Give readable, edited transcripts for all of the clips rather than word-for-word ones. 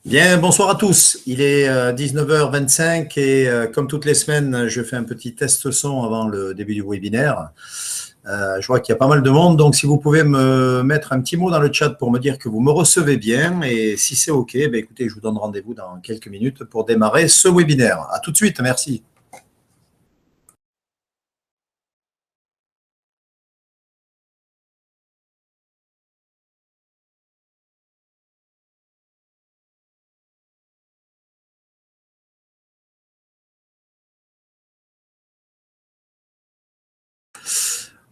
Bien, bonsoir à tous. Il est 19h25 et comme toutes les semaines, je fais un petit test son avant le début du webinaire. Je vois qu'il y a pas mal de monde, donc si vous pouvez me mettre un petit mot dans le chat pour me dire que vous me recevez bien et si c'est OK, ben écoutez, je vous donne rendez-vous dans quelques minutes pour démarrer ce webinaire. À tout de suite, merci.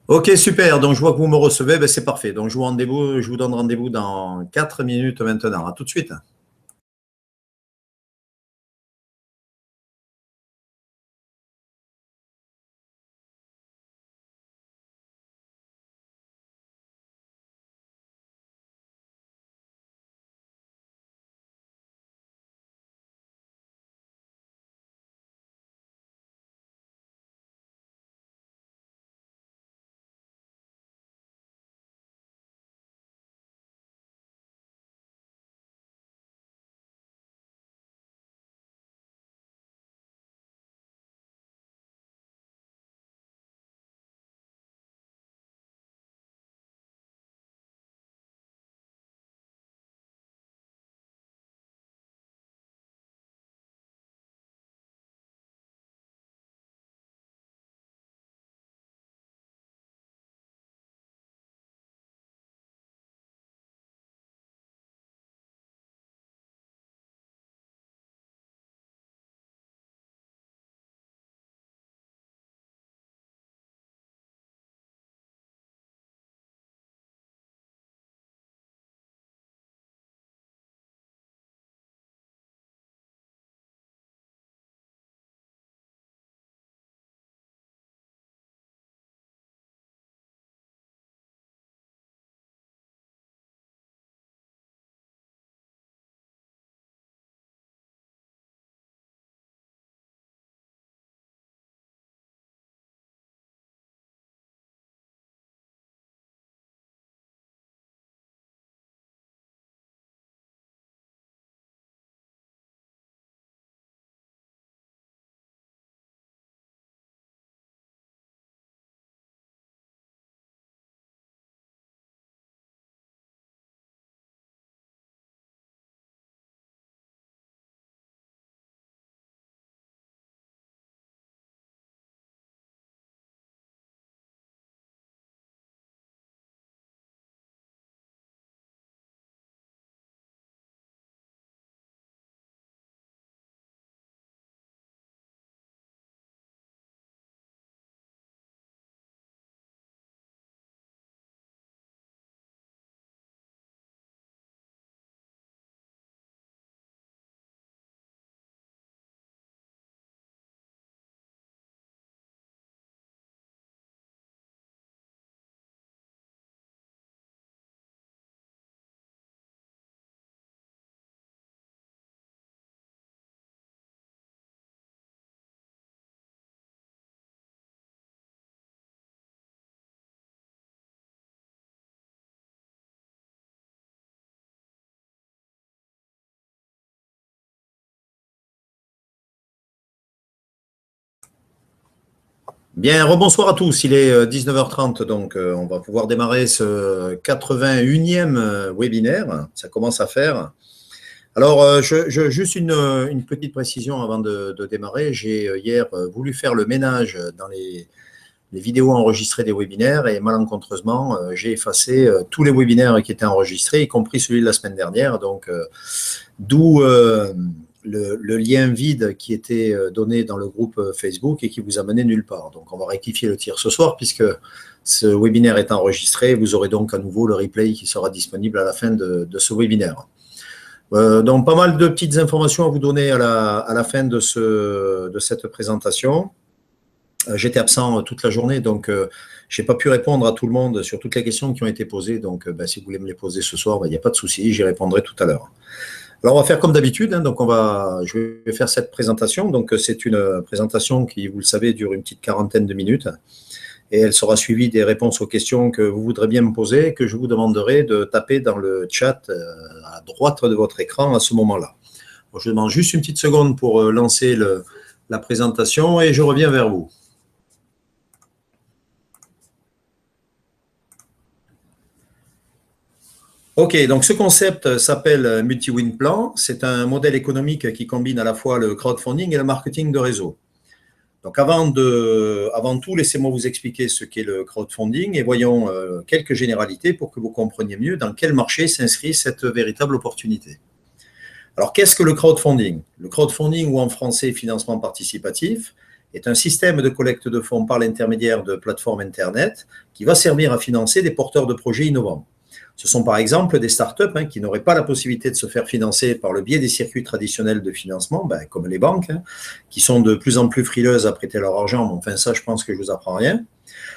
OK, super. Donc, je vois que vous me recevez. Ben, c'est parfait. Donc, je vous donne rendez-vous dans 4 minutes maintenant. À tout de suite. Bien, rebonsoir à tous. Il est 19h30, donc on va pouvoir démarrer ce 81e webinaire. Ça commence à faire. Alors, juste une petite précision avant de démarrer. J'ai hier voulu faire le ménage dans les vidéos enregistrées des webinaires et malencontreusement, j'ai effacé tous les webinaires qui étaient enregistrés, y compris celui de la semaine dernière. Donc, d'où le lien vide qui était donné dans le groupe Facebook et qui vous a mené nulle part. Donc, on va rectifier le tir ce soir puisque ce webinaire est enregistré. Vous aurez donc à nouveau le replay qui sera disponible à la fin de ce webinaire. Donc, pas mal de petites informations à vous donner à la fin de cette présentation. J'étais absent toute la journée, donc je n'ai pas pu répondre à tout le monde sur toutes les questions qui ont été posées. Donc, si vous voulez me les poser ce soir, il n'y a pas de souci, j'y répondrai tout à l'heure. Alors, on va faire comme d'habitude. Donc, je vais faire cette présentation. Donc, c'est une présentation qui, vous le savez, dure une petite quarantaine de minutes. Et elle sera suivie des réponses aux questions que vous voudrez bien me poser, que je vous demanderai de taper dans le chat à droite de votre écran à ce moment-là. Bon, je demande juste une petite seconde pour lancer la présentation et je reviens vers vous. OK, donc ce concept s'appelle Multi-Win Plan. C'est un modèle économique qui combine à la fois le crowdfunding et le marketing de réseau. Donc avant tout, laissez-moi vous expliquer ce qu'est le crowdfunding et voyons quelques généralités pour que vous compreniez mieux dans quel marché s'inscrit cette véritable opportunité. Alors qu'est-ce que le crowdfunding? Le crowdfunding, ou en français financement participatif, est un système de collecte de fonds par l'intermédiaire de plateformes Internet qui va servir à financer des porteurs de projets innovants. Ce sont par exemple des startups qui n'auraient pas la possibilité de se faire financer par le biais des circuits traditionnels de financement, comme les banques, qui sont de plus en plus frileuses à prêter leur argent. Mais enfin, ça, je pense que je ne vous apprends rien.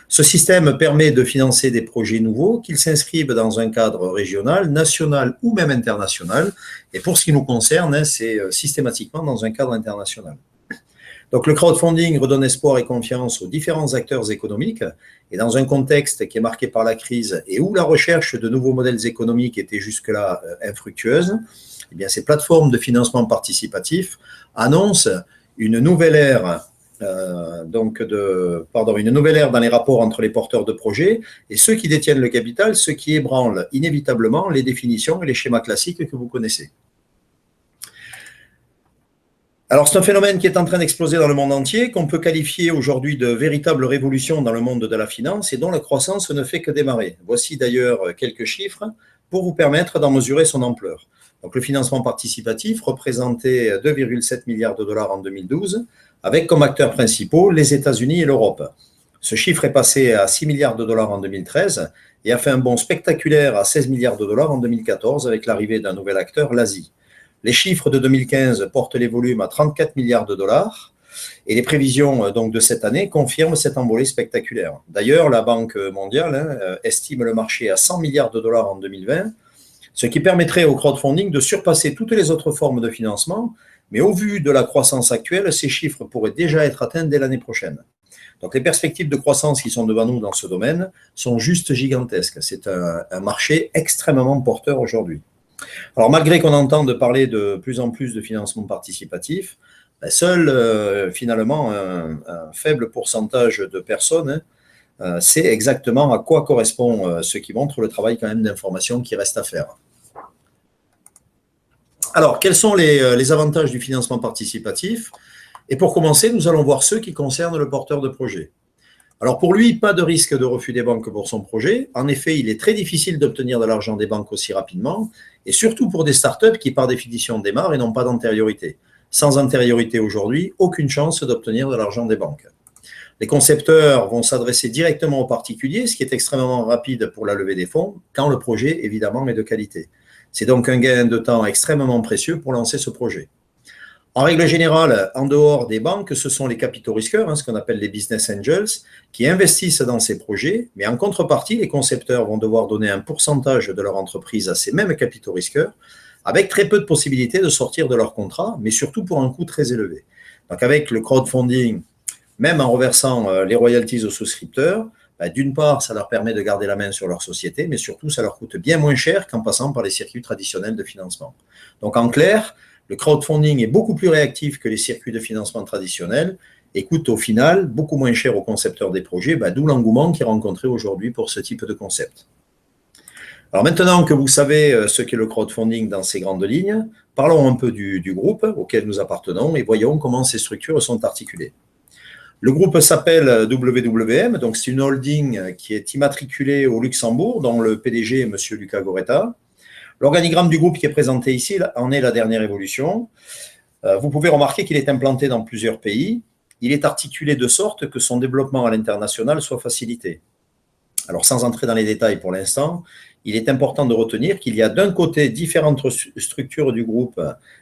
Ce système permet de financer des projets nouveaux, qu'ils s'inscrivent dans un cadre régional, national ou même international. Et pour ce qui nous concerne, c'est systématiquement dans un cadre international. Donc, le crowdfunding redonne espoir et confiance aux différents acteurs économiques. Et dans un contexte qui est marqué par la crise et où la recherche de nouveaux modèles économiques était jusque-là infructueuse, eh bien, ces plateformes de financement participatif annoncent une nouvelle ère, une nouvelle ère dans les rapports entre les porteurs de projets et ceux qui détiennent le capital, ce qui ébranle inévitablement les définitions et les schémas classiques que vous connaissez. Alors, c'est un phénomène qui est en train d'exploser dans le monde entier, qu'on peut qualifier aujourd'hui de véritable révolution dans le monde de la finance et dont la croissance ne fait que démarrer. Voici d'ailleurs quelques chiffres pour vous permettre d'en mesurer son ampleur. Donc, le financement participatif représentait 2,7 milliards de dollars en 2012, avec comme acteurs principaux les États-Unis et l'Europe. Ce chiffre est passé à 6 milliards de dollars en 2013 et a fait un bond spectaculaire à 16 milliards de dollars en 2014 avec l'arrivée d'un nouvel acteur, l'Asie. Les chiffres de 2015 portent les volumes à 34 milliards de dollars et les prévisions donc, de cette année confirment cette envolée spectaculaire. D'ailleurs, la Banque mondiale estime le marché à 100 milliards de dollars en 2020, ce qui permettrait au crowdfunding de surpasser toutes les autres formes de financement, mais au vu de la croissance actuelle, ces chiffres pourraient déjà être atteints dès l'année prochaine. Donc les perspectives de croissance qui sont devant nous dans ce domaine sont juste gigantesques. C'est un marché extrêmement porteur aujourd'hui. Alors, malgré qu'on entende parler de plus en plus de financement participatif, seul, finalement, un faible pourcentage de personnes sait exactement à quoi correspond ce qui montre le travail quand même d'information qui reste à faire. Alors, quels sont les avantages du financement participatif? Et pour commencer, nous allons voir ceux qui concernent le porteur de projet. Alors pour lui, pas de risque de refus des banques pour son projet. En effet, il est très difficile d'obtenir de l'argent des banques aussi rapidement, et surtout pour des startups qui, par définition, démarrent et n'ont pas d'antériorité. Sans antériorité aujourd'hui, aucune chance d'obtenir de l'argent des banques. Les concepteurs vont s'adresser directement aux particuliers, ce qui est extrêmement rapide pour la levée des fonds, quand le projet, évidemment, est de qualité. C'est donc un gain de temps extrêmement précieux pour lancer ce projet. En règle générale, en dehors des banques, ce sont les capitaux risqueurs, ce qu'on appelle les business angels, qui investissent dans ces projets, mais en contrepartie, les concepteurs vont devoir donner un pourcentage de leur entreprise à ces mêmes capitaux risqueurs, avec très peu de possibilités de sortir de leur contrat, mais surtout pour un coût très élevé. Donc avec le crowdfunding, même en reversant les royalties aux souscripteurs, d'une part, ça leur permet de garder la main sur leur société, mais surtout, ça leur coûte bien moins cher qu'en passant par les circuits traditionnels de financement. Donc en clair, le crowdfunding est beaucoup plus réactif que les circuits de financement traditionnels et coûte au final beaucoup moins cher aux concepteurs des projets, d'où l'engouement qui est rencontré aujourd'hui pour ce type de concept. Alors maintenant que vous savez ce qu'est le crowdfunding dans ses grandes lignes, parlons un peu du groupe auquel nous appartenons et voyons comment ces structures sont articulées. Le groupe s'appelle WWM, donc c'est une holding qui est immatriculée au Luxembourg, dont le PDG est M. Luca Goretta. L'organigramme du groupe qui est présenté ici en est la dernière évolution. Vous pouvez remarquer qu'il est implanté dans plusieurs pays. Il est articulé de sorte que son développement à l'international soit facilité. Alors, sans entrer dans les détails pour l'instant, il est important de retenir qu'il y a d'un côté différentes structures du groupe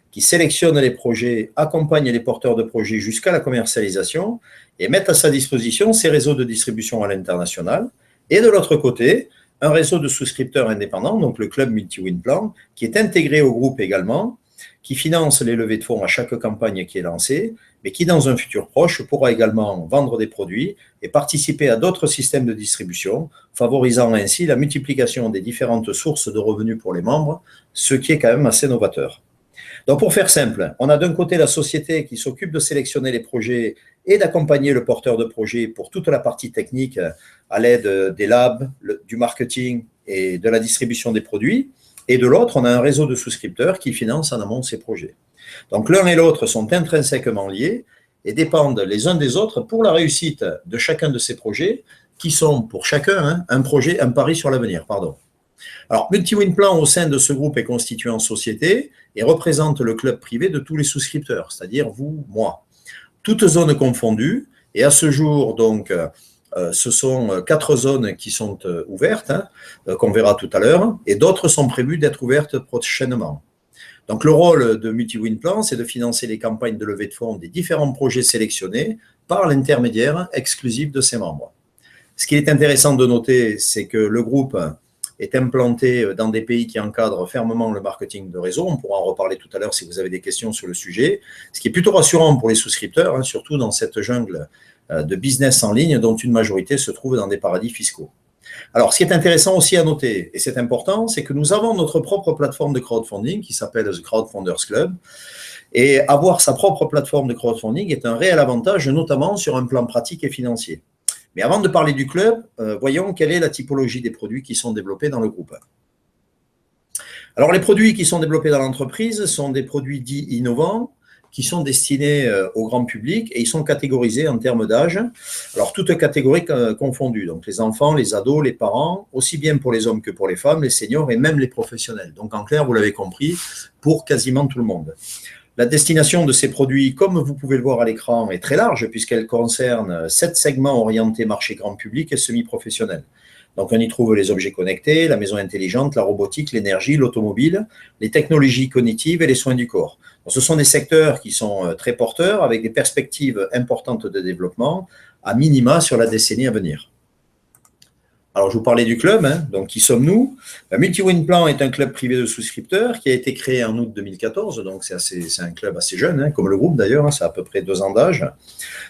qui sélectionnent les projets, accompagnent les porteurs de projets jusqu'à la commercialisation et mettent à sa disposition ces réseaux de distribution à l'international. Et de l'autre côté, un réseau de souscripteurs indépendants, donc le club Multi-Win Plan, qui est intégré au groupe également, qui finance les levées de fonds à chaque campagne qui est lancée, mais qui, dans un futur proche, pourra également vendre des produits et participer à d'autres systèmes de distribution, favorisant ainsi la multiplication des différentes sources de revenus pour les membres, ce qui est quand même assez novateur. Donc, pour faire simple, on a d'un côté la société qui s'occupe de sélectionner les projets et d'accompagner le porteur de projet pour toute la partie technique à l'aide des labs, du marketing et de la distribution des produits. Et de l'autre, on a un réseau de souscripteurs qui financent en amont ces projets. Donc, l'un et l'autre sont intrinsèquement liés et dépendent les uns des autres pour la réussite de chacun de ces projets qui sont pour chacun un pari sur l'avenir. Alors, MultiWinPlan au sein de ce groupe est constitué en société et représente le club privé de tous les souscripteurs, c'est-à-dire vous, moi. Toutes zones confondues, et à ce jour, donc, ce sont 4 zones qui sont ouvertes, qu'on verra tout à l'heure, et d'autres sont prévues d'être ouvertes prochainement. Donc, le rôle de MultiWinPlan, c'est de financer les campagnes de levée de fonds des différents projets sélectionnés par l'intermédiaire exclusif de ses membres. Ce qui est intéressant de noter, c'est que le groupe est implanté dans des pays qui encadrent fermement le marketing de réseau. On pourra en reparler tout à l'heure si vous avez des questions sur le sujet. Ce qui est plutôt rassurant pour les souscripteurs, surtout dans cette jungle de business en ligne dont une majorité se trouve dans des paradis fiscaux. Alors, ce qui est intéressant aussi à noter, et c'est important, c'est que nous avons notre propre plateforme de crowdfunding qui s'appelle The Crowdfunders Club. Et avoir sa propre plateforme de crowdfunding est un réel avantage, notamment sur un plan pratique et financier. Mais avant de parler du club, voyons quelle est la typologie des produits qui sont développés dans le groupe. Alors, les produits qui sont développés dans l'entreprise sont des produits dits innovants qui sont destinés au grand public et ils sont catégorisés en termes d'âge. Alors, toutes catégories confondues, donc les enfants, les ados, les parents, aussi bien pour les hommes que pour les femmes, les seniors et même les professionnels. Donc, en clair, vous l'avez compris, pour quasiment tout le monde. La destination de ces produits, comme vous pouvez le voir à l'écran, est très large puisqu'elle concerne 7 segments orientés marché grand public et semi-professionnel. Donc, on y trouve les objets connectés, la maison intelligente, la robotique, l'énergie, l'automobile, les technologies cognitives et les soins du corps. Donc, ce sont des secteurs qui sont très porteurs avec des perspectives importantes de développement, à minima sur la décennie à venir. Alors, je vous parlais du club, donc qui sommes-nous? MultiWinPlan est un club privé de souscripteurs qui a été créé en août 2014, donc c'est un club assez jeune, comme le groupe d'ailleurs, c'est à peu près 2 ans d'âge.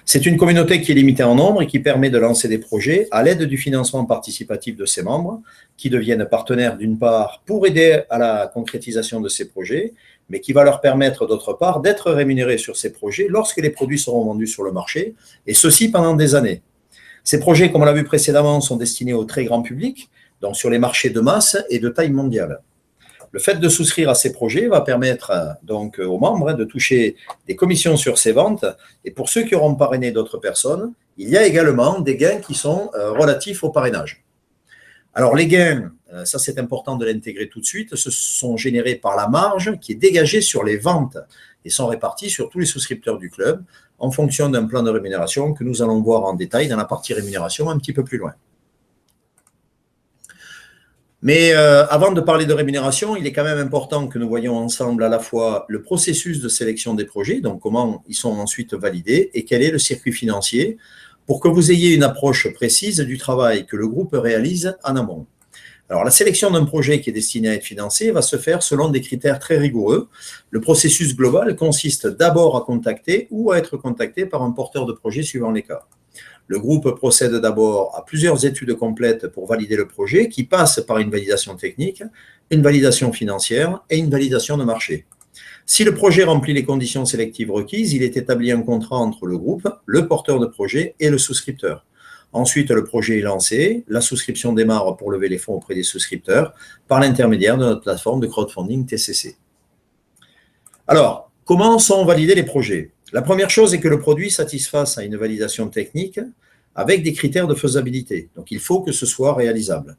C'est une communauté qui est limitée en nombre et qui permet de lancer des projets à l'aide du financement participatif de ses membres, qui deviennent partenaires d'une part pour aider à la concrétisation de ces projets, mais qui va leur permettre d'autre part d'être rémunérés sur ces projets lorsque les produits seront vendus sur le marché, et ceci pendant des années. Ces projets, comme on l'a vu précédemment, sont destinés au très grand public, donc sur les marchés de masse et de taille mondiale. Le fait de souscrire à ces projets va permettre donc aux membres de toucher des commissions sur ces ventes. Et pour ceux qui auront parrainé d'autres personnes, il y a également des gains qui sont relatifs au parrainage. Alors les gains, ça c'est important de l'intégrer tout de suite, ce sont générés par la marge qui est dégagée sur les ventes et sont répartis sur tous les souscripteurs du club en fonction d'un plan de rémunération que nous allons voir en détail dans la partie rémunération un petit peu plus loin. Mais avant de parler de rémunération, il est quand même important que nous voyions ensemble à la fois le processus de sélection des projets, donc comment ils sont ensuite validés et quel est le circuit financier pour que vous ayez une approche précise du travail que le groupe réalise en amont. Alors, la sélection d'un projet qui est destiné à être financé va se faire selon des critères très rigoureux. Le processus global consiste d'abord à contacter ou à être contacté par un porteur de projet suivant les cas. Le groupe procède d'abord à plusieurs études complètes pour valider le projet qui passe par une validation technique, une validation financière et une validation de marché. Si le projet remplit les conditions sélectives requises, il est établi un contrat entre le groupe, le porteur de projet et le souscripteur. Ensuite, le projet est lancé, la souscription démarre pour lever les fonds auprès des souscripteurs par l'intermédiaire de notre plateforme de crowdfunding TCC. Alors, comment sont validés les projets? La première chose est que le produit satisfasse à une validation technique avec des critères de faisabilité. Donc, il faut que ce soit réalisable.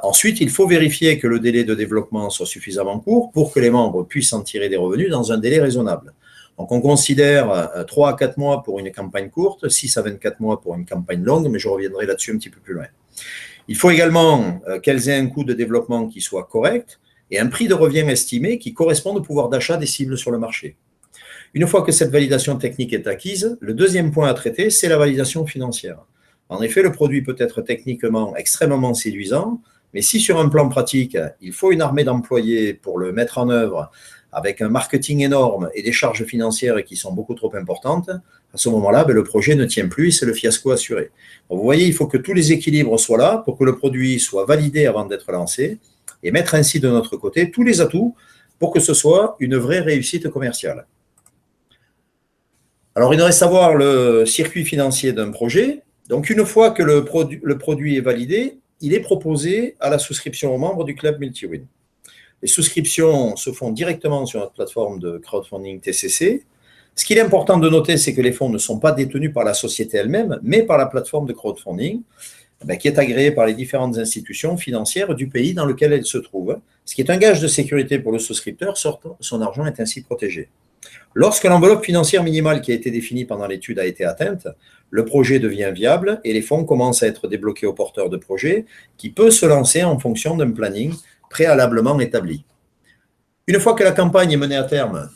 Ensuite, il faut vérifier que le délai de développement soit suffisamment court pour que les membres puissent en tirer des revenus dans un délai raisonnable. Donc, on considère 3 à 4 mois pour une campagne courte, 6 à 24 mois pour une campagne longue, mais je reviendrai là-dessus un petit peu plus loin. Il faut également qu'elles aient un coût de développement qui soit correct et un prix de revient estimé qui corresponde au pouvoir d'achat des cibles sur le marché. Une fois que cette validation technique est acquise, le deuxième point à traiter, c'est la validation financière. En effet, le produit peut être techniquement extrêmement séduisant, mais si sur un plan pratique, il faut une armée d'employés pour le mettre en œuvre avec un marketing énorme et des charges financières qui sont beaucoup trop importantes, à ce moment-là, le projet ne tient plus et c'est le fiasco assuré. Donc, vous voyez, il faut que tous les équilibres soient là pour que le produit soit validé avant d'être lancé et mettre ainsi de notre côté tous les atouts pour que ce soit une vraie réussite commerciale. Alors, il reste à voir le circuit financier d'un projet. Donc, une fois que le produit est validé, il est proposé à la souscription aux membres du club MultiWin. Les souscriptions se font directement sur notre plateforme de crowdfunding TCC. Ce qu'il est important de noter, c'est que les fonds ne sont pas détenus par la société elle-même, mais par la plateforme de crowdfunding, qui est agréée par les différentes institutions financières du pays dans lequel elle se trouve, ce qui est un gage de sécurité pour le souscripteur, son argent est ainsi protégé. Lorsque l'enveloppe financière minimale qui a été définie pendant l'étude a été atteinte, le projet devient viable et les fonds commencent à être débloqués au porteur de projet qui peut se lancer en fonction d'un planning préalablement établi. Une fois que la campagne est menée à terme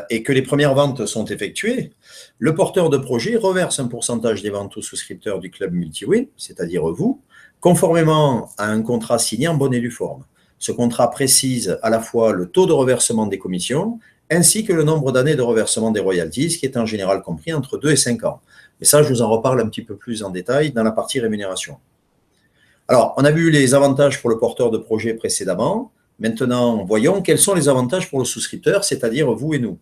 et que les premières ventes sont effectuées, le porteur de projet reverse un pourcentage des ventes aux souscripteurs du club MultiWin, c'est-à-dire vous, conformément à un contrat signé en bonne et due forme. Ce contrat précise à la fois le taux de reversement des commissions ainsi que le nombre d'années de reversement des royalties, qui est en général compris entre 2 et 5 ans. Mais ça, je vous en reparle un petit peu plus en détail dans la partie rémunération. Alors, on a vu les avantages pour le porteur de projet précédemment. Maintenant, voyons quels sont les avantages pour le souscripteur, c'est-à-dire vous et nous.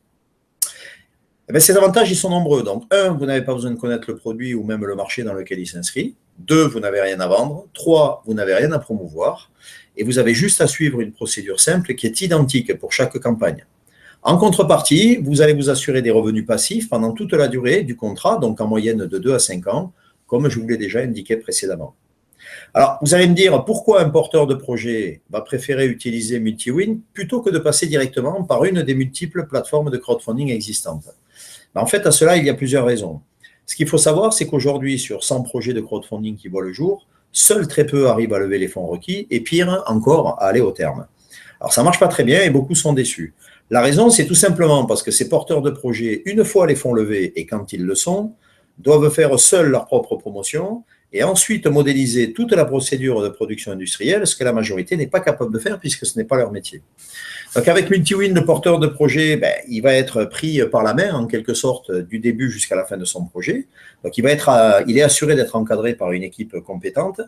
Ces avantages, ils sont nombreux. Donc, 1, vous n'avez pas besoin de connaître le produit ou même le marché dans lequel il s'inscrit. 2, vous n'avez rien à vendre. 3, vous n'avez rien à promouvoir. Et vous avez juste à suivre une procédure simple qui est identique pour chaque campagne. En contrepartie, vous allez vous assurer des revenus passifs pendant toute la durée du contrat, donc en moyenne de 2 à 5 ans, comme je vous l'ai déjà indiqué précédemment. Alors, vous allez me dire pourquoi un porteur de projet va préférer utiliser MultiWin plutôt que de passer directement par une des multiples plateformes de crowdfunding existantes. En fait, à cela, il y a plusieurs raisons. Ce qu'il faut savoir, c'est qu'aujourd'hui, sur 100 projets de crowdfunding qui voient le jour, seuls très peu arrivent à lever les fonds requis et pire encore, à aller au terme. Alors, ça ne marche pas très bien et beaucoup sont déçus. La raison, c'est tout simplement parce que ces porteurs de projets, une fois les fonds levés et quand ils le sont, doivent faire seuls leur propre promotion et ensuite modéliser toute la procédure de production industrielle, ce que la majorité n'est pas capable de faire puisque ce n'est pas leur métier. Donc avec MultiWin, le porteur de projet, il va être pris par la main en quelque sorte du début jusqu'à la fin de son projet. Donc il est assuré d'être encadré par une équipe compétente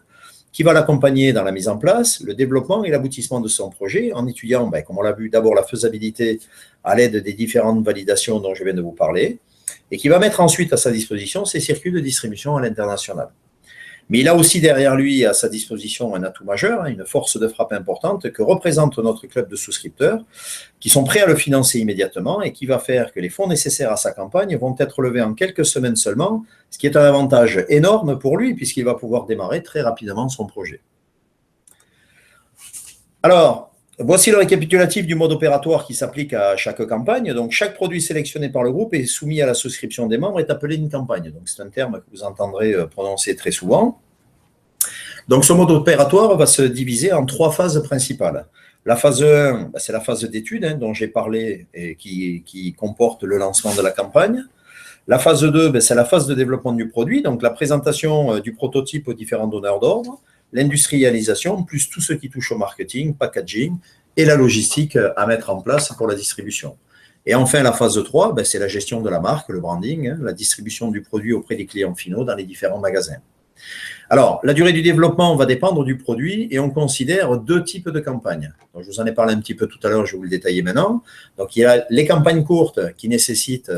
qui va l'accompagner dans la mise en place, le développement et l'aboutissement de son projet en étudiant, comme on l'a vu, d'abord la faisabilité à l'aide des différentes validations dont je viens de vous parler et qui va mettre ensuite à sa disposition ses circuits de distribution à l'international. Mais il a aussi derrière lui à sa disposition un atout majeur, une force de frappe importante que représente notre club de souscripteurs qui sont prêts à le financer immédiatement et qui va faire que les fonds nécessaires à sa campagne vont être levés en quelques semaines seulement, ce qui est un avantage énorme pour lui puisqu'il va pouvoir démarrer très rapidement son projet. Alors, voici le récapitulatif du mode opératoire qui s'applique à chaque campagne. Donc, chaque produit sélectionné par le groupe et soumis à la souscription des membres est appelé une campagne. Donc, c'est un terme que vous entendrez prononcer très souvent. Donc, ce mode opératoire va se diviser en 3 phases principales. La phase 1, c'est la phase d'étude dont j'ai parlé et qui comporte le lancement de la campagne. La phase 2, c'est la phase de développement du produit, donc la présentation du prototype aux différents donneurs d'ordre, l'industrialisation, plus tout ce qui touche au marketing, packaging et la logistique à mettre en place pour la distribution. Et enfin, la phase 3, c'est la gestion de la marque, le branding, la distribution du produit auprès des clients finaux dans les différents magasins. Alors, la durée du développement va dépendre du produit et on considère 2 types de campagnes. Donc, je vous en ai parlé un petit peu tout à l'heure, je vais vous le détailler maintenant. Donc, il y a les campagnes courtes qui nécessitent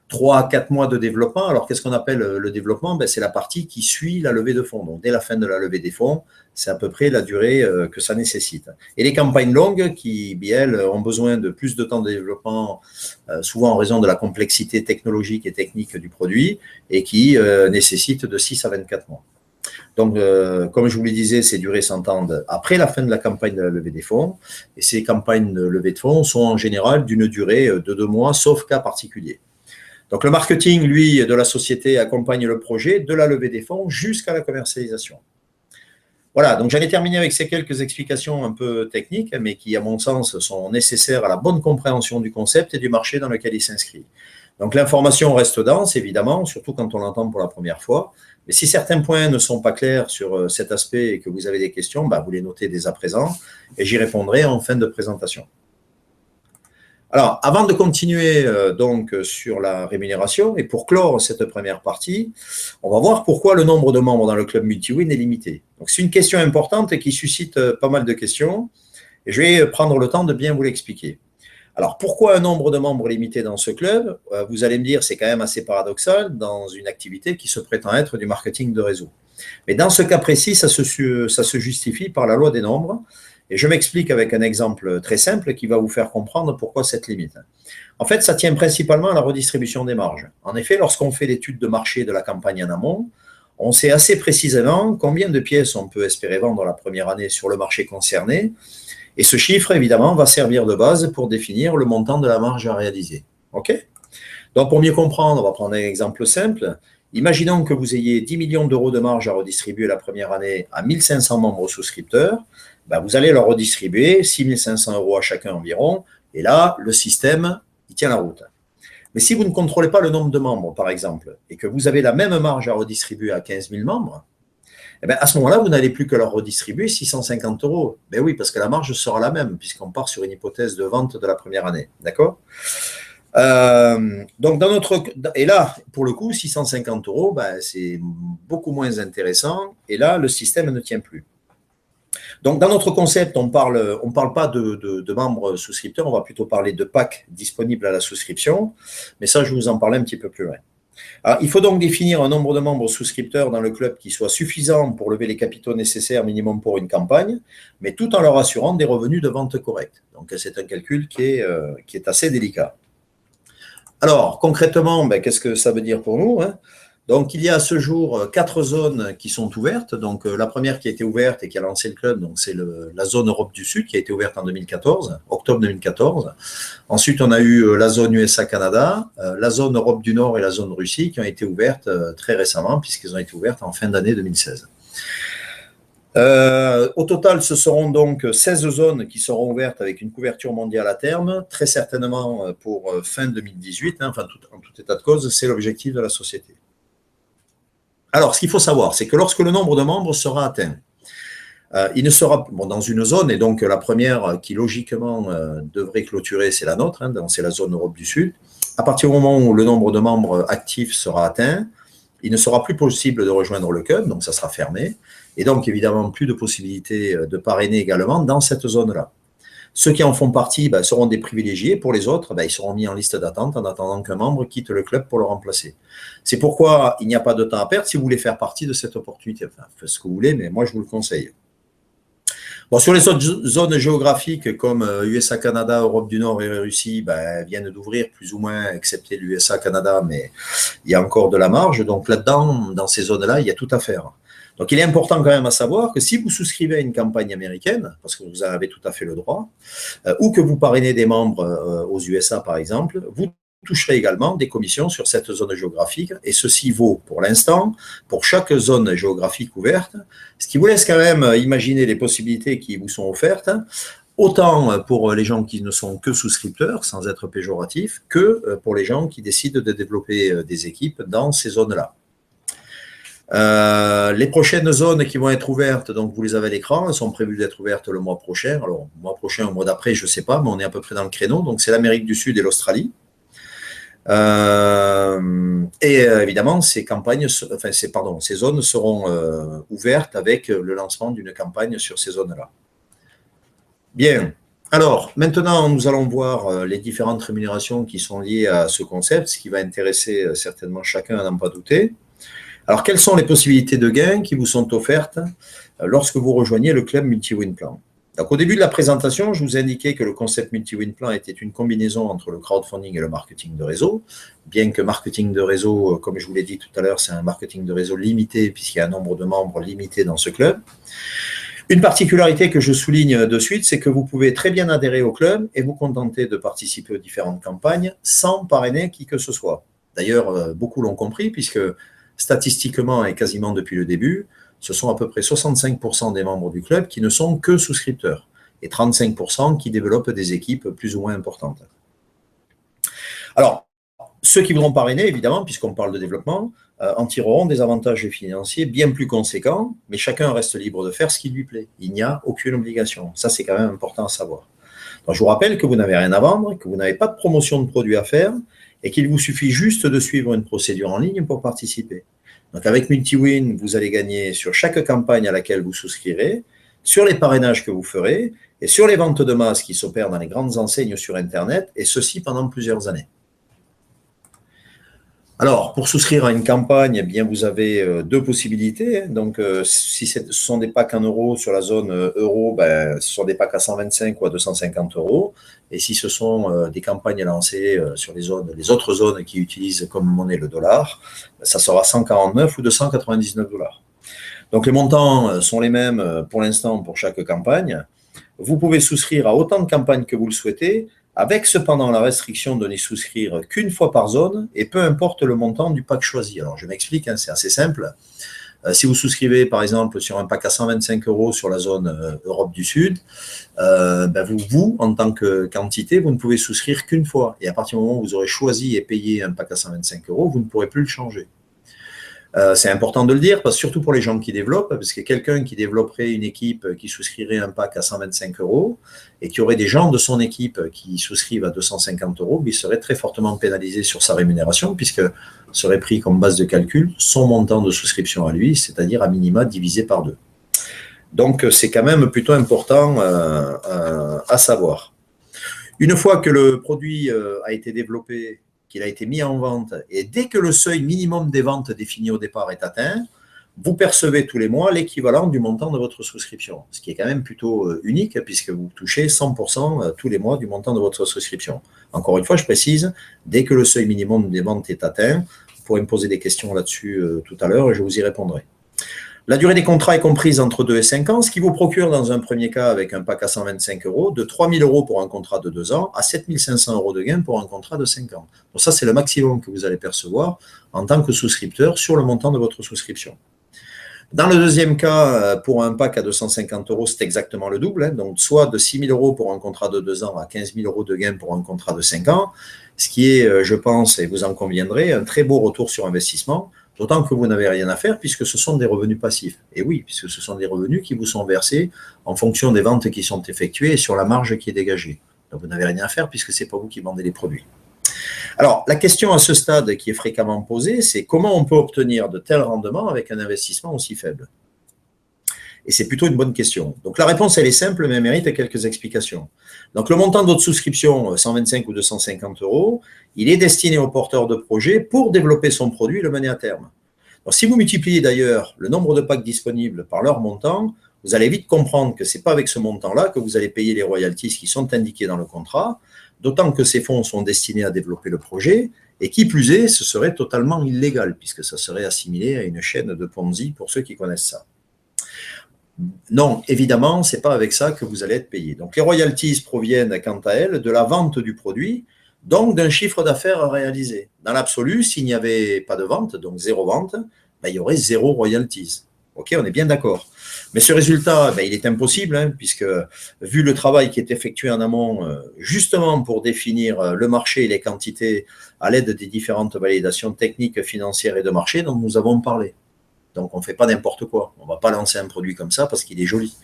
3 à 4 mois de développement. Alors, qu'est-ce qu'on appelle le développement? C'est la partie qui suit la levée de fonds. Donc, dès la fin de la levée des fonds, c'est à peu près la durée que ça nécessite. Et les campagnes longues qui, elles, ont besoin de plus de temps de développement, souvent en raison de la complexité technologique et technique du produit, et qui nécessitent de 6 à 24 mois. Donc, comme je vous le disais, ces durées s'entendent après la fin de la campagne de la levée des fonds. Et ces campagnes de levée de fonds sont en général d'une durée de 2 mois, sauf cas particulier. Donc, le marketing, lui, de la société accompagne le projet de la levée des fonds jusqu'à la commercialisation. Voilà, donc j'en ai terminé avec ces quelques explications un peu techniques, mais qui, à mon sens, sont nécessaires à la bonne compréhension du concept et du marché dans lequel il s'inscrit. Donc, l'information reste dense, évidemment, surtout quand on l'entend pour la première fois. Mais si certains points ne sont pas clairs sur cet aspect et que vous avez des questions, vous les notez dès à présent et j'y répondrai en fin de présentation. Alors, avant de continuer donc sur la rémunération et pour clore cette première partie, on va voir pourquoi le nombre de membres dans le club MultiWin est limité. Donc, c'est une question importante et qui suscite pas mal de questions. Et je vais prendre le temps de bien vous l'expliquer. Alors, pourquoi un nombre de membres limité dans ce club? Vous allez me dire, c'est quand même assez paradoxal dans une activité qui se prétend être du marketing de réseau. Mais dans ce cas précis, ça se justifie par la loi des nombres. Et je m'explique avec un exemple très simple qui va vous faire comprendre pourquoi cette limite. En fait, ça tient principalement à la redistribution des marges. En effet, lorsqu'on fait l'étude de marché de la campagne en amont, on sait assez précisément combien de pièces on peut espérer vendre la première année sur le marché concerné. Et ce chiffre, évidemment, va servir de base pour définir le montant de la marge à réaliser. OK? Donc, pour mieux comprendre, on va prendre un exemple simple. Imaginons que vous ayez 10 millions d'euros de marge à redistribuer la première année à 1500 membres souscripteurs. Ben, vous allez leur redistribuer 6500 euros à chacun environ. Et là, le système, il tient la route. Mais si vous ne contrôlez pas le nombre de membres, par exemple, et que vous avez la même marge à redistribuer à 15 000 membres, eh bien, à ce moment-là, vous n'allez plus que leur redistribuer 650 euros. Ben oui, parce que la marge sera la même, puisqu'on part sur une hypothèse de vente de la première année. D'accord? Donc, et là, pour le coup, 650 euros, ben, c'est beaucoup moins intéressant. Et là, le système ne tient plus. Donc, dans notre concept, on parle pas de membres souscripteurs, on va plutôt parler de packs disponibles à la souscription. Mais ça, je vous en parlais un petit peu plus loin. Alors, il faut donc définir un nombre de membres souscripteurs dans le club qui soit suffisant pour lever les capitaux nécessaires minimum pour une campagne, mais tout en leur assurant des revenus de vente corrects. Donc, c'est un calcul qui est assez délicat. Alors, concrètement, ben, qu'est-ce que ça veut dire pour nous, hein? Donc, il y a à ce jour 4 zones qui sont ouvertes. Donc, la première qui a été ouverte et qui a lancé le club, donc c'est la zone Europe du Sud qui a été ouverte en 2014, octobre 2014. Ensuite, on a eu la zone USA-Canada, la zone Europe du Nord et la zone Russie qui ont été ouvertes très récemment puisqu'elles ont été ouvertes en fin d'année 2016. Au total, ce seront donc 16 zones qui seront ouvertes avec une couverture mondiale à terme, très certainement pour fin 2018. Hein, enfin, en tout état de cause, c'est l'objectif de la société. Alors, ce qu'il faut savoir, c'est que lorsque le nombre de membres sera atteint, il ne sera dans une zone, et donc la première qui logiquement devrait clôturer, c'est la nôtre, hein, c'est la zone Europe du Sud. À partir du moment où le nombre de membres actifs sera atteint, il ne sera plus possible de rejoindre le club, donc ça sera fermé, et donc évidemment plus de possibilités de parrainer également dans cette zone-là. Ceux qui en font partie seront des privilégiés. Pour les autres, ils seront mis en liste d'attente en attendant qu'un membre quitte le club pour le remplacer. C'est pourquoi il n'y a pas de temps à perdre si vous voulez faire partie de cette opportunité. Enfin, faites ce que vous voulez, mais moi, je vous le conseille. Bon, sur les autres zones géographiques comme USA, Canada, Europe du Nord et Russie, viennent d'ouvrir plus ou moins, excepté l'USA, Canada, mais il y a encore de la marge. Donc là-dedans, dans ces zones-là, il y a tout à faire. Donc, il est important quand même à savoir que si vous souscrivez à une campagne américaine, parce que vous en avez tout à fait le droit, ou que vous parrainez des membres aux USA, par exemple, vous toucherez également des commissions sur cette zone géographique, et ceci vaut pour l'instant pour chaque zone géographique ouverte, ce qui vous laisse quand même imaginer les possibilités qui vous sont offertes, autant pour les gens qui ne sont que souscripteurs, sans être péjoratifs, que pour les gens qui décident de développer des équipes dans ces zones-là. Les prochaines zones qui vont être ouvertes, donc vous les avez à l'écran, elles sont prévues d'être ouvertes le mois prochain. Alors, le mois prochain ou le mois d'après, je ne sais pas, mais on est à peu près dans le créneau. Donc, c'est l'Amérique du Sud et l'Australie. Évidemment, ces zones seront ouvertes avec le lancement d'une campagne sur ces zones-là. Bien. Alors, maintenant, nous allons voir les différentes rémunérations qui sont liées à ce concept, ce qui va intéresser certainement chacun à n'en pas douter. Alors, quelles sont les possibilités de gains qui vous sont offertes lorsque vous rejoignez le club Multi-Win Plan? Donc, au début de la présentation, je vous ai indiqué que le concept Multi-Win Plan était une combinaison entre le crowdfunding et le marketing de réseau, bien que marketing de réseau, comme je vous l'ai dit tout à l'heure, c'est un marketing de réseau limité puisqu'il y a un nombre de membres limité dans ce club. Une particularité que je souligne de suite, c'est que vous pouvez très bien adhérer au club et vous contenter de participer aux différentes campagnes sans parrainer qui que ce soit. D'ailleurs, beaucoup l'ont compris puisque statistiquement et quasiment depuis le début, ce sont à peu près 65% des membres du club qui ne sont que souscripteurs et 35% qui développent des équipes plus ou moins importantes. Alors, ceux qui voudront parrainer, évidemment, puisqu'on parle de développement, en tireront des avantages financiers bien plus conséquents, mais chacun reste libre de faire ce qui lui plaît. Il n'y a aucune obligation. Ça, c'est quand même important à savoir. Donc, je vous rappelle que vous n'avez rien à vendre, que vous n'avez pas de promotion de produits à faire et qu'il vous suffit juste de suivre une procédure en ligne pour participer. Donc, avec MultiWin, vous allez gagner sur chaque campagne à laquelle vous souscrirez, sur les parrainages que vous ferez et sur les ventes de masse qui s'opèrent dans les grandes enseignes sur Internet, et ceci pendant plusieurs années. Alors, pour souscrire à une campagne, eh bien, vous avez deux possibilités. Donc, si ce sont des packs en euros sur la zone euro, ben, ce sont des packs à 125 ou à 250 euros. Et si ce sont des campagnes lancées sur les autres zones qui utilisent comme monnaie le dollar, ça sera 149 ou 299 dollars. Donc, les montants sont les mêmes pour l'instant pour chaque campagne. Vous pouvez souscrire à autant de campagnes que vous le souhaitez, avec cependant la restriction de n'y souscrire qu'une fois par zone et peu importe le montant du pack choisi. Alors, je m'explique, hein, c'est assez simple. Si vous souscrivez, par exemple, sur un pack à 125 euros sur la zone Europe du Sud, ben vous, en tant que quantité, vous ne pouvez souscrire qu'une fois. Et à partir du moment où vous aurez choisi et payé un pack à 125 euros, vous ne pourrez plus le changer. C'est important de le dire, parce que surtout pour les gens qui développent, parce que quelqu'un qui développerait une équipe qui souscrirait un pack à 125 euros et qui aurait des gens de son équipe qui souscrivent à 250 euros, il serait très fortement pénalisé sur sa rémunération, puisque serait pris comme base de calcul son montant de souscription à lui, c'est-à-dire à minima divisé par 2. Donc, c'est quand même plutôt important à savoir. Une fois que le produit a été développé, qu'il a été mis en vente, et dès que le seuil minimum des ventes défini au départ est atteint, vous percevez tous les mois l'équivalent du montant de votre souscription, ce qui est quand même plutôt unique puisque vous touchez 100% tous les mois du montant de votre souscription. Encore une fois, je précise, dès que le seuil minimum des ventes est atteint, vous pourrez me poser des questions là-dessus tout à l'heure et je vous y répondrai. La durée des contrats est comprise entre 2 et 5 ans, ce qui vous procure dans un premier cas avec un pack à 125 euros, de 3 000 euros pour un contrat de 2 ans à 7 500 euros de gain pour un contrat de 5 ans. Donc ça, c'est le maximum que vous allez percevoir en tant que souscripteur sur le montant de votre souscription. Dans le deuxième cas, pour un pack à 250 euros, c'est exactement le double, hein, donc soit de 6 000 euros pour un contrat de 2 ans à 15 000 euros de gain pour un contrat de 5 ans, ce qui est, je pense, et vous en conviendrez, un très beau retour sur investissement, d'autant que vous n'avez rien à faire puisque ce sont des revenus passifs. Et oui, puisque ce sont des revenus qui vous sont versés en fonction des ventes qui sont effectuées et sur la marge qui est dégagée. Donc vous n'avez rien à faire puisque ce n'est pas vous qui vendez les produits. Alors, la question à ce stade qui est fréquemment posée, c'est comment on peut obtenir de tels rendements avec un investissement aussi faible? Et c'est plutôt une bonne question. Donc, la réponse, elle est simple, mais elle mérite quelques explications. Donc, le montant de votre souscription, 125 ou 250 euros, il est destiné au porteur de projet pour développer son produit et le mener à terme. Alors, si vous multipliez d'ailleurs le nombre de packs disponibles par leur montant, vous allez vite comprendre que ce n'est pas avec ce montant-là que vous allez payer les royalties qui sont indiquées dans le contrat, d'autant que ces fonds sont destinés à développer le projet, et qui plus est, ce serait totalement illégal, puisque ça serait assimilé à une chaîne de Ponzi pour ceux qui connaissent ça. Non, évidemment, ce n'est pas avec ça que vous allez être payé. Donc, les royalties proviennent, quant à elles, de la vente du produit, donc d'un chiffre d'affaires réalisé. Dans l'absolu, s'il n'y avait pas de vente, donc zéro vente, ben, il y aurait zéro royalties. OK, on est bien d'accord. Mais ce résultat, ben, il est impossible, hein, puisque vu le travail qui est effectué en amont, justement pour définir le marché et les quantités à l'aide des différentes validations techniques, financières et de marché dont nous avons parlé. Donc, on ne fait pas n'importe quoi. On ne va pas lancer un produit comme ça parce qu'il est joli.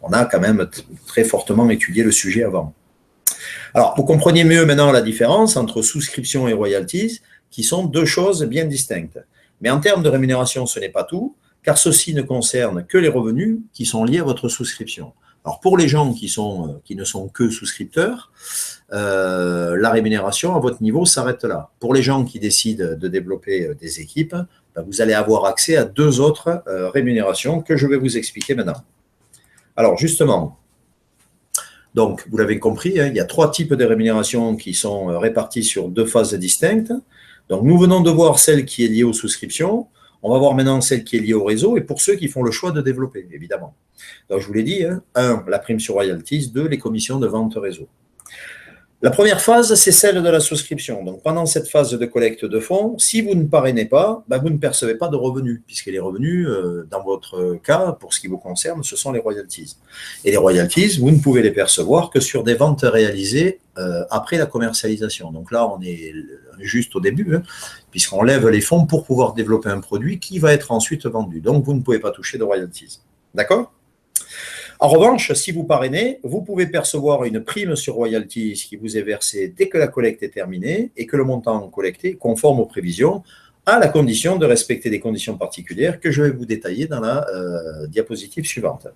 On a quand même très fortement étudié le sujet avant. Alors, vous comprenez mieux maintenant la différence entre souscription et royalties, qui sont deux choses bien distinctes. Mais en termes de rémunération, ce n'est pas tout, car ceci ne concerne que les revenus qui sont liés à votre souscription. Alors, pour les gens qui ne sont que souscripteurs, la rémunération à votre niveau s'arrête là. Pour les gens qui décident de développer des équipes, ben, vous allez avoir accès à deux autres rémunérations que je vais vous expliquer maintenant. Alors, justement, donc, vous l'avez compris, hein, il y a trois types de rémunérations qui sont réparties sur deux phases distinctes. Donc, nous venons de voir celle qui est liée aux souscriptions. On va voir maintenant celle qui est liée au réseau et pour ceux qui font le choix de développer, évidemment. Donc, je vous l'ai dit, hein, 1, la prime sur royalties, 2, les commissions de vente réseau. La première phase, c'est celle de la souscription. Donc, pendant cette phase de collecte de fonds, si vous ne parrainez pas, ben, vous ne percevez pas de revenus, puisque les revenus, dans votre cas, pour ce qui vous concerne, ce sont les royalties. Et les royalties, vous ne pouvez les percevoir que sur des ventes réalisées après la commercialisation. Donc là, on est juste au début, hein, puisqu'on lève les fonds pour pouvoir développer un produit qui va être ensuite vendu. Donc, vous ne pouvez pas toucher de royalties. D'accord ? En revanche, si vous parrainez, vous pouvez percevoir une prime sur royalties qui vous est versée dès que la collecte est terminée et que le montant collecté est conforme aux prévisions, à la condition de respecter des conditions particulières que je vais vous détailler dans la diapositive suivante.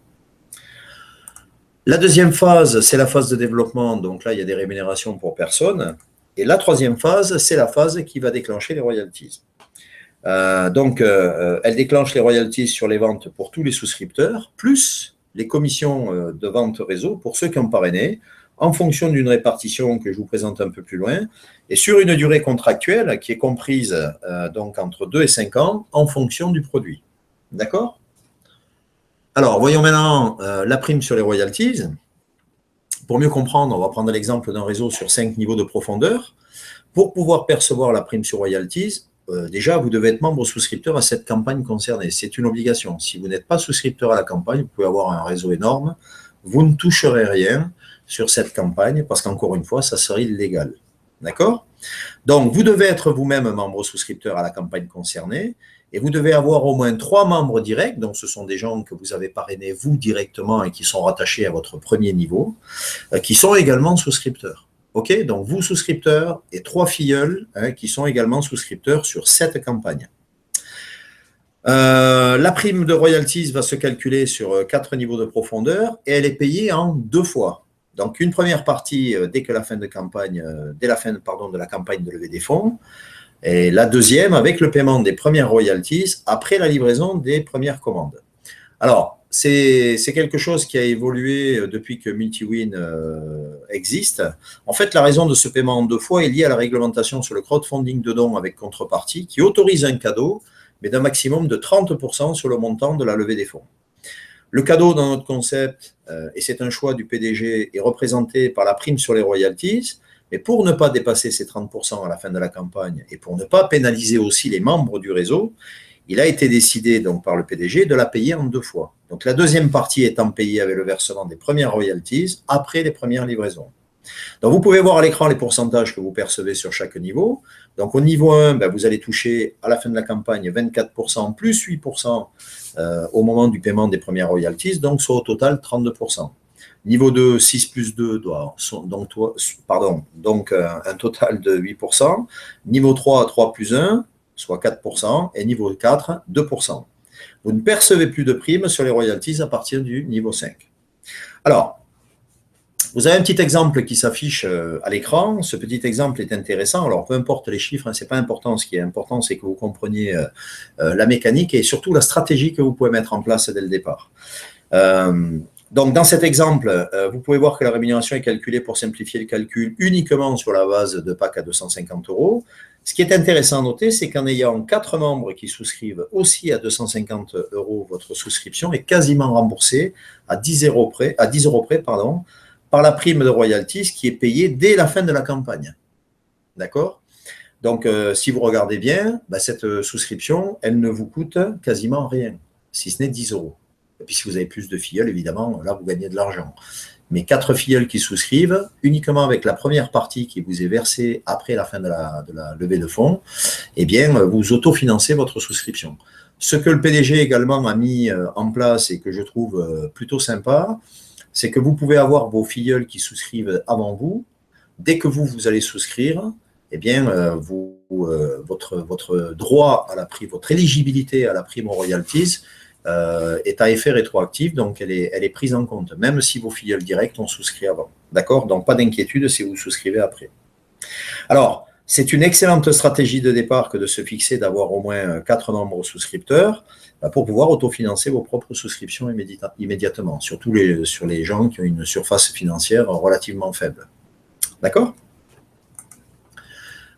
La deuxième phase, c'est la phase de développement. Donc là, il y a des rémunérations pour personne. Et la troisième phase, c'est la phase qui va déclencher les royalties. Elle déclenche les royalties sur les ventes pour tous les souscripteurs, plus les commissions de vente réseau pour ceux qui ont parrainé, en fonction d'une répartition que je vous présente un peu plus loin, et sur une durée contractuelle qui est comprise donc entre 2 et 5 ans en fonction du produit. D'accord? Alors, voyons maintenant la prime sur les royalties. Pour mieux comprendre, on va prendre l'exemple d'un réseau sur 5 niveaux de profondeur. Pour pouvoir percevoir la prime sur royalties, déjà, vous devez être membre souscripteur à cette campagne concernée. C'est une obligation. Si vous n'êtes pas souscripteur à la campagne, vous pouvez avoir un réseau énorme. Vous ne toucherez rien sur cette campagne parce qu'encore une fois, ça serait illégal. D'accord? Donc, vous devez être vous-même membre souscripteur à la campagne concernée et vous devez avoir au moins 3 membres directs. Donc, ce sont des gens que vous avez parrainés vous directement et qui sont rattachés à votre premier niveau, qui sont également souscripteurs. OK, donc vous souscripteurs et 3 filleuls qui sont également souscripteurs sur cette campagne. La prime de royalties va se calculer sur 4 niveaux de profondeur et elle est payée en 2 fois. Donc une première partie dès la fin de la campagne de levée des fonds, et la deuxième avec le paiement des premières royalties après la livraison des premières commandes. Alors, c'est quelque chose qui a évolué depuis que MultiWin existe. En fait, la raison de ce paiement en 2 fois est liée à la réglementation sur le crowdfunding de dons avec contrepartie qui autorise un cadeau, mais d'un maximum de 30% sur le montant de la levée des fonds. Le cadeau dans notre concept, et c'est un choix du PDG, est représenté par la prime sur les royalties, mais pour ne pas dépasser ces 30% à la fin de la campagne et pour ne pas pénaliser aussi les membres du réseau, il a été décidé donc par le PDG de la payer en 2 fois. Donc la deuxième partie étant payée avec le versement des premières royalties après les premières livraisons. Donc vous pouvez voir à l'écran les pourcentages que vous percevez sur chaque niveau. Donc au niveau 1, vous allez toucher à la fin de la campagne 24% plus 8% au moment du paiement des premières royalties, donc soit au total 32%. Niveau 2, 6 plus 2, donc un total de 8%. Niveau 3, 3 plus 1, soit 4%, et niveau 4, 2%. Vous ne percevez plus de primes sur les royalties à partir du niveau 5. Alors, vous avez un petit exemple qui s'affiche à l'écran. Ce petit exemple est intéressant. Alors, peu importe les chiffres, ce n'est pas important. Ce qui est important, c'est que vous compreniez la mécanique et surtout la stratégie que vous pouvez mettre en place dès le départ. Donc, dans cet exemple, vous pouvez voir que la rémunération est calculée, pour simplifier le calcul, uniquement sur la base de PAC à 250 €. Ce qui est intéressant à noter, c'est qu'en ayant 4 membres qui souscrivent aussi à 250 €, votre souscription est quasiment remboursée à 10 € près, par la prime de royalties qui est payée dès la fin de la campagne. D'accord? Donc, si vous regardez bien, cette souscription, elle ne vous coûte quasiment rien, si ce n'est 10 €. Et puis, si vous avez plus de filleuls, évidemment, là, vous gagnez de l'argent. Mais 4 filleuls qui souscrivent, uniquement avec la première partie qui vous est versée après la fin de la levée de fonds, eh bien, vous autofinancez votre souscription. Ce que le PDG également a mis en place et que je trouve plutôt sympa, c'est que vous pouvez avoir vos filleuls qui souscrivent avant vous. Dès que vous allez souscrire, eh bien, votre droit à la prime, votre éligibilité à la prime aux royalties est à effet rétroactif, donc elle est prise en compte, même si vos filleuls directs ont souscrit avant. D'accord? Donc, pas d'inquiétude si vous souscrivez après. Alors, c'est une excellente stratégie de départ que de se fixer d'avoir au moins 4 membres souscripteurs pour pouvoir autofinancer vos propres souscriptions immédiatement, surtout sur les gens qui ont une surface financière relativement faible. D'accord?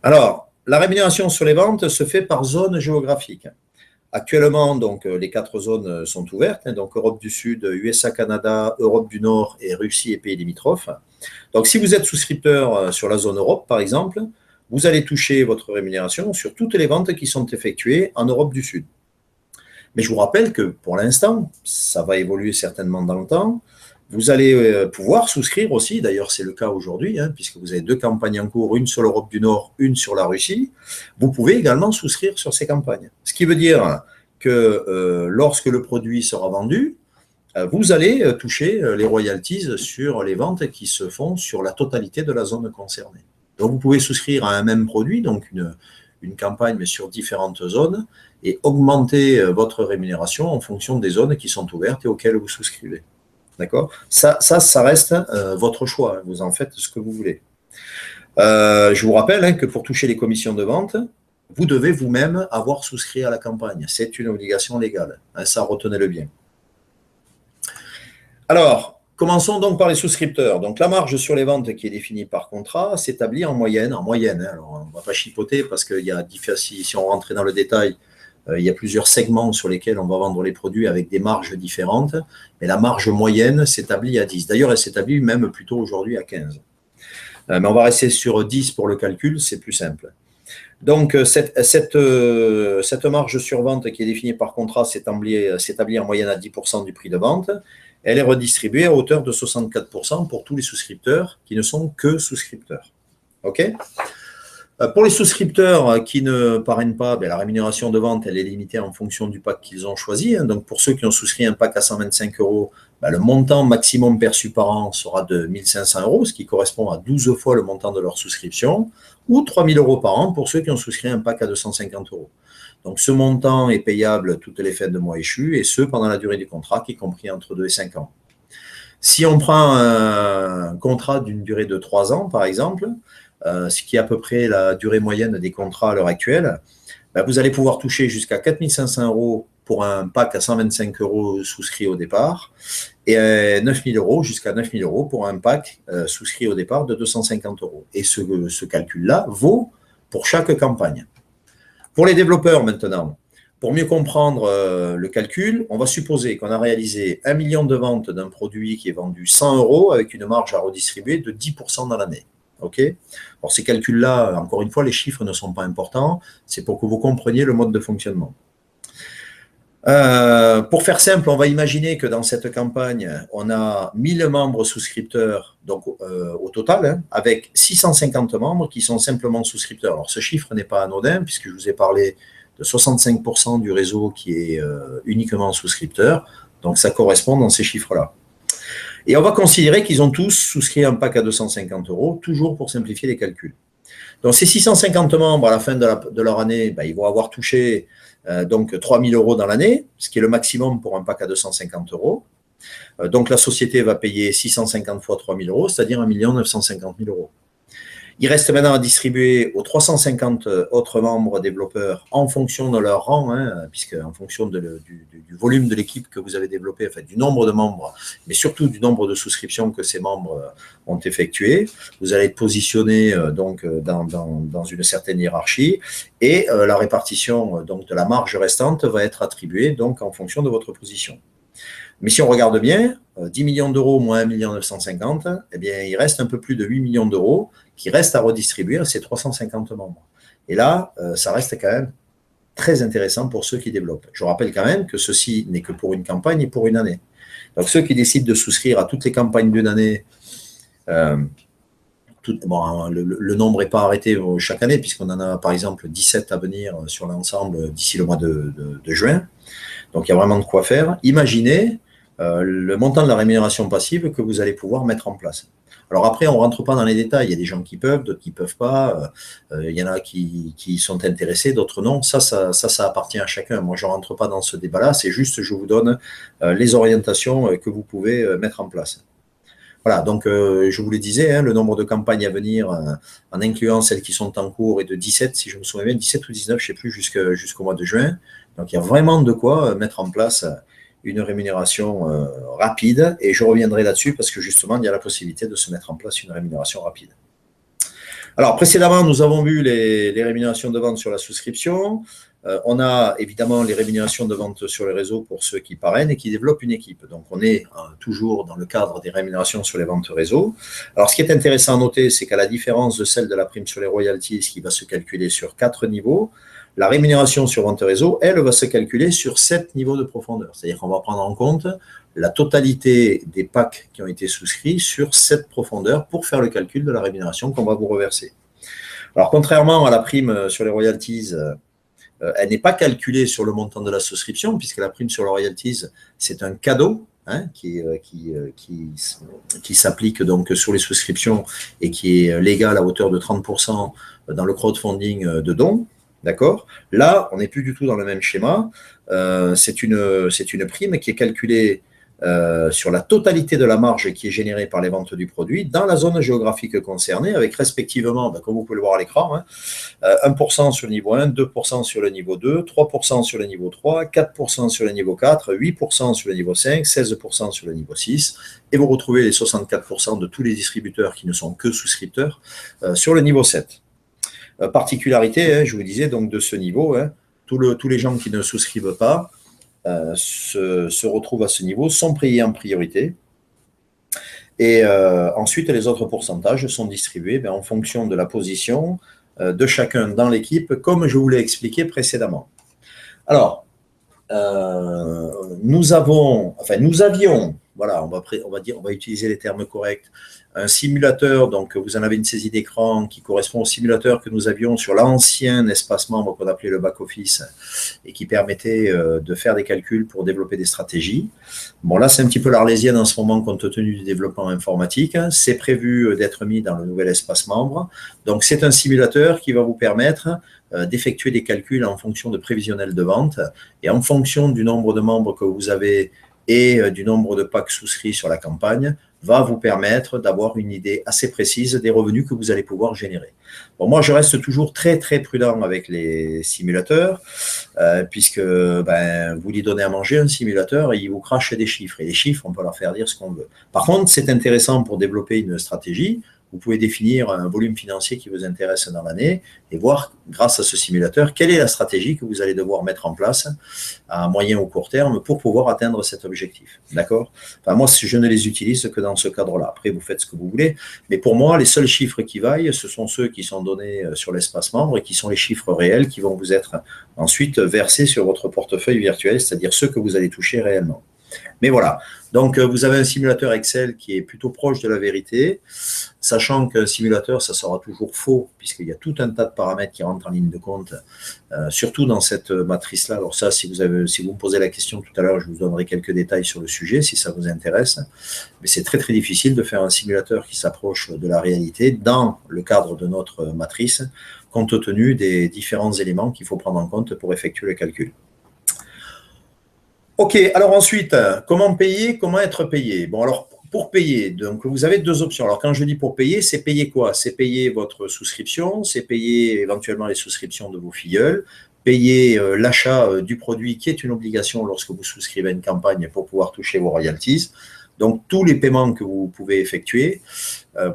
Alors, la rémunération sur les ventes se fait par zone géographique. Actuellement, donc, les 4 zones sont ouvertes, donc Europe du Sud, USA, Canada, Europe du Nord et Russie et pays limitrophes. Donc, si vous êtes souscripteur sur la zone Europe, par exemple, vous allez toucher votre rémunération sur toutes les ventes qui sont effectuées en Europe du Sud. Mais je vous rappelle que pour l'instant, ça va évoluer certainement dans le temps. Vous allez pouvoir souscrire aussi, d'ailleurs c'est le cas aujourd'hui, puisque vous avez 2 campagnes en cours, une sur l'Europe du Nord, une sur la Russie. Vous pouvez également souscrire sur ces campagnes. Ce qui veut dire que lorsque le produit sera vendu, vous allez toucher les royalties sur les ventes qui se font sur la totalité de la zone concernée. Donc vous pouvez souscrire à un même produit, donc une campagne mais sur différentes zones, et augmenter votre rémunération en fonction des zones qui sont ouvertes et auxquelles vous souscrivez. D'accord? Ça reste votre choix. Hein. Vous en faites ce que vous voulez. Je vous rappelle hein, que pour toucher les commissions de vente, vous devez vous-même avoir souscrit à la campagne. C'est une obligation légale. Hein, ça, retenez-le bien. Alors, commençons donc par les souscripteurs. Donc, la marge sur les ventes qui est définie par contrat s'établit en moyenne. Hein. Alors, on ne va pas chipoter parce qu'il y a si on rentrait dans le détail, il y a plusieurs segments sur lesquels on va vendre les produits avec des marges différentes. Mais la marge moyenne s'établit à 10. D'ailleurs, elle s'établit même plutôt aujourd'hui à 15. Mais on va rester sur 10 pour le calcul, c'est plus simple. Donc, cette marge sur vente qui est définie par contrat s'établit en moyenne à 10% du prix de vente. Elle est redistribuée à hauteur de 64% pour tous les souscripteurs qui ne sont que souscripteurs. OK ? Pour les souscripteurs qui ne parrainent pas, la rémunération de vente, elle est limitée en fonction du pack qu'ils ont choisi. Donc, pour ceux qui ont souscrit un pack à 125 €, le montant maximum perçu par an sera de 1 500 €, ce qui correspond à 12 fois le montant de leur souscription, ou 3 000 € par an pour ceux qui ont souscrit un pack à 250 €. Donc, ce montant est payable toutes les fins de mois échus, et ce, pendant la durée du contrat, qui est compris entre 2 et 5 ans. Si on prend un contrat d'une durée de 3 ans, par exemple, ce qui est à peu près la durée moyenne des contrats à l'heure actuelle, vous allez pouvoir toucher jusqu'à 4 500 € pour un pack à 125 € souscrit au départ, et 9 000 € jusqu'à 9 000 € pour un pack souscrit au départ de 250 €. Et ce calcul-là vaut pour chaque campagne. Pour les développeurs maintenant, pour mieux comprendre le calcul, on va supposer qu'on a réalisé 1 million de ventes d'un produit qui est vendu 100 € avec une marge à redistribuer de 10% dans l'année. OK ? Alors, ces calculs-là, encore une fois, les chiffres ne sont pas importants. C'est pour que vous compreniez le mode de fonctionnement. Pour faire simple, on va imaginer que dans cette campagne, on a 1000 membres souscripteurs donc, au total, hein, avec 650 membres qui sont simplement souscripteurs. Alors, ce chiffre n'est pas anodin puisque je vous ai parlé de 65% du réseau qui est uniquement souscripteur. Donc, ça correspond dans ces chiffres-là. Et on va considérer qu'ils ont tous souscrit un pack à 250 €, toujours pour simplifier les calculs. Donc, ces 650 membres, à la fin de leur année, ils vont avoir touché donc 3 000 € dans l'année, ce qui est le maximum pour un pack à 250 €. Donc, la société va payer 650 fois 3 000 €, c'est-à-dire 1 950 000 €. Il reste maintenant à distribuer aux 350 autres membres développeurs en fonction de leur rang, hein, puisque en fonction du volume de l'équipe que vous avez développé, en fait, du nombre de membres, mais surtout du nombre de souscriptions que ces membres ont effectuées. Vous allez être positionné donc dans une certaine hiérarchie et la répartition donc de la marge restante va être attribuée donc en fonction de votre position. Mais si on regarde bien, 10 millions d'euros moins 1 950 000, eh bien, il reste un peu plus de 8 millions d'euros qui restent à redistribuer à ces 350 membres. Et là, ça reste quand même très intéressant pour ceux qui développent. Je rappelle quand même que ceci n'est que pour une campagne et pour une année. Donc, ceux qui décident de souscrire à toutes les campagnes d'une année, le nombre n'est pas arrêté chaque année, puisqu'on en a par exemple 17 à venir sur l'ensemble d'ici le mois de juin. Donc, il y a vraiment de quoi faire. Imaginez le montant de la rémunération passive que vous allez pouvoir mettre en place. Alors après, on ne rentre pas dans les détails. Il y a des gens qui peuvent, d'autres qui ne peuvent pas. Il y en a qui sont intéressés, d'autres non. Ça appartient à chacun. Moi, je ne rentre pas dans ce débat-là. C'est juste, je vous donne les orientations que vous pouvez mettre en place. Voilà, donc je vous le disais, hein, le nombre de campagnes à venir, en incluant celles qui sont en cours, est de 17, si je me souviens bien, 17 ou 19, je ne sais plus, jusqu'au mois de juin. Donc, il y a vraiment de quoi mettre en place une rémunération rapide. Et je reviendrai là-dessus parce que justement, il y a la possibilité de se mettre en place une rémunération rapide. Alors, précédemment, nous avons vu les rémunérations de vente sur la souscription. On a évidemment les rémunérations de vente sur les réseaux pour ceux qui parrainent et qui développent une équipe. Donc, on est toujours dans le cadre des rémunérations sur les ventes réseau. Alors, ce qui est intéressant à noter, c'est qu'à la différence de celle de la prime sur les royalties, qui va se calculer sur 4 niveaux, la rémunération sur vente réseau, elle, va se calculer sur 7 niveaux de profondeur. C'est-à-dire qu'on va prendre en compte la totalité des packs qui ont été souscrits sur 7 profondeurs pour faire le calcul de la rémunération qu'on va vous reverser. Alors, contrairement à la prime sur les royalties, elle n'est pas calculée sur le montant de la souscription, puisque la prime sur les royalties, c'est un cadeau qui s'applique donc sur les souscriptions et qui est légal à hauteur de 30% dans le crowdfunding de dons. D'accord ? Là, on n'est plus du tout dans le même schéma. C'est une prime qui est calculée sur la totalité de la marge qui est générée par les ventes du produit dans la zone géographique concernée, avec respectivement, comme vous pouvez le voir à l'écran, 1% sur le niveau 1, 2% sur le niveau 2, 3% sur le niveau 3, 4% sur le niveau 4, 8% sur le niveau 5, 16% sur le niveau 6, et vous retrouvez les 64% de tous les distributeurs qui ne sont que souscripteurs sur le niveau 7. Particularité, je vous disais, donc de ce niveau, tous les gens qui ne souscrivent pas se retrouvent à ce niveau, sont payés en priorité. Et ensuite, les autres pourcentages sont distribués en fonction de la position de chacun dans l'équipe, comme je vous l'ai expliqué précédemment. Alors, nous avions, voilà, on va utiliser les termes corrects, un simulateur, donc vous en avez une saisie d'écran qui correspond au simulateur que nous avions sur l'ancien espace membre qu'on appelait le back-office et qui permettait de faire des calculs pour développer des stratégies. Bon, là, c'est un petit peu l'arlésienne en ce moment compte tenu du développement informatique. C'est prévu d'être mis dans le nouvel espace membre. Donc, c'est un simulateur qui va vous permettre d'effectuer des calculs en fonction de prévisionnels de vente et en fonction du nombre de membres que vous avez et du nombre de packs souscrits sur la campagne, va vous permettre d'avoir une idée assez précise des revenus que vous allez pouvoir générer. Bon, moi, je reste toujours très, très prudent avec les simulateurs, puisque vous lui donnez à manger un simulateur et il vous crache des chiffres. Et les chiffres, on peut leur faire dire ce qu'on veut. Par contre, c'est intéressant pour développer une stratégie. Vous pouvez définir un volume financier qui vous intéresse dans l'année et voir, grâce à ce simulateur, quelle est la stratégie que vous allez devoir mettre en place à moyen ou court terme pour pouvoir atteindre cet objectif. D'accord ? Enfin, moi, je ne les utilise que dans ce cadre-là. Après, vous faites ce que vous voulez. Mais pour moi, les seuls chiffres qui vaillent, ce sont ceux qui sont donnés sur l'espace membre et qui sont les chiffres réels qui vont vous être ensuite versés sur votre portefeuille virtuel, c'est-à-dire ceux que vous allez toucher réellement. Mais voilà, donc vous avez un simulateur Excel qui est plutôt proche de la vérité, sachant qu'un simulateur, ça sera toujours faux, puisqu'il y a tout un tas de paramètres qui rentrent en ligne de compte, surtout dans cette matrice-là. Alors ça, si vous me posez la question tout à l'heure, je vous donnerai quelques détails sur le sujet, si ça vous intéresse. Mais c'est très, très difficile de faire un simulateur qui s'approche de la réalité dans le cadre de notre matrice, compte tenu des différents éléments qu'il faut prendre en compte pour effectuer le calcul. Ok, alors ensuite, comment payer, comment être payé? Bon, alors pour payer, donc vous avez deux options. Alors quand je dis pour payer, c'est payer quoi? C'est payer votre souscription, c'est payer éventuellement les souscriptions de vos filleuls, payer l'achat du produit qui est une obligation lorsque vous souscrivez à une campagne pour pouvoir toucher vos royalties. Donc tous les paiements que vous pouvez effectuer,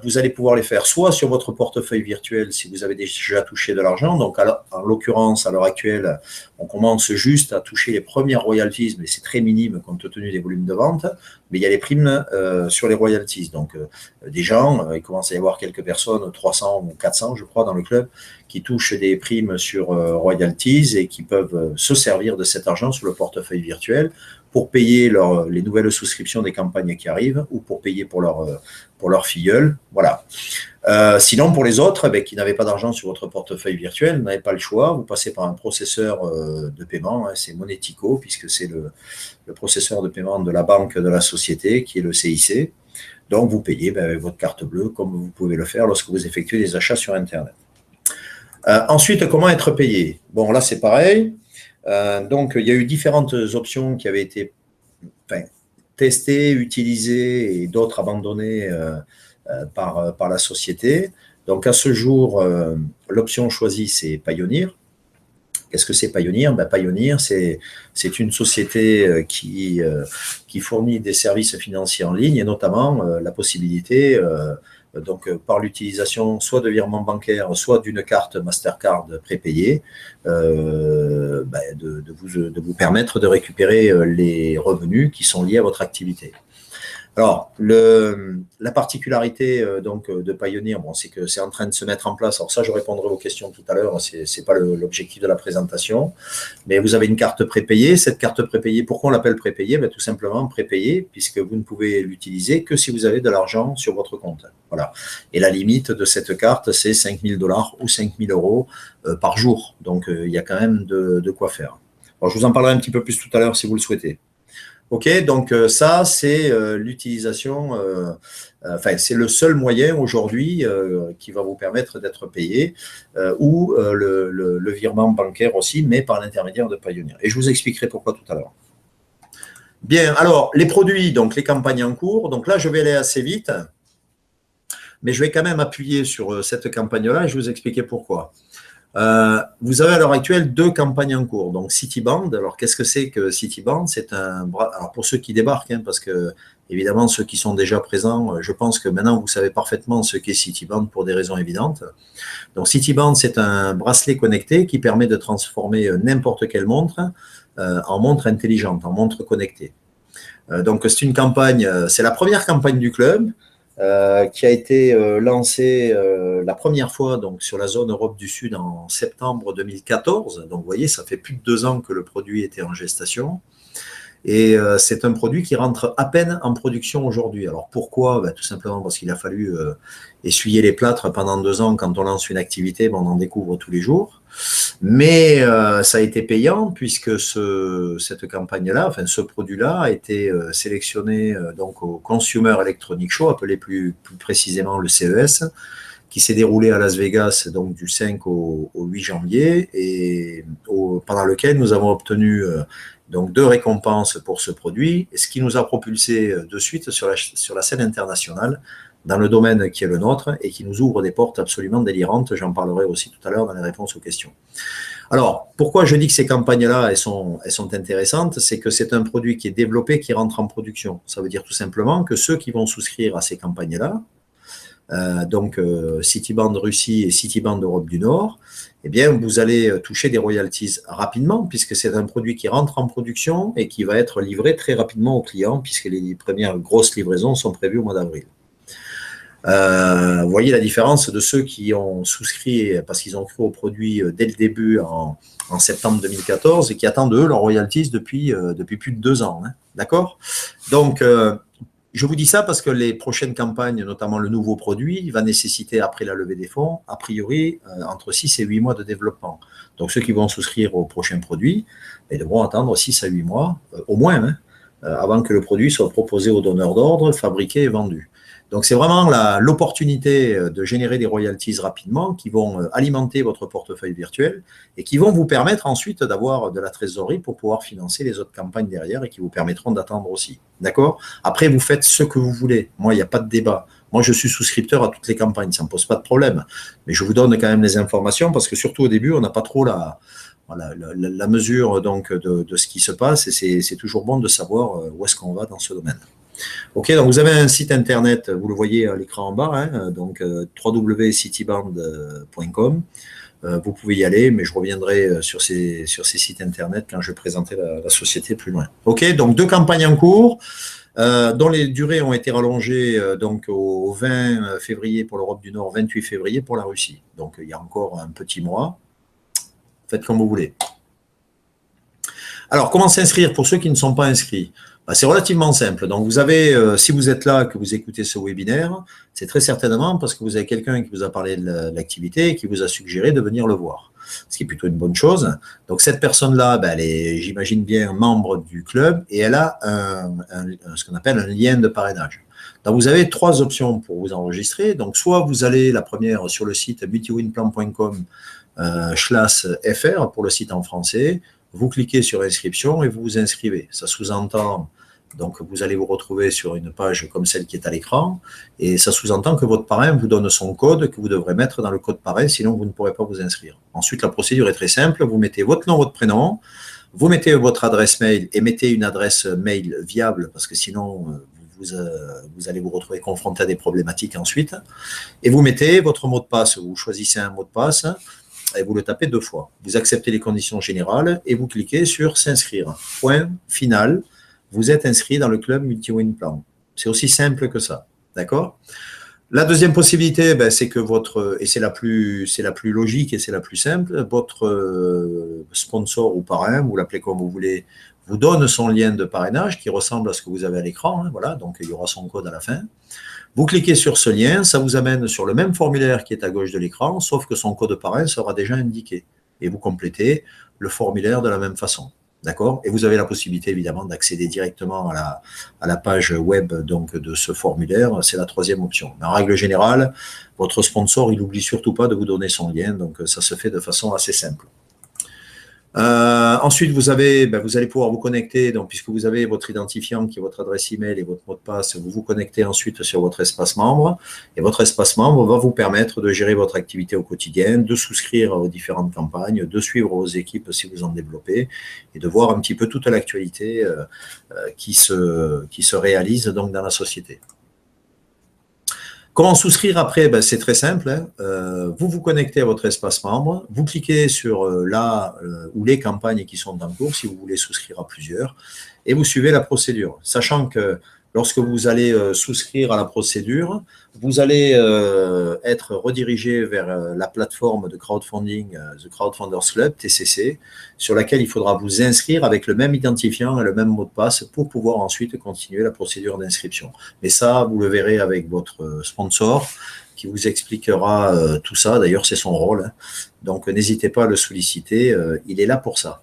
vous allez pouvoir les faire soit sur votre portefeuille virtuel si vous avez déjà touché de l'argent. Donc, en l'occurrence, à l'heure actuelle, on commence juste à toucher les premières royalties, mais c'est très minime compte tenu des volumes de vente. Mais il y a les primes sur les royalties. Donc, des gens, il commence à y avoir quelques personnes, 300 ou 400, je crois, dans le club, qui touchent des primes sur royalties et qui peuvent se servir de cet argent sur le portefeuille virtuel pour payer les nouvelles souscriptions des campagnes qui arrivent ou pour payer pour leur filleul. Voilà. Sinon, pour les autres qui n'avaient pas d'argent sur votre portefeuille virtuel, vous n'avez pas le choix. Vous passez par un processeur de paiement, c'est Monetico, puisque c'est le processeur de paiement de la banque de la société, qui est le CIC. Donc, vous payez avec votre carte bleue, comme vous pouvez le faire lorsque vous effectuez des achats sur Internet. Ensuite, comment être payé? Bon, là, c'est pareil. Donc, il y a eu différentes options qui avaient été testées, utilisées et d'autres abandonnées par la société. Donc, à ce jour, l'option choisie, c'est Payoneer. Qu'est-ce que c'est Payoneer? Payoneer, c'est une société qui fournit des services financiers en ligne et notamment la possibilité, par l'utilisation soit de virements bancaires, soit d'une carte Mastercard prépayée, de vous permettre de récupérer les revenus qui sont liés à votre activité. Alors, la particularité de Payoneer, c'est que c'est en train de se mettre en place. Alors ça, je répondrai aux questions tout à l'heure, c'est pas l'objectif de la présentation. Mais vous avez une carte prépayée. Cette carte prépayée, pourquoi on l'appelle prépayée? Tout simplement prépayée, puisque vous ne pouvez l'utiliser que si vous avez de l'argent sur votre compte. Voilà. Et la limite de cette carte, c'est 5 000 $ ou 5 000 € par jour. Donc, il y a quand même de quoi faire. Alors, je vous en parlerai un petit peu plus tout à l'heure si vous le souhaitez. Ok, donc ça, c'est l'utilisation, c'est le seul moyen aujourd'hui qui va vous permettre d'être payé, ou le virement bancaire aussi, mais par l'intermédiaire de Payoneer. Et je vous expliquerai pourquoi tout à l'heure. Bien, alors, les produits, donc les campagnes en cours. Donc là, je vais aller assez vite, mais je vais quand même appuyer sur cette campagne-là et je vais vous expliquer pourquoi. Vous avez à l'heure actuelle 2 campagnes en cours. Donc Cityband, alors qu'est-ce que c'est que Cityband? C'est un bras, alors pour ceux qui débarquent, hein, parce que évidemment ceux qui sont déjà présents, je pense que maintenant vous savez parfaitement ce qu'est Cityband pour des raisons évidentes. Donc Cityband, c'est un bracelet connecté qui permet de transformer n'importe quelle montre en montre intelligente, en montre connectée. Donc c'est une campagne, c'est la première campagne du club. Qui a été lancé la première fois donc, sur la zone Europe du Sud en septembre 2014. Donc, vous voyez, ça fait plus de 2 ans que le produit était en gestation. Et c'est un produit qui rentre à peine en production aujourd'hui. Alors, pourquoi? Ben, tout simplement parce qu'il a fallu essuyer les plâtres pendant 2 ans. Quand on lance une activité, ben, on en découvre tous les jours. Mais ça a été payant puisque cette campagne-là, enfin ce produit-là a été sélectionné donc au Consumer Electronics Show, appelé plus précisément le CES, qui s'est déroulé à Las Vegas donc du 5 au 8 janvier et pendant lequel nous avons obtenu donc 2 récompenses pour ce produit, ce qui nous a propulsé de suite sur la scène internationale dans le domaine qui est le nôtre et qui nous ouvre des portes absolument délirantes. J'en parlerai aussi tout à l'heure dans les réponses aux questions. Alors, pourquoi je dis que ces campagnes-là, elles sont intéressantes? C'est que c'est un produit qui est développé, qui rentre en production. Ça veut dire tout simplement que ceux qui vont souscrire à ces campagnes-là, donc Cityband Russie et Cityband Europe du Nord, eh bien, vous allez toucher des royalties rapidement, puisque c'est un produit qui rentre en production et qui va être livré très rapidement aux clients, puisque les premières grosses livraisons sont prévues au mois d'avril. Vous voyez la différence de ceux qui ont souscrit parce qu'ils ont cru au produit dès le début en septembre 2014 et qui attendent eux leurs royalties depuis plus de 2 ans. Hein, d'accord? Donc, je vous dis ça parce que les prochaines campagnes, notamment le nouveau produit, va nécessiter, après la levée des fonds, a priori, entre 6 et 8 mois de développement. Donc, ceux qui vont souscrire au prochain produit, ils devront attendre 6 à 8 mois, au moins, hein, avant que le produit soit proposé aux donneurs d'ordre, fabriqué et vendu. Donc, c'est vraiment l'opportunité de générer des royalties rapidement qui vont alimenter votre portefeuille virtuel et qui vont vous permettre ensuite d'avoir de la trésorerie pour pouvoir financer les autres campagnes derrière et qui vous permettront d'attendre aussi. D'accord? Après, vous faites ce que vous voulez. Moi, il n'y a pas de débat. Moi, je suis souscripteur à toutes les campagnes. Ça ne me pose pas de problème. Mais je vous donne quand même les informations parce que surtout au début, on n'a pas trop la mesure donc, de ce qui se passe et c'est toujours bon de savoir où est-ce qu'on va dans ce domaine. Ok, donc vous avez un site internet, vous le voyez à l'écran en bas, hein, donc www.cityband.com. Vous pouvez y aller, mais je reviendrai sur ces sites internet quand je vais présenter la société plus loin. Ok, donc 2 campagnes en cours, dont les durées ont été rallongées donc au 20 février pour l'Europe du Nord, 28 février pour la Russie. Donc il y a encore un petit mois. Faites comme vous voulez. Alors, comment s'inscrire pour ceux qui ne sont pas inscrits? C'est relativement simple. Donc, vous avez, si vous êtes là, que vous écoutez ce webinaire, c'est très certainement parce que vous avez quelqu'un qui vous a parlé de l'activité et qui vous a suggéré de venir le voir, ce qui est plutôt une bonne chose. Donc, cette personne-là, elle est, j'imagine bien, membre du club et elle a ce qu'on appelle un lien de parrainage. Donc, vous avez 3 options pour vous enregistrer. Donc, soit vous allez, la première, sur le site multiwinplan.com/fr pour le site en français. Vous cliquez sur inscription et vous vous inscrivez. Ça sous-entend, donc vous allez vous retrouver sur une page comme celle qui est à l'écran et ça sous-entend que votre parrain vous donne son code que vous devrez mettre dans le code parrain, sinon vous ne pourrez pas vous inscrire. Ensuite, la procédure est très simple. Vous mettez votre nom, votre prénom, vous mettez votre adresse mail et mettez une adresse mail viable parce que sinon vous allez vous retrouver confronté à des problématiques ensuite. Et vous mettez votre mot de passe, vous choisissez un mot de passe et vous le tapez 2 fois. Vous acceptez les conditions générales et vous cliquez sur s'inscrire. Point final, vous êtes inscrit dans le club MultiWinPlan. C'est aussi simple que ça. D'accord? La deuxième possibilité, c'est que et c'est la plus logique et c'est la plus simple, votre sponsor ou parrain, vous l'appelez comme vous voulez, vous donne son lien de parrainage qui ressemble à ce que vous avez à l'écran. Hein, voilà, donc il y aura son code à la fin. Vous cliquez sur ce lien, ça vous amène sur le même formulaire qui est à gauche de l'écran, sauf que son code parrain sera déjà indiqué. Et vous complétez le formulaire de la même façon. D'accord? Et vous avez la possibilité, évidemment, d'accéder directement à la page web donc, de ce formulaire. C'est la 3e option. Mais en règle générale, votre sponsor, il n'oublie surtout pas de vous donner son lien. Donc, ça se fait de façon assez simple. Ensuite, vous allez pouvoir vous connecter, donc, puisque vous avez votre identifiant qui est votre adresse email et votre mot de passe, vous vous connectez ensuite sur votre espace membre et votre espace membre va vous permettre de gérer votre activité au quotidien, de souscrire aux différentes campagnes, de suivre vos équipes si vous en développez et de voir un petit peu toute l'actualité qui se réalise donc dans la société. Comment souscrire après? C'est très simple. Vous vous connectez à votre espace membre, vous cliquez sur là ou les campagnes qui sont en cours, si vous voulez souscrire à plusieurs, et vous suivez la procédure. Sachant que lorsque vous allez souscrire à la procédure, vous allez être redirigé vers la plateforme de crowdfunding, The Crowdfunders Club, TCC, sur laquelle il faudra vous inscrire avec le même identifiant et le même mot de passe pour pouvoir ensuite continuer la procédure d'inscription. Mais ça, vous le verrez avec votre sponsor qui vous expliquera tout ça. D'ailleurs, c'est son rôle. Donc, n'hésitez pas à le solliciter. Il est là pour ça.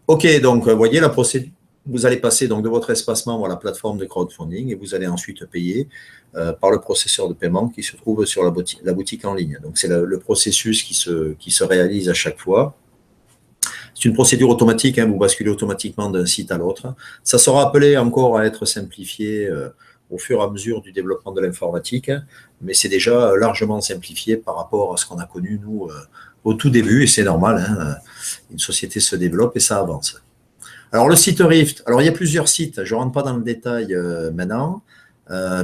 OK, donc, vous voyez la procédure. Vous allez passer donc de votre espace membre à la plateforme de crowdfunding et vous allez ensuite payer par le processeur de paiement qui se trouve sur la boutique en ligne. Donc, c'est le processus qui se réalise à chaque fois. C'est une procédure automatique, vous basculez automatiquement d'un site à l'autre. Ça sera appelé encore à être simplifié au fur et à mesure du développement de l'informatique, mais c'est déjà largement simplifié par rapport à ce qu'on a connu, nous, au tout début, et c'est normal, une société se développe et ça avance. Alors, le site Rift, alors il y a plusieurs sites, je ne rentre pas dans le détail maintenant,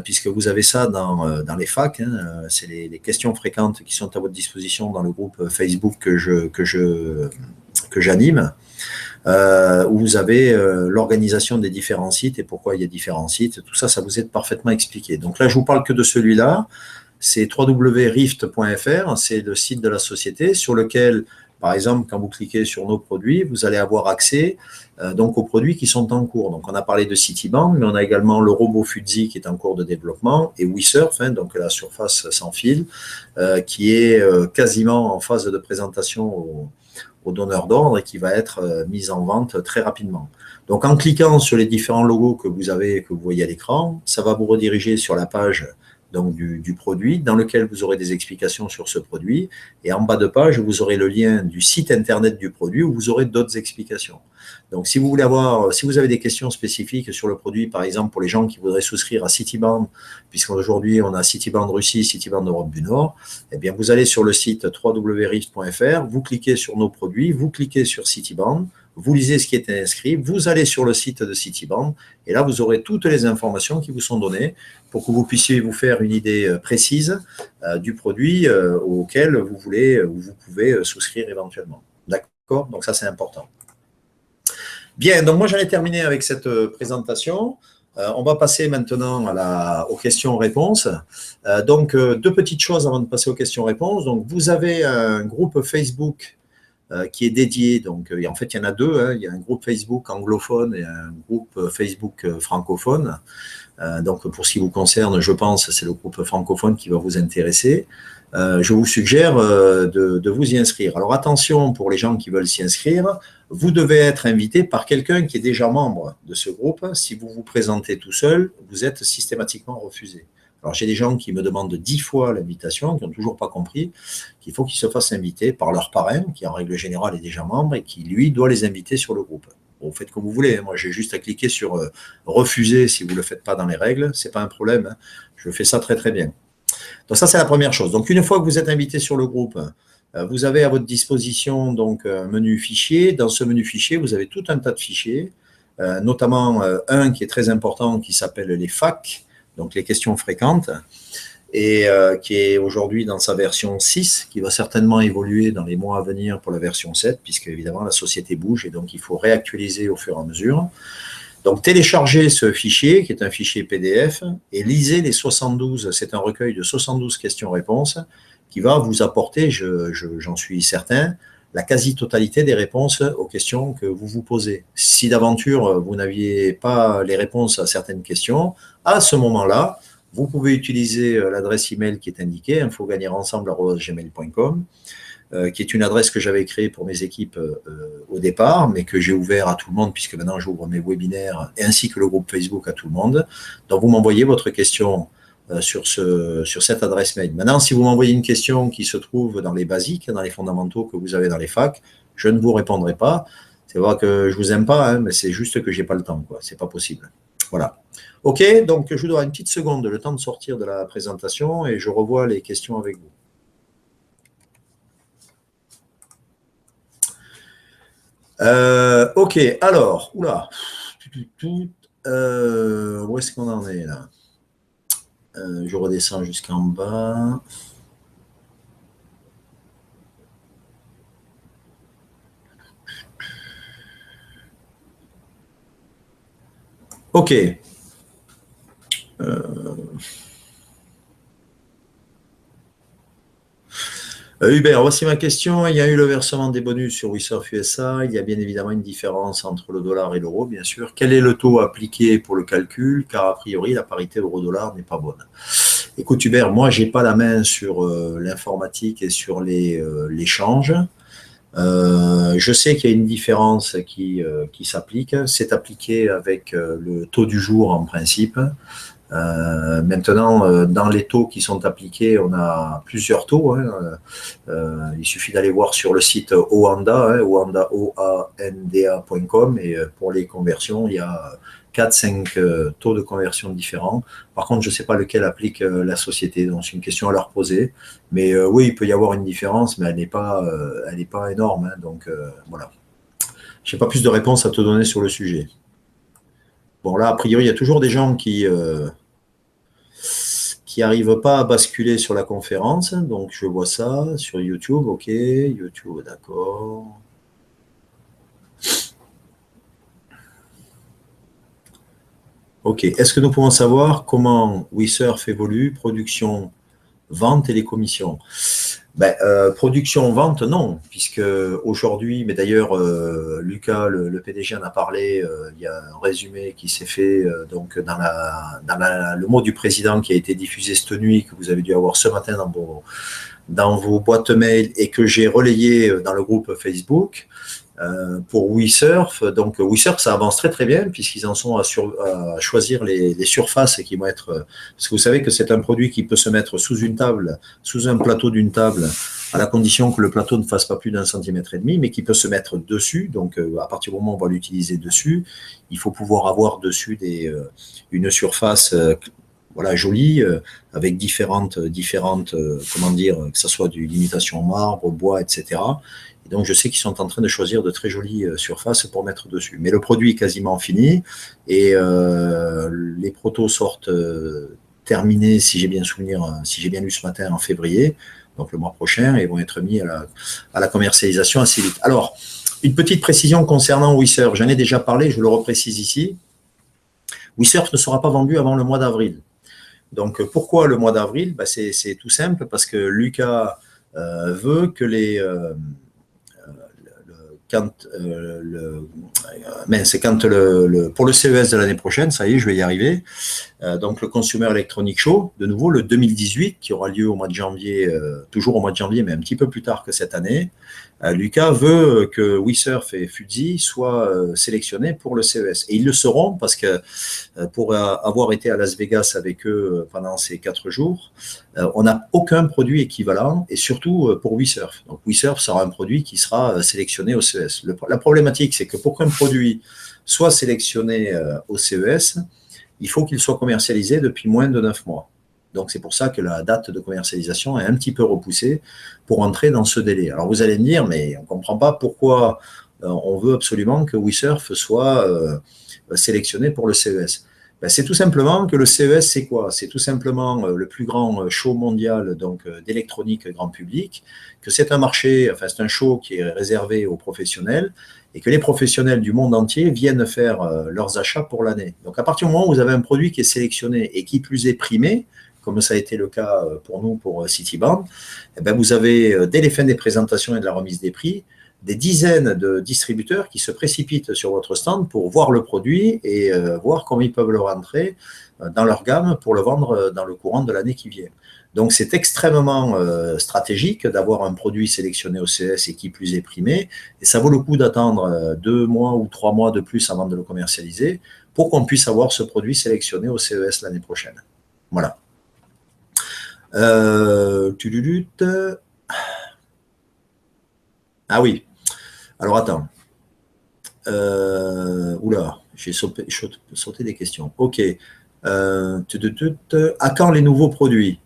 puisque vous avez ça dans les facs, c'est les questions fréquentes qui sont à votre disposition dans le groupe Facebook que j'anime, où vous avez l'organisation des différents sites et pourquoi il y a différents sites, tout ça, ça vous est parfaitement expliqué. Donc là, je ne vous parle que de celui-là, c'est www.rift.fr, c'est le site de la société sur lequel, par exemple, quand vous cliquez sur nos produits, vous allez avoir accès donc aux produits qui sont en cours. Donc, on a parlé de Cityband, mais on a également le robot Fuzzy qui est en cours de développement et WeSurf, donc la surface sans fil, qui est quasiment en phase de présentation aux donneurs d'ordre et qui va être mise en vente très rapidement. Donc, en cliquant sur les différents logos que vous avez, que vous voyez à l'écran, ça va vous rediriger sur la page donc du produit, dans lequel vous aurez des explications sur ce produit. Et en bas de page, vous aurez le lien du site internet du produit où vous aurez d'autres explications. Donc, si vous avez des questions spécifiques sur le produit, par exemple, pour les gens qui voudraient souscrire à Cityband, puisqu'aujourd'hui, on a Cityband Russie, Cityband Europe du Nord, eh bien, vous allez sur le site www.rift.fr, vous cliquez sur nos produits, vous cliquez sur Cityband, vous lisez ce qui est inscrit, vous allez sur le site de Cityband, et là, vous aurez toutes les informations qui vous sont données pour que vous puissiez vous faire une idée précise du produit auquel vous voulez ou vous pouvez souscrire éventuellement. D'accord? Donc, ça, c'est important. Bien, donc moi, j'en ai terminé avec cette présentation. On va passer maintenant aux questions-réponses. Donc, deux petites choses avant de passer aux questions-réponses. Donc, vous avez un groupe Facebook qui est dédié, donc en fait il y en a deux, il y a un groupe Facebook anglophone et un groupe Facebook francophone. Donc pour ce qui vous concerne, je pense c'est le groupe francophone qui va vous intéresser. Je vous suggère de vous y inscrire. Alors attention pour les gens qui veulent s'y inscrire, vous devez être invité par quelqu'un qui est déjà membre de ce groupe. Si vous vous présentez tout seul, vous êtes systématiquement refusé. Alors, j'ai des gens qui me demandent 10 fois l'invitation, qui n'ont toujours pas compris qu'il faut qu'ils se fassent inviter par leur parrain, qui en règle générale est déjà membre et qui, lui, doit les inviter sur le groupe. Bon, vous faites comme vous voulez. Moi, j'ai juste à cliquer sur refuser si vous ne le faites pas dans les règles. Ce n'est pas un problème. Je fais ça très, très bien. Donc, ça, c'est la première chose. Donc, une fois que vous êtes invité sur le groupe, vous avez à votre disposition donc un menu fichier. Dans ce menu fichier, vous avez tout un tas de fichiers, notamment un qui est très important qui s'appelle les FAQ, donc les questions fréquentes, et qui est aujourd'hui dans sa version 6, qui va certainement évoluer dans les mois à venir pour la version 7, puisque évidemment la société bouge et donc il faut réactualiser au fur et à mesure. Donc téléchargez ce fichier, qui est un fichier PDF, et lisez les 72, c'est un recueil de 72 questions-réponses, qui va vous apporter, j'en suis certain, la quasi-totalité des réponses aux questions que vous vous posez. Si d'aventure, vous n'aviez pas les réponses à certaines questions, à ce moment-là, vous pouvez utiliser l'adresse email qui est indiquée, infogagnerensemble@gmail.com, qui est une adresse que j'avais créée pour mes équipes au départ, mais que j'ai ouvert à tout le monde, puisque maintenant j'ouvre mes webinaires, ainsi que le groupe Facebook à tout le monde. Donc, vous m'envoyez votre question sur cette adresse mail. Maintenant, si vous m'envoyez une question qui se trouve dans les basiques, dans les fondamentaux que vous avez dans les facs, je ne vous répondrai pas. C'est vrai que je vous aime pas, hein, mais c'est juste que j'ai pas le temps, quoi. C'est pas possible. Voilà. OK, donc je vous donne une petite seconde, le temps de sortir de la présentation et je revois les questions avec vous. OK, alors, oula. Où est-ce qu'on en est là? Je redescends jusqu'en bas. OK. Hubert, voici ma question. Il y a eu le versement des bonus sur WeSurf USA. Il y a bien évidemment une différence entre le dollar et l'euro, bien sûr. Quel est le taux appliqué pour le calcul? Car a priori, la parité euro-dollar n'est pas bonne. Écoute, Hubert, moi, je n'ai pas la main sur l'informatique et sur l'échange. Je sais qu'il y a une différence qui s'applique. C'est appliqué avec le taux du jour en principe. Maintenant, dans les taux qui sont appliqués, on a plusieurs taux. Hein. Il suffit d'aller voir sur le site Oanda, oanda.com, et pour les conversions, il y a 4-5 taux de conversion différents. Par contre, je ne sais pas lequel applique la société, donc c'est une question à leur poser. Mais oui, il peut y avoir une différence, mais elle n'est pas énorme. Hein, donc voilà. Je n'ai pas plus de réponses à te donner sur le sujet. Bon, là, a priori, il y a toujours des gens qui n'arrivent pas à basculer sur la conférence. Donc, je vois ça sur YouTube. OK, YouTube, d'accord. OK. Est-ce que nous pouvons savoir comment WeSurf évolue, production, vente et les commissions? Production, vente, non, puisque aujourd'hui, mais d'ailleurs, Lucas, le PDG, en a parlé, il y a un résumé qui s'est fait donc dans le mot du président qui a été diffusé cette nuit, que vous avez dû avoir ce matin dans vos boîtes mail et que j'ai relayé dans le groupe Facebook. Pour WeSurf, donc WeSurf, ça avance très très bien puisqu'ils en sont à choisir les surfaces qui vont être. Parce que vous savez que c'est un produit qui peut se mettre sous une table, sous un plateau d'une table, à la condition que le plateau ne fasse pas plus d'1,5 cm, mais qui peut se mettre dessus. Donc à partir du moment où on va l'utiliser dessus, il faut pouvoir avoir dessus une surface voilà, jolie, avec différentes comment dire, que ce soit du l'imitation marbre, bois, etc. Et donc, je sais qu'ils sont en train de choisir de très jolies surfaces pour mettre dessus. Mais le produit est quasiment fini et les protos sortent terminés, si j'ai bien souvenir, si j'ai bien lu ce matin, en février, donc le mois prochain, et vont être mis à la commercialisation assez vite. Alors, une petite précision concernant WeSurf. J'en ai déjà parlé, je le reprécise ici. WeSurf ne sera pas vendu avant le mois d'avril. Donc, pourquoi le mois d'avril? C'est tout simple, parce que Lucas veut que pour le CES de l'année prochaine, ça y est, je vais y arriver. Donc le Consumer Electronic Show, de nouveau le 2018, qui aura lieu au mois de janvier, toujours au mois de janvier, mais un petit peu plus tard que cette année. Lucas veut que WeSurf et Fuzzy soient sélectionnés pour le CES. Et ils le seront parce que pour avoir été à Las Vegas avec eux pendant ces 4 jours, on n'a aucun produit équivalent, et surtout pour WeSurf. Donc WeSurf sera un produit qui sera sélectionné au CES. La problématique, c'est que pour qu'un produit soit sélectionné au CES, il faut qu'il soit commercialisé depuis moins de 9 mois. Donc, c'est pour ça que la date de commercialisation est un petit peu repoussée pour entrer dans ce délai. Alors, vous allez me dire, mais on ne comprend pas pourquoi on veut absolument que WeSurf soit sélectionné pour le CES. C'est tout simplement que le CES, c'est quoi? C'est tout simplement le plus grand show mondial d'électronique grand public, que c'est un marché, enfin c'est un show qui est réservé aux professionnels et que les professionnels du monde entier viennent faire leurs achats pour l'année. Donc à partir du moment où vous avez un produit qui est sélectionné et qui plus est primé, comme ça a été le cas pour nous, pour Citiband, vous avez, dès les fins des présentations et de la remise des prix, des dizaines de distributeurs qui se précipitent sur votre stand pour voir le produit et voir comment ils peuvent le rentrer dans leur gamme pour le vendre dans le courant de l'année qui vient. Donc, c'est extrêmement stratégique d'avoir un produit sélectionné au CES et qui plus est primé. Et ça vaut le coup d'attendre 2 mois ou 3 mois de plus avant de le commercialiser pour qu'on puisse avoir ce produit sélectionné au CES l'année prochaine. Voilà. Ah oui. Alors, attends. Oula, j'ai sauté des questions. OK. À quand les nouveaux produits?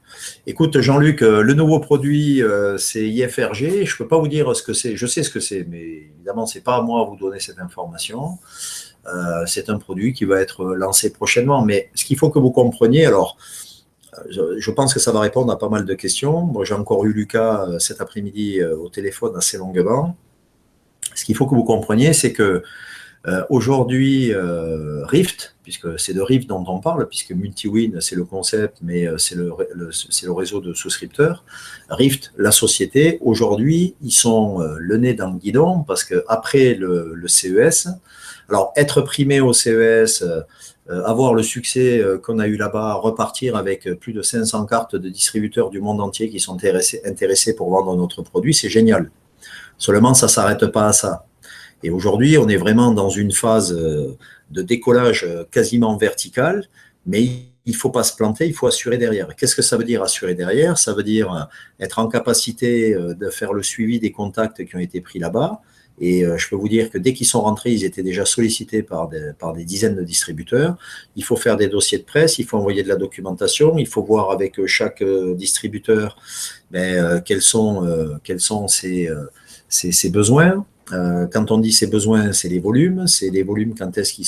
Écoute, Jean-Luc, le nouveau produit, c'est IFRG. Je ne peux pas vous dire ce que c'est. Je sais ce que c'est, mais évidemment, ce n'est pas à moi de vous donner cette information. C'est un produit qui va être lancé prochainement. Mais ce qu'il faut que vous compreniez, alors, je pense que ça va répondre à pas mal de questions. Moi, j'ai encore eu Lucas cet après-midi au téléphone assez longuement. Ce qu'il faut que vous compreniez, c'est que aujourd'hui, Rift, puisque c'est de Rift dont on parle, puisque MultiWin, c'est le concept, mais c'est le réseau de souscripteurs. Rift, la société, aujourd'hui, ils sont le nez dans le guidon, parce qu'après le CES, alors être primé au CES, avoir le succès qu'on a eu là-bas, repartir avec plus de 500 cartes de distributeurs du monde entier qui sont intéressés pour vendre notre produit, c'est génial. Seulement, ça ne s'arrête pas à ça. Et aujourd'hui, on est vraiment dans une phase de décollage quasiment vertical, mais il ne faut pas se planter, il faut assurer derrière. Qu'est-ce que ça veut dire assurer derrière? Ça veut dire être en capacité de faire le suivi des contacts qui ont été pris là-bas. Et je peux vous dire que dès qu'ils sont rentrés, ils étaient déjà sollicités par des dizaines de distributeurs. Il faut faire des dossiers de presse, il faut envoyer de la documentation, il faut voir avec chaque distributeur quels sont ses besoins. Quand on dit ses besoins, c'est les volumes quand est-ce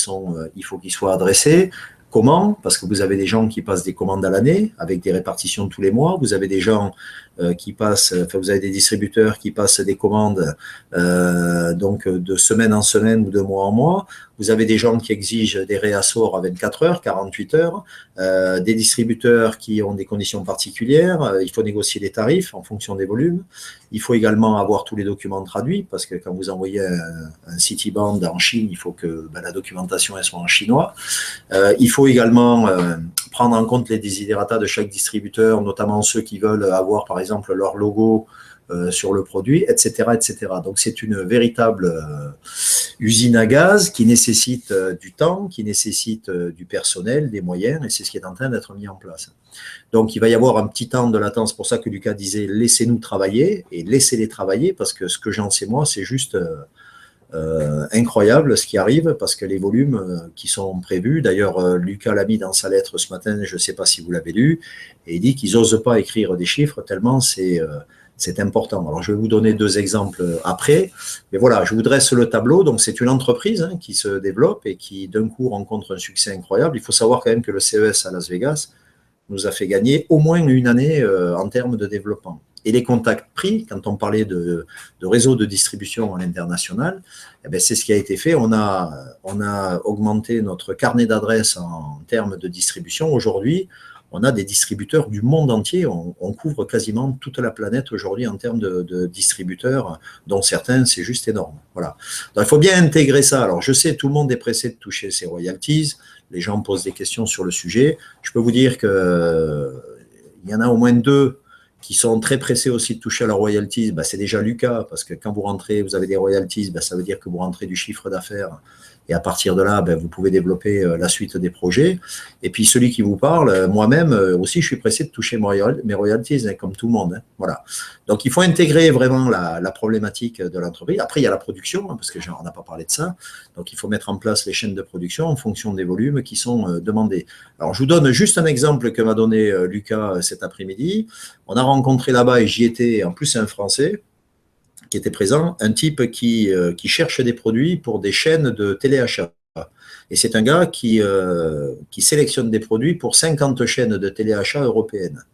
il faut qu'ils soient adressés. Comment? Parce que vous avez des gens qui passent des commandes à l'année avec des répartitions tous les mois. Vous avez des gens vous avez des distributeurs qui passent des commandes donc de semaine en semaine ou de mois en mois. Vous avez des gens qui exigent des réassorts à 24 heures, 48 heures, des distributeurs qui ont des conditions particulières. Il faut négocier les tarifs en fonction des volumes. Il faut également avoir tous les documents traduits parce que quand vous envoyez un Citiband en Chine, il faut que la documentation elle soit en chinois. Il faut également prendre en compte les desiderata de chaque distributeur, notamment ceux qui veulent avoir, par exemple, leur logo sur le produit, etc., etc. Donc, c'est une véritable usine à gaz qui nécessite du temps, qui nécessite du personnel, des moyens, et c'est ce qui est en train d'être mis en place. Donc, il va y avoir un petit temps de latence. C'est pour ça que Lucas disait « laissez-nous travailler » et « laissez-les travailler » parce que ce que j'en sais moi, c'est juste incroyable ce qui arrive parce que les volumes qui sont prévus, d'ailleurs Lucas l'a mis dans sa lettre ce matin, je ne sais pas si vous l'avez lu, et il dit qu'ils n'osent pas écrire des chiffres tellement c'est important. Alors je vais vous donner 2 exemples après, mais voilà, je vous dresse le tableau. Donc c'est une entreprise qui se développe et qui d'un coup rencontre un succès incroyable. Il faut savoir quand même que le CES à Las Vegas nous a fait gagner au moins une année en termes de développement. Et les contacts pris, quand on parlait de réseau de distribution à l'international, c'est ce qui a été fait. On a augmenté notre carnet d'adresses en termes de distribution. Aujourd'hui, on a des distributeurs du monde entier. On couvre quasiment toute la planète aujourd'hui en termes de distributeurs, dont certains, c'est juste énorme. Voilà. Donc, il faut bien intégrer ça. Alors, je sais, tout le monde est pressé de toucher ses royalties. Les gens posent des questions sur le sujet. Je peux vous dire qu'il y en a au moins 2 qui sont très pressés aussi de toucher à la royalties, c'est déjà Lucas, parce que quand vous rentrez, vous avez des royalties, ça veut dire que vous rentrez du chiffre d'affaires, et à partir de là, vous pouvez développer la suite des projets. Et puis celui qui vous parle, moi-même aussi, je suis pressé de toucher mes royalties, comme tout le monde. Voilà. Donc il faut intégrer vraiment la problématique de l'entreprise. Après, il y a la production, parce que on n'a pas parlé de ça. Donc il faut mettre en place les chaînes de production en fonction des volumes qui sont demandés. Alors je vous donne juste un exemple que m'a donné Lucas cet après-midi. On a rencontré là-bas, et j'y étais, en plus c'est un Français qui était présent, un type qui cherche des produits pour des chaînes de téléachat. Et c'est un gars qui sélectionne des produits pour 50 chaînes de téléachat européennes.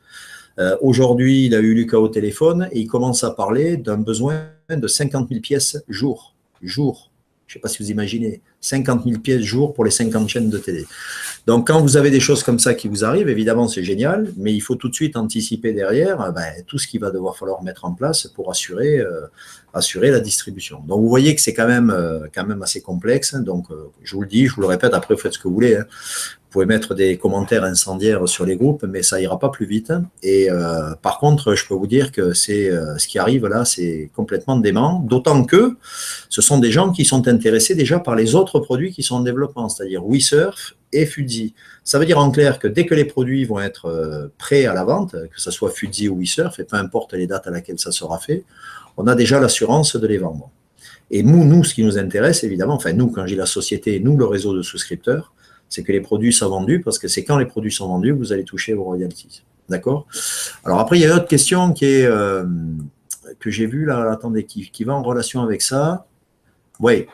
Aujourd'hui, il a eu Lucas au téléphone et il commence à parler d'un besoin de 50 000 pièces jour. Je ne sais pas si vous imaginez, 50 000 pièces jour pour les 50 chaînes de télé. Donc, quand vous avez des choses comme ça qui vous arrivent, évidemment, c'est génial, mais il faut tout de suite anticiper derrière tout ce qu'il va devoir falloir mettre en place pour assurer la distribution. Donc, vous voyez que c'est quand même assez complexe. Donc, je vous le dis, je vous le répète, après, vous faites ce que vous voulez. Vous pouvez mettre des commentaires incendiaires sur les groupes, mais ça ira pas plus vite. Et par contre, je peux vous dire que ce qui arrive là, c'est complètement dément, d'autant que ce sont des gens qui sont intéressés déjà par les autres produits qui sont en développement, c'est-à-dire WeSurf et Fudzi. Ça veut dire en clair que dès que les produits vont être prêts à la vente, que ce soit Fudzi ou WeSurf, et peu importe les dates à laquelle ça sera fait, on a déjà l'assurance de les vendre. Et nous, ce qui nous intéresse, évidemment, enfin nous, quand j'ai la société, nous, le réseau de souscripteurs, c'est que les produits soient vendus, parce que c'est quand les produits sont vendus que vous allez toucher vos royalties. D'accord? Alors après, il y a une autre question qui est, que j'ai vue là, attendez, qui va en relation avec ça. Oui,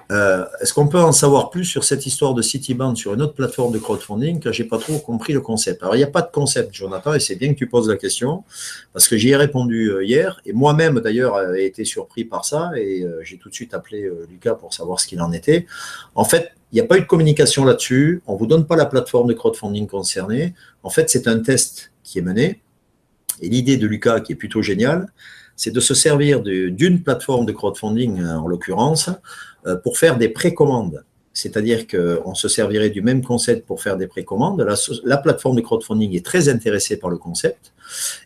est-ce qu'on peut en savoir plus sur cette histoire de Citibank sur une autre plateforme de crowdfunding, car je n'ai pas trop compris le concept. Alors, il n'y a pas de concept, Jonathan, et c'est bien que tu poses la question, parce que j'y ai répondu hier, et moi-même, d'ailleurs, ai été surpris par ça, et j'ai tout de suite appelé Lucas pour savoir ce qu'il en était. En fait, il n'y a pas eu de communication là-dessus, on ne vous donne pas la plateforme de crowdfunding concernée. En fait, c'est un test qui est mené, et l'idée de Lucas, qui est plutôt géniale, c'est de se servir d'une plateforme de crowdfunding, en l'occurrence, pour faire des précommandes. C'est-à-dire qu'on se servirait du même concept pour faire des précommandes. La plateforme de crowdfunding est très intéressée par le concept.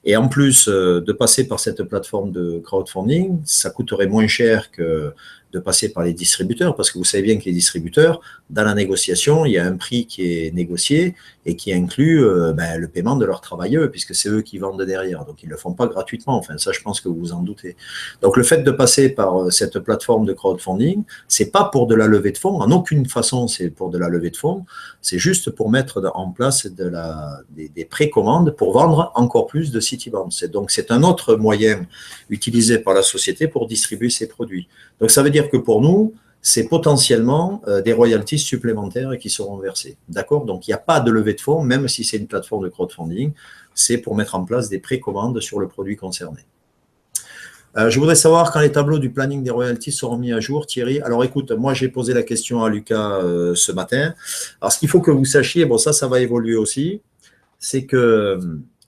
Et en plus de passer par cette plateforme de crowdfunding, ça coûterait moins cher que de passer par les distributeurs, parce que vous savez bien que les distributeurs, dans la négociation, il y a un prix qui est négocié et qui inclut le paiement de leurs travailleurs, puisque c'est eux qui vendent derrière. Donc, ils ne le font pas gratuitement. Enfin, ça, je pense que vous vous en doutez. Donc, le fait de passer par cette plateforme de crowdfunding, c'est pas pour de la levée de fonds. En aucune façon, c'est pour de la levée de fonds. C'est juste pour mettre en place des précommandes pour vendre encore plus de Citibank. Donc, c'est un autre moyen utilisé par la société pour distribuer ses produits. Donc, ça veut dire que pour nous, c'est potentiellement des royalties supplémentaires qui seront versées. D'accord? Donc, il n'y a pas de levée de fonds, même si c'est une plateforme de crowdfunding. C'est pour mettre en place des précommandes sur le produit concerné. Je voudrais savoir quand les tableaux du planning des royalties seront mis à jour, Thierry. Alors, écoute, moi, j'ai posé la question à Lucas ce matin. Alors, ce qu'il faut que vous sachiez, bon, ça va évoluer aussi, c'est que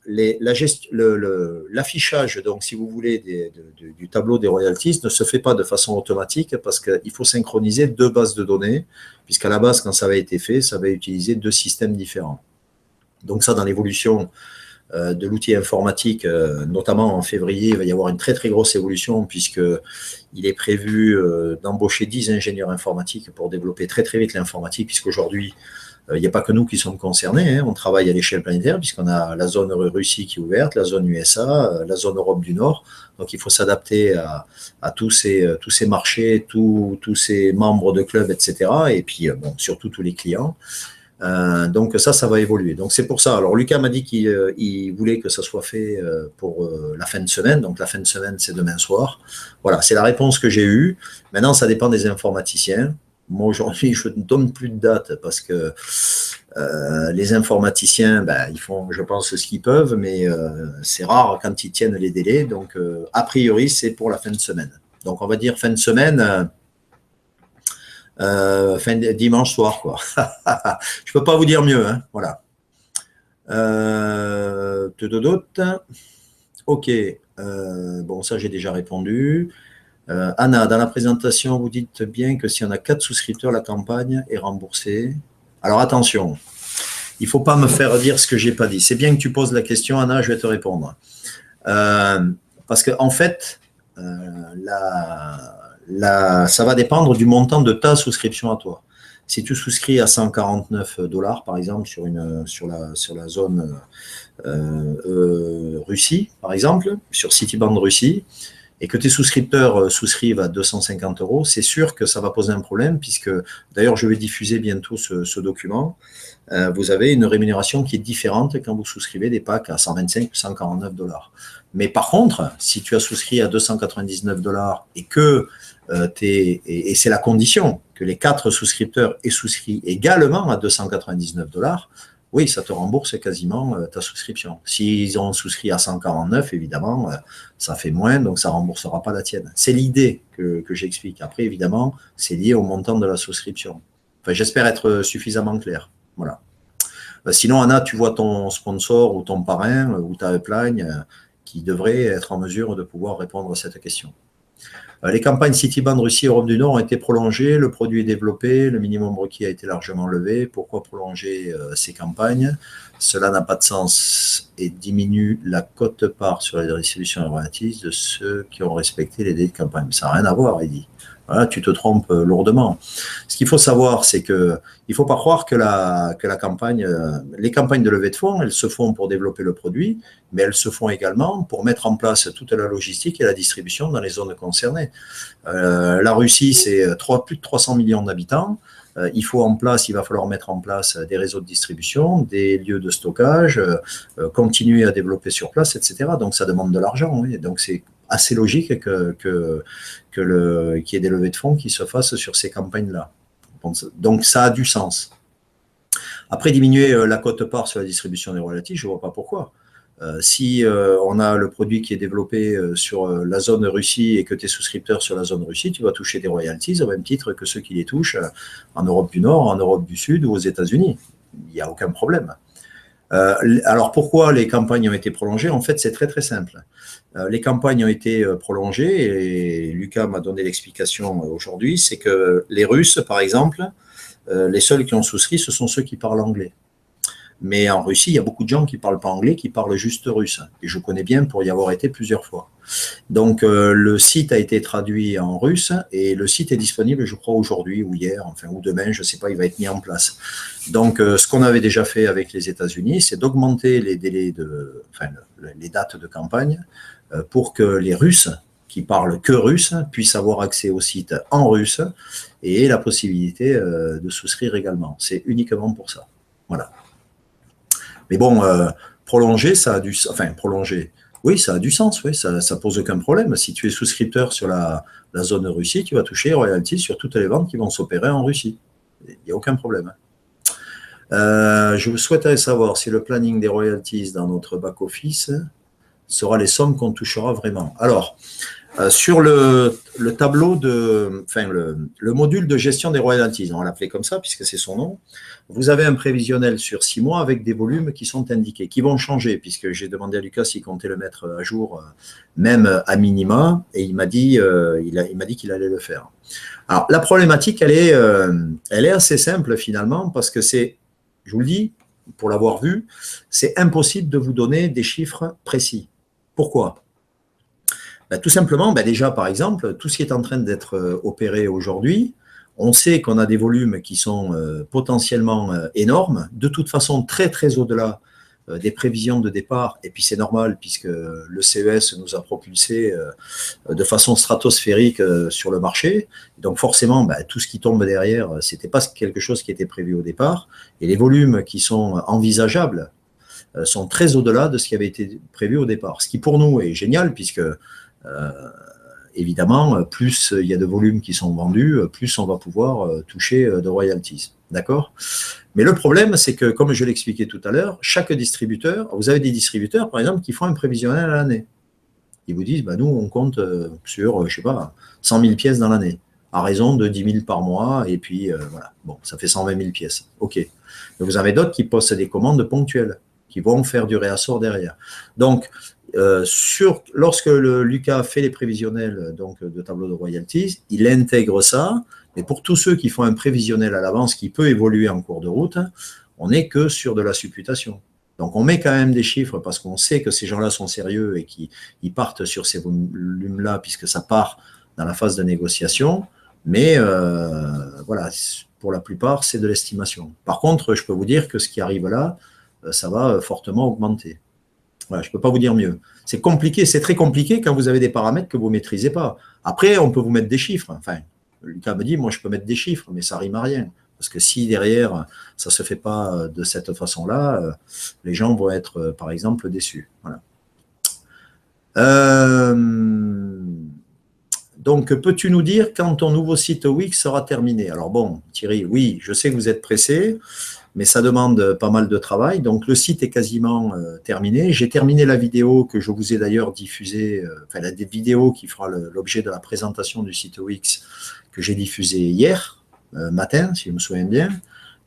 l'affichage, donc, si vous voulez, du tableau des royalties ne se fait pas de façon automatique parce qu'il faut synchroniser deux bases de données, puisqu'à la base, quand ça avait été fait, ça avait utilisé deux systèmes différents. Donc ça, dans l'évolution de l'outil informatique, notamment en février, il va y avoir une très très grosse évolution, puisqu'il est prévu d'embaucher 10 ingénieurs informatiques pour développer très très vite l'informatique, puisqu'aujourd'hui, il n'y a pas que nous qui sommes concernés, hein. On travaille à l'échelle planétaire puisqu'on a la zone Russie qui est ouverte, la zone USA, la zone Europe du Nord. Donc, il faut s'adapter à tous ces marchés, tous ces membres de clubs, etc. Et puis, bon, surtout tous les clients. Donc, ça va évoluer. Donc, c'est pour ça. Alors, Lucas m'a dit qu'il voulait que ça soit fait pour la fin de semaine. Donc, la fin de semaine, c'est demain soir. Voilà, c'est la réponse que j'ai eue. Maintenant, ça dépend des informaticiens. Moi, aujourd'hui, je ne donne plus de date parce que les informaticiens, ils font, je pense, ce qu'ils peuvent, mais c'est rare quand ils tiennent les délais. Donc, a priori, c'est pour la fin de semaine. Donc, on va dire fin de semaine, dimanche soir, quoi. Je ne peux pas vous dire mieux, hein. Voilà. Ok. Bon, ça, j'ai déjà répondu. Anna, dans la présentation, vous dites bien que si on a 4 souscripteurs, la campagne est remboursée. Alors attention, il ne faut pas me faire dire ce que je n'ai pas dit. C'est bien que tu poses la question, Anna, je vais te répondre. Parce qu'en fait, ça va dépendre du montant de ta souscription à toi. Si tu souscris à 149 $, par exemple, sur la zone Russie, par exemple, sur Citibank Russie, et que tes souscripteurs souscrivent à 250 €, c'est sûr que ça va poser un problème, puisque, d'ailleurs, je vais diffuser bientôt ce document. Vous avez une rémunération qui est différente quand vous souscrivez des packs à 125 ou 149 $. Mais par contre, si tu as souscrit à 299 $ et que et c'est la condition, que les 4 souscripteurs aient souscrit également à 299 $, oui, ça te rembourse quasiment ta souscription. S'ils ont souscrit à 149, évidemment, ça fait moins, donc ça ne remboursera pas la tienne. C'est l'idée que j'explique. Après, évidemment, c'est lié au montant de la souscription. Enfin, j'espère être suffisamment clair. Voilà. Sinon, Anna, tu vois ton sponsor ou ton parrain ou ta upline qui devrait être en mesure de pouvoir répondre à cette question. Les campagnes Citibank Russie et Europe du Nord ont été prolongées, le produit est développé, le minimum requis a été largement levé. Pourquoi prolonger ces campagnes? Cela n'a pas de sens. et diminue la quote-part sur la distribution des royalties de ceux qui ont respecté les délais de campagne. Ça n'a rien à voir, il dit. Voilà, tu te trompes lourdement. Ce qu'il faut savoir, c'est que il ne faut pas croire que la campagne, les campagnes de levée de fonds, elles se font pour développer le produit, mais elles se font également pour mettre en place toute la logistique et la distribution dans les zones concernées. La Russie, c'est plus de 300 millions d'habitants. Il va falloir mettre en place des réseaux de distribution, des lieux de stockage, continuer à développer sur place, etc. Donc ça demande de l'argent. Oui. Donc c'est assez logique qu'il y ait des levées de fonds qui se fassent sur ces campagnes-là. Donc ça a du sens. Après, diminuer la quote-part sur la distribution des royalties, je ne vois pas pourquoi. Si on a le produit qui est développé sur la zone Russie et que tu es souscripteur sur la zone Russie, tu vas toucher des royalties au même titre que ceux qui les touchent en Europe du Nord, en Europe du Sud ou aux États-Unis. Il n'y a aucun problème. Alors pourquoi les campagnes ont été prolongées? En fait, c'est très très simple. Les campagnes ont été prolongées et Lucas m'a donné l'explication aujourd'hui, c'est que les Russes, par exemple, les seuls qui ont souscrit, ce sont ceux qui parlent anglais. Mais en Russie, il y a beaucoup de gens qui ne parlent pas anglais, qui parlent juste russe. Et je connais bien pour y avoir été plusieurs fois. Donc, le site a été traduit en russe et le site est disponible, je crois, aujourd'hui ou hier, enfin, ou demain, je ne sais pas, il va être mis en place. Donc, ce qu'on avait déjà fait avec les États-Unis, c'est d'augmenter les délais les dates de campagne pour que les Russes qui parlent que russe puissent avoir accès au site en russe et la possibilité de souscrire également. C'est uniquement pour ça. Voilà. Mais bon, prolonger, ça a du sens. Enfin, prolonger, oui, ça a du sens, oui, ça pose aucun problème. Si tu es souscripteur sur la zone Russie, tu vas toucher royalties sur toutes les ventes qui vont s'opérer en Russie. Il n'y a aucun problème. Je souhaiterais savoir si le planning des royalties dans notre back-office sera les sommes qu'on touchera vraiment. Alors, sur le tableau le module de gestion des royalties, on va l'appeler comme ça puisque c'est son nom, vous avez un prévisionnel sur 6 mois avec des volumes qui sont indiqués, qui vont changer puisque j'ai demandé à Lucas s'il comptait le mettre à jour, même à minima, et il m'a dit qu'il allait le faire. Alors, la problématique, elle est assez simple finalement parce que je vous le dis, pour l'avoir vu, c'est impossible de vous donner des chiffres précis. Pourquoi ? Tout simplement, déjà, par exemple, tout ce qui est en train d'être opéré aujourd'hui, on sait qu'on a des volumes qui sont potentiellement énormes, de toute façon très, très au-delà des prévisions de départ, et puis c'est normal puisque le CES nous a propulsé de façon stratosphérique sur le marché, donc forcément, tout ce qui tombe derrière, ce n'était pas quelque chose qui était prévu au départ, et les volumes qui sont envisageables sont très au-delà de ce qui avait été prévu au départ, ce qui pour nous est génial puisque évidemment, plus il y a de volumes qui sont vendus, plus on va pouvoir toucher de royalties. D'accord ? Mais le problème, c'est que, comme je l'expliquais tout à l'heure, chaque distributeur, vous avez des distributeurs, par exemple, qui font un prévisionnel à l'année. Ils vous disent, nous, on compte sur, je sais pas, 100 000 pièces dans l'année, à raison de 10 000 par mois, et puis voilà. Bon, ça fait 120 000 pièces. OK. Mais vous avez d'autres qui postent des commandes ponctuelles, qui vont faire du réassort derrière. Donc, lorsque Lucas fait les prévisionnels de tableau de royalties, il intègre ça, mais pour tous ceux qui font un prévisionnel à l'avance qui peut évoluer en cours de route, on n'est que sur de la supputation. Donc on met quand même des chiffres parce qu'on sait que ces gens-là sont sérieux et qu'ils partent sur ces volumes-là puisque ça part dans la phase de négociation, mais voilà, pour la plupart, c'est de l'estimation. Par contre, je peux vous dire que ce qui arrive là, ça va fortement augmenter. Voilà, je ne peux pas vous dire mieux. C'est compliqué, c'est très compliqué quand vous avez des paramètres que vous ne maîtrisez pas. Après, on peut vous mettre des chiffres. Enfin, Lucas me dit, moi, je peux mettre des chiffres, mais ça rime à rien. Parce que si derrière, ça ne se fait pas de cette façon-là, les gens vont être, par exemple, déçus. Voilà. Donc, peux-tu nous dire quand ton nouveau site Wix sera terminé? Alors bon, Thierry, oui, je sais que vous êtes pressé, mais ça demande pas mal de travail. Donc, le site est quasiment terminé. J'ai terminé la vidéo que je vous ai d'ailleurs diffusée, la vidéo qui fera l'objet de la présentation du site Wix que j'ai diffusée hier matin, si je me souviens bien.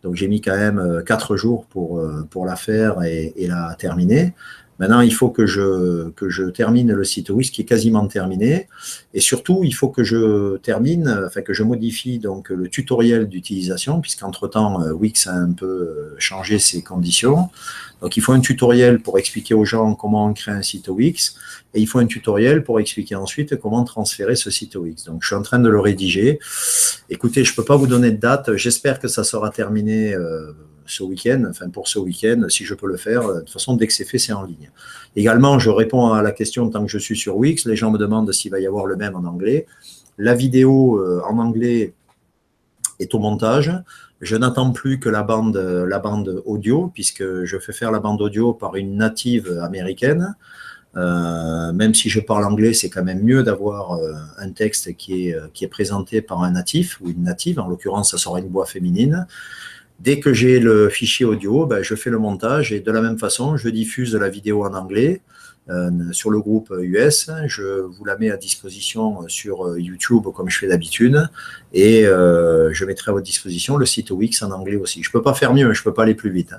Donc, j'ai mis quand même 4 jours pour la faire et la terminer. Maintenant, il faut que je termine le site Wix qui est quasiment terminé. Et surtout, il faut que je termine, enfin que je modifie donc le tutoriel d'utilisation, puisqu'entre-temps, Wix a un peu changé ses conditions. Donc, il faut un tutoriel pour expliquer aux gens comment on crée un site Wix. Et il faut un tutoriel pour expliquer ensuite comment transférer ce site Wix. Donc, je suis en train de le rédiger. Écoutez, je ne peux pas vous donner de date. J'espère que ça sera terminé ce week-end, enfin pour ce week-end, si je peux le faire. De toute façon, dès que c'est fait, c'est en ligne. Également, je réponds à la question tant que je suis sur Wix. Les gens me demandent s'il va y avoir le même en anglais. La vidéo en anglais est au montage. Je n'attends plus que la bande audio, puisque je fais faire la bande audio par une native américaine. Même si je parle anglais, c'est quand même mieux d'avoir un texte qui est présenté par un natif ou une native. En l'occurrence, ça sera une voix féminine. Dès que j'ai le fichier audio, ben, je fais le montage et de la même façon, je diffuse la vidéo en anglais sur le groupe US. Je vous la mets à disposition sur YouTube comme je fais d'habitude et je mettrai à votre disposition le site Wix en anglais aussi. Je ne peux pas faire mieux, je ne peux pas aller plus vite.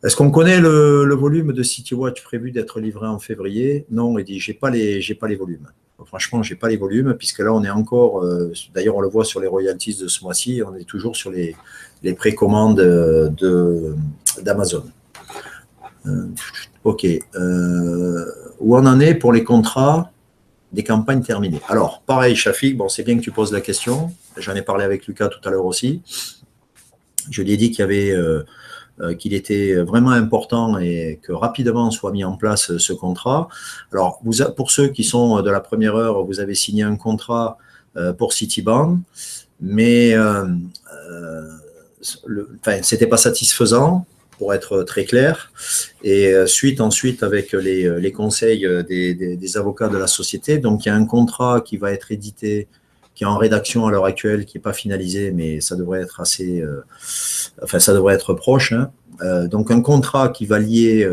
Est-ce qu'on connaît le volume de CityWatch prévu d'être livré en février? Non, Eddy, je n'ai pas les volumes. Franchement, je n'ai pas les volumes, puisque là, on est encore, d'ailleurs, on le voit sur les royalties de ce mois-ci, on est toujours sur les précommandes d'Amazon. OK. Où on en est pour les contrats des campagnes terminées? Alors, pareil, Shafik, bon, c'est bien que tu poses la question. J'en ai parlé avec Lucas tout à l'heure aussi. Je lui ai dit qu'il y avait... qu'il était vraiment important et que rapidement soit mis en place ce contrat. Alors, pour ceux qui sont de la première heure, vous avez signé un contrat pour Citibank, mais c'était pas satisfaisant, pour être très clair. Et ensuite, avec les conseils des avocats de la société, donc il y a un contrat qui va être édité, qui est en rédaction à l'heure actuelle, qui n'est pas finalisé, mais ça devrait être ça devrait être proche. Hein. Donc un contrat qui va lier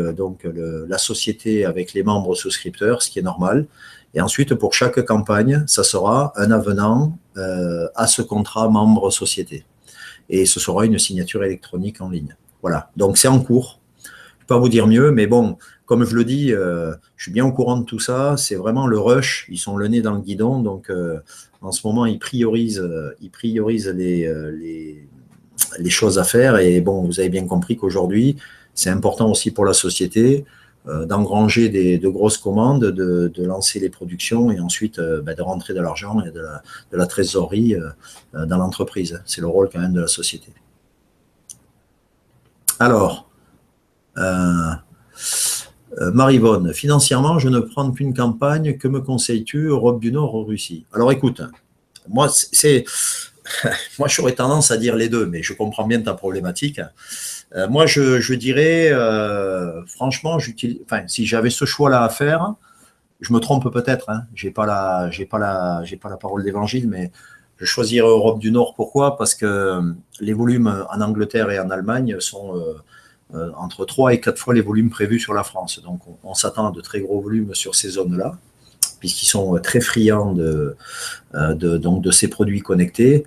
la société avec les membres souscripteurs, ce qui est normal. Et ensuite, pour chaque campagne, ça sera un avenant à ce contrat membre société. Et ce sera une signature électronique en ligne. Voilà. Donc c'est en cours. Je ne peux pas vous dire mieux, mais bon, comme je le dis, je suis bien au courant de tout ça. C'est vraiment le rush. Ils sont le nez dans le guidon. Donc, en ce moment, ils priorisent les choses à faire. Et bon, vous avez bien compris qu'aujourd'hui, c'est important aussi pour la société d'engranger de grosses commandes, de lancer les productions et ensuite de rentrer de l'argent et de la trésorerie dans l'entreprise. C'est le rôle quand même de la société. Alors, Marivonne, financièrement, je ne prends qu'une campagne. Que me conseilles-tu, Europe du Nord ou Russie? Alors écoute, moi, moi j'aurais tendance à dire les deux, mais je comprends bien ta problématique. Moi, je dirais, franchement, si j'avais ce choix-là à faire, je me trompe peut-être, hein, j'ai pas la parole d'évangile, mais je choisirais Europe du Nord. Pourquoi? Parce que les volumes en Angleterre et en Allemagne sont entre 3 et 4 fois les volumes prévus sur la France. Donc, on s'attend à de très gros volumes sur ces zones-là, puisqu'ils sont très friands de ces produits connectés.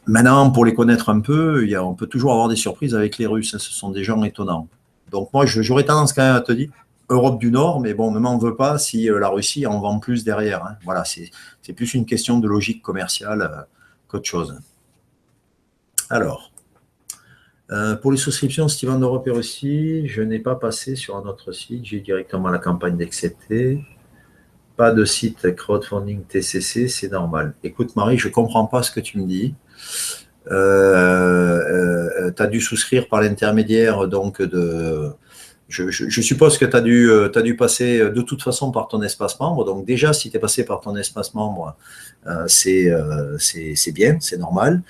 Maintenant, pour les connaître un peu, on peut toujours avoir des surprises avec les Russes. Ce sont des gens étonnants. Donc, moi, j'aurais tendance quand même à te dire Europe du Nord, mais bon, ne m'en veux pas si la Russie en vend plus derrière. Hein. Voilà, c'est plus une question de logique commerciale qu'autre chose. Alors, pour les souscriptions Steven d'Europe et Russie, je n'ai pas passé sur un autre site. J'ai directement la campagne d'accepter. Pas de site crowdfunding TCC, c'est normal. Écoute, Marie, je ne comprends pas ce que tu me dis. Tu as dû souscrire par l'intermédiaire donc de... Je suppose que tu as dû passer de toute façon par ton espace membre. Donc déjà, si tu es passé par ton espace membre, c'est bien, c'est normal.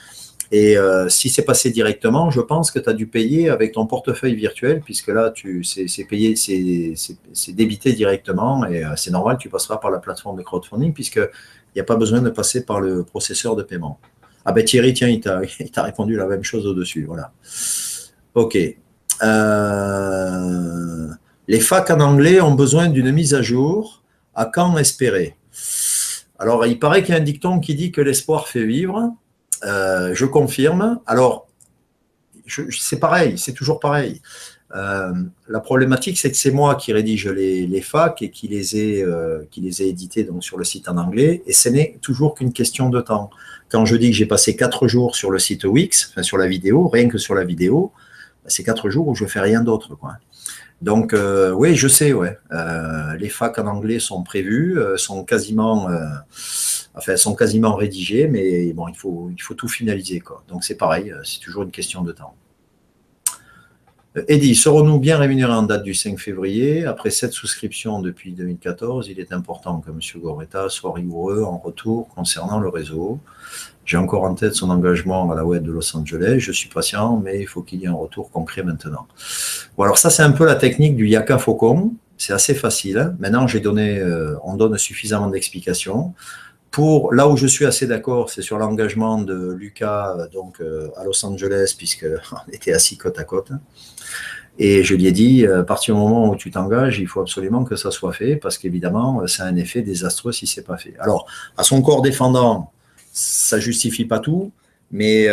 Et si c'est passé directement, je pense que tu as dû payer avec ton portefeuille virtuel, puisque là, c'est payé, c'est débité directement, et c'est normal, tu passeras par la plateforme de crowdfunding, puisqu'il n'y a pas besoin de passer par le processeur de paiement. Ah ben Thierry, tiens, il t'a répondu la même chose au-dessus, voilà. OK. Les facs en anglais ont besoin d'une mise à jour. À quand espérer? Alors, il paraît qu'il y a un dicton qui dit que l'espoir fait vivre. Je confirme. Alors, c'est pareil, c'est toujours pareil. La problématique, c'est que c'est moi qui rédige les facs et qui les ai édités donc, sur le site en anglais, et ce n'est toujours qu'une question de temps. Quand je dis que j'ai passé 4 jours sur le site Wix, enfin sur la vidéo, rien que sur la vidéo, c'est 4 jours où je ne fais rien d'autre, quoi. Donc, oui, je sais, ouais. Les facs en anglais sont prévus, sont quasiment rédigés, mais bon, il faut tout finaliser, quoi. Donc, c'est pareil, c'est toujours une question de temps. Eddy, serons-nous bien rémunérés en date du 5 février? Après 7 souscriptions depuis 2014, il est important que M. Gorreta soit rigoureux en retour concernant le réseau. J'ai encore en tête son engagement à la web de Los Angeles. Je suis patient, mais il faut qu'il y ait un retour concret maintenant. Bon, alors ça, c'est un peu la technique du Yaka Faucon. C'est assez facile. Maintenant, on donne suffisamment d'explications. Pour là où je suis assez d'accord, c'est sur l'engagement de Lucas à Los Angeles, puisqu'on était assis côte à côte. Et je lui ai dit, à partir du moment où tu t'engages, il faut absolument que ça soit fait, parce qu'évidemment, ça a un effet désastreux si ce n'est pas fait. Alors, à son corps défendant, ça ne justifie pas tout, mais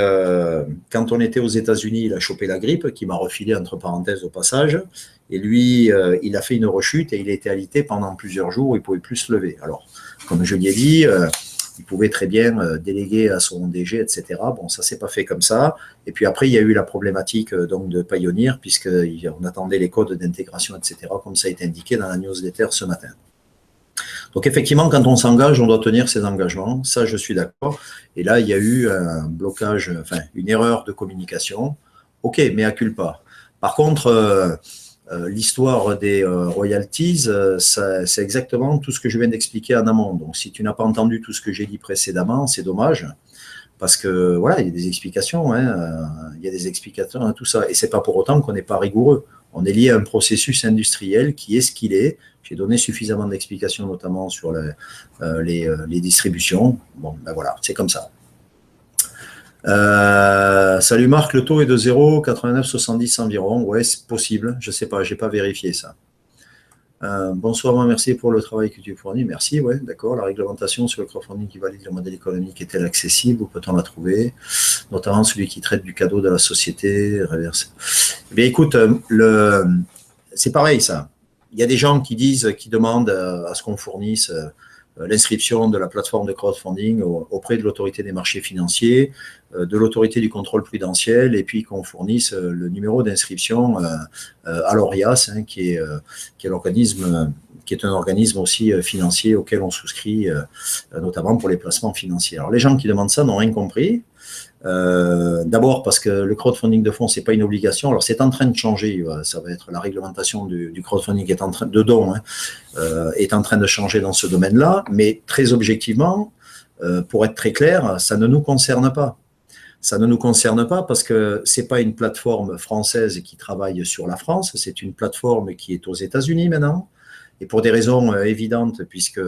quand on était aux États-Unis, il a chopé la grippe, qui m'a refilé entre parenthèses au passage, et lui, il a fait une rechute et il a été alité pendant plusieurs jours, il ne pouvait plus se lever. Alors, comme je lui ai dit, il pouvait très bien déléguer à son DG, etc. Bon, ça ne s'est pas fait comme ça. Et puis après, il y a eu la problématique donc, de Payoneer, puisqu'on attendait les codes d'intégration, etc., comme ça a été indiqué dans la newsletter ce matin. Donc effectivement, quand on s'engage, on doit tenir ses engagements. Ça, je suis d'accord. Et là, il y a eu un blocage, enfin, une erreur de communication. OK, mais à culpa. Par contre, l'histoire des royalties, c'est exactement tout ce que je viens d'expliquer en amont. Donc, si tu n'as pas entendu tout ce que j'ai dit précédemment, c'est dommage, parce que voilà, il y a des explications, il y a des explications à tout ça. Et c'est pas pour autant qu'on n'est pas rigoureux. On est lié à un processus industriel qui est ce qu'il est. J'ai donné suffisamment d'explications, notamment sur les distributions. Bon, ben voilà, c'est comme ça. Salut Marc, le taux est de 0,8970 environ. Ouais, c'est possible. Je ne sais pas, je n'ai pas vérifié ça. Bonsoir, merci pour le travail que tu fournis. Merci, ouais, d'accord. La réglementation sur le crowdfunding qui valide le modèle économique est-elle accessible ou peut-on la trouver? Notamment celui qui traite du cadeau de la société reverse. Eh bien, écoute, c'est pareil ça. Il y a des gens qui demandent à ce qu'on fournisse l'inscription de la plateforme de crowdfunding auprès de l'autorité des marchés financiers, de l'autorité du contrôle prudentiel, et puis qu'on fournisse le numéro d'inscription à l'ORIAS, qui est l'organisme, qui est un organisme aussi financier auquel on souscrit, notamment pour les placements financiers. Alors les gens qui demandent ça n'ont rien compris. D'abord parce que le crowdfunding de fonds, c'est pas une obligation. Alors c'est en train de changer. Ça va être la réglementation du crowdfunding est en train de don, est en train de changer dans ce domaine-là. Mais très objectivement, pour être très clair, ça ne nous concerne pas. Ça ne nous concerne pas parce que c'est pas une plateforme française qui travaille sur la France. C'est une plateforme qui est aux États-Unis maintenant. Et pour des raisons évidentes, puisque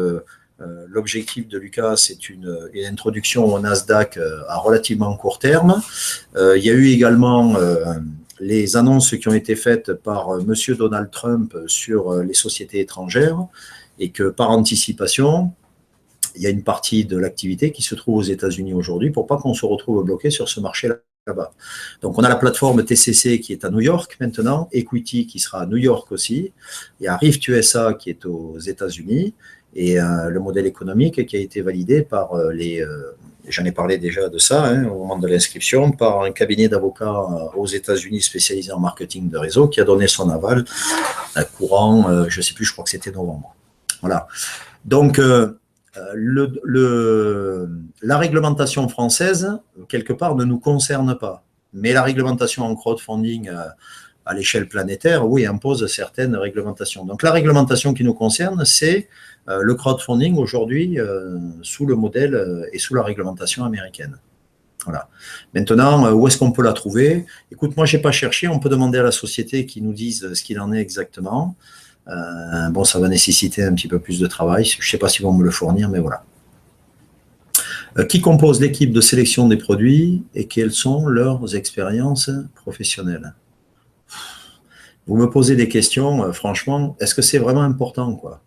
l'objectif de Lucas, c'est une introduction au Nasdaq à relativement court terme. Il y a eu également les annonces qui ont été faites par M. Donald Trump sur les sociétés étrangères et que par anticipation, il y a une partie de l'activité qui se trouve aux États-Unis aujourd'hui pour pas qu'on se retrouve bloqué sur ce marché-là. Donc, on a la plateforme TCC qui est à New York maintenant, Equity qui sera à New York aussi, il y a Rift USA qui est aux États-Unis, et le modèle économique qui a été validé par j'en ai parlé déjà de ça au moment de l'inscription, par un cabinet d'avocats aux États-Unis spécialisé en marketing de réseau qui a donné son aval courant, je ne sais plus, je crois que c'était novembre. Voilà. Donc, la réglementation française, quelque part, ne nous concerne pas. Mais la réglementation en crowdfunding à l'échelle planétaire, oui, impose certaines réglementations. Donc, la réglementation qui nous concerne, c'est le crowdfunding aujourd'hui sous le modèle et sous la réglementation américaine. Voilà. Maintenant, où est-ce qu'on peut la trouver? Écoute, moi, je n'ai pas cherché. On peut demander à la société qui nous dise ce qu'il en est exactement. Bon, ça va nécessiter un petit peu plus de travail. Je ne sais pas s'ils vont me le fournir, mais voilà. Qui compose l'équipe de sélection des produits et quelles sont leurs expériences professionnelles? Vous me posez des questions, franchement, est-ce que c'est vraiment important, quoi?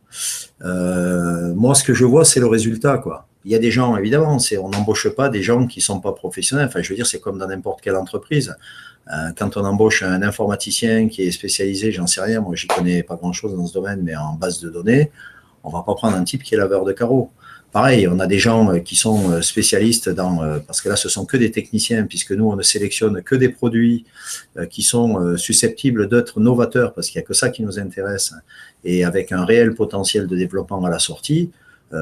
Moi, ce que je vois, c'est le résultat, quoi. Il y a des gens, évidemment, on n'embauche pas des gens qui ne sont pas professionnels. Enfin, je veux dire, c'est comme dans n'importe quelle entreprise. Quand on embauche un informaticien qui est spécialisé, j'en sais rien, moi j'y connais pas grand-chose dans ce domaine, mais en base de données, on va pas prendre un type qui est laveur de carreaux. Pareil, on a des gens qui sont spécialistes parce que là, ce sont que des techniciens, puisque nous, on ne sélectionne que des produits qui sont susceptibles d'être novateurs, parce qu'il n'y a que ça qui nous intéresse, et avec un réel potentiel de développement à la sortie.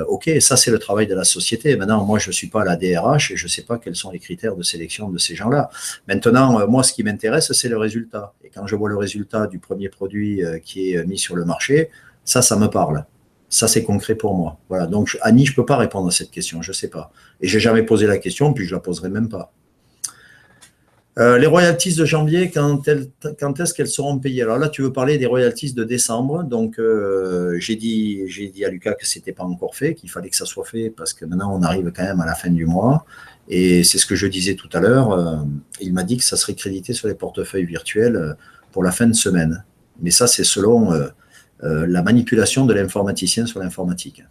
OK, ça, c'est le travail de la société. Maintenant, moi, je ne suis pas la DRH et je ne sais pas quels sont les critères de sélection de ces gens-là. Maintenant, moi, ce qui m'intéresse, c'est le résultat. Et quand je vois le résultat du premier produit qui est mis sur le marché, ça me parle. Ça, c'est concret pour moi. Voilà. Donc, Annie, je ne peux pas répondre à cette question. Je ne sais pas. Et je n'ai jamais posé la question, puis je ne la poserai même pas. Les royalties de janvier, quand est-ce qu'elles seront payées? Alors là, tu veux parler des royalties de décembre. Donc, j'ai dit à Lucas que ce n'était pas encore fait, qu'il fallait que ça soit fait, parce que maintenant, on arrive quand même à la fin du mois. Et c'est ce que je disais tout à l'heure. Il m'a dit que ça serait crédité sur les portefeuilles virtuels pour la fin de semaine. Mais ça, c'est selon la manipulation de l'informaticien sur l'informatique.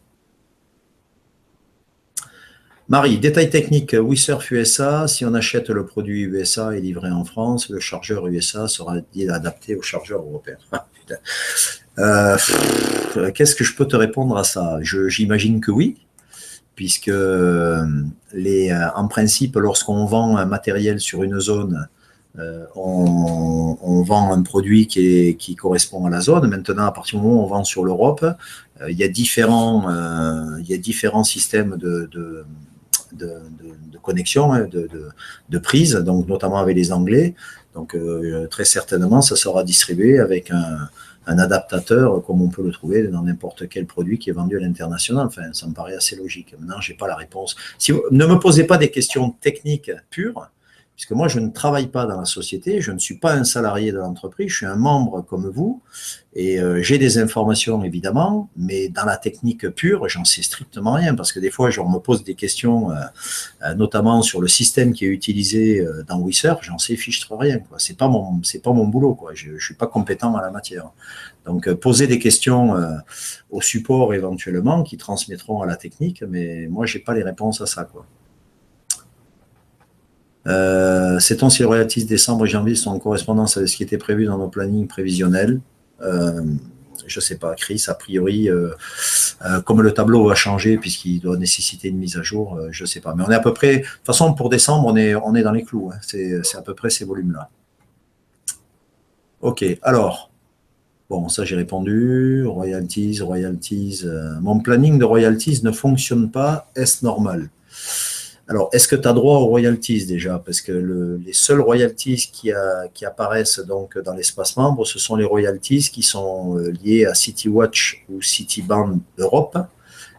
Marie, détail technique, WeSurf USA, si on achète le produit USA et livré en France, le chargeur USA sera adapté au chargeur européen. Qu'est-ce que je peux te répondre à ça? J'imagine que oui, puisque en principe, lorsqu'on vend un matériel sur une zone, on vend un produit qui correspond à la zone. Maintenant, à partir du moment où on vend sur l'Europe, il y a différents systèmes de connexion, de prise, donc notamment avec les Anglais. Donc, très certainement, ça sera distribué avec un adaptateur, comme on peut le trouver dans n'importe quel produit qui est vendu à l'international. Enfin, ça me paraît assez logique. Maintenant, je n'ai pas la réponse. Ne me posez pas des questions techniques pures, puisque moi, je ne travaille pas dans la société, je ne suis pas un salarié de l'entreprise, je suis un membre comme vous, et j'ai des informations, évidemment, mais dans la technique pure, j'en sais strictement rien, parce que des fois, on me pose des questions, notamment sur le système qui est utilisé dans WeSurf, j'en sais fichtre rien, quoi. C'est pas mon boulot, quoi. Je ne suis pas compétent en la matière. Donc, poser des questions au support, éventuellement, qui transmettront à la technique, mais moi, je n'ai pas les réponses à ça, quoi. Sait-on si les royalties décembre et janvier sont en correspondance avec ce qui était prévu dans nos plannings prévisionnels? Je ne sais pas, Chris, a priori, comme le tableau va changer puisqu'il doit nécessiter une mise à jour, je ne sais pas. Mais on est à peu près, de toute façon, pour décembre, on est dans les clous. Hein. C'est à peu près ces volumes-là. OK, alors, bon, ça j'ai répondu. Royalties. Mon planning de royalties ne fonctionne pas. Est-ce normal? Alors, est-ce que tu as droit aux royalties déjà? Parce que les seuls royalties qui apparaissent donc dans l'espace membre, ce sont les royalties qui sont liées à CityWatch ou Cityband Europe.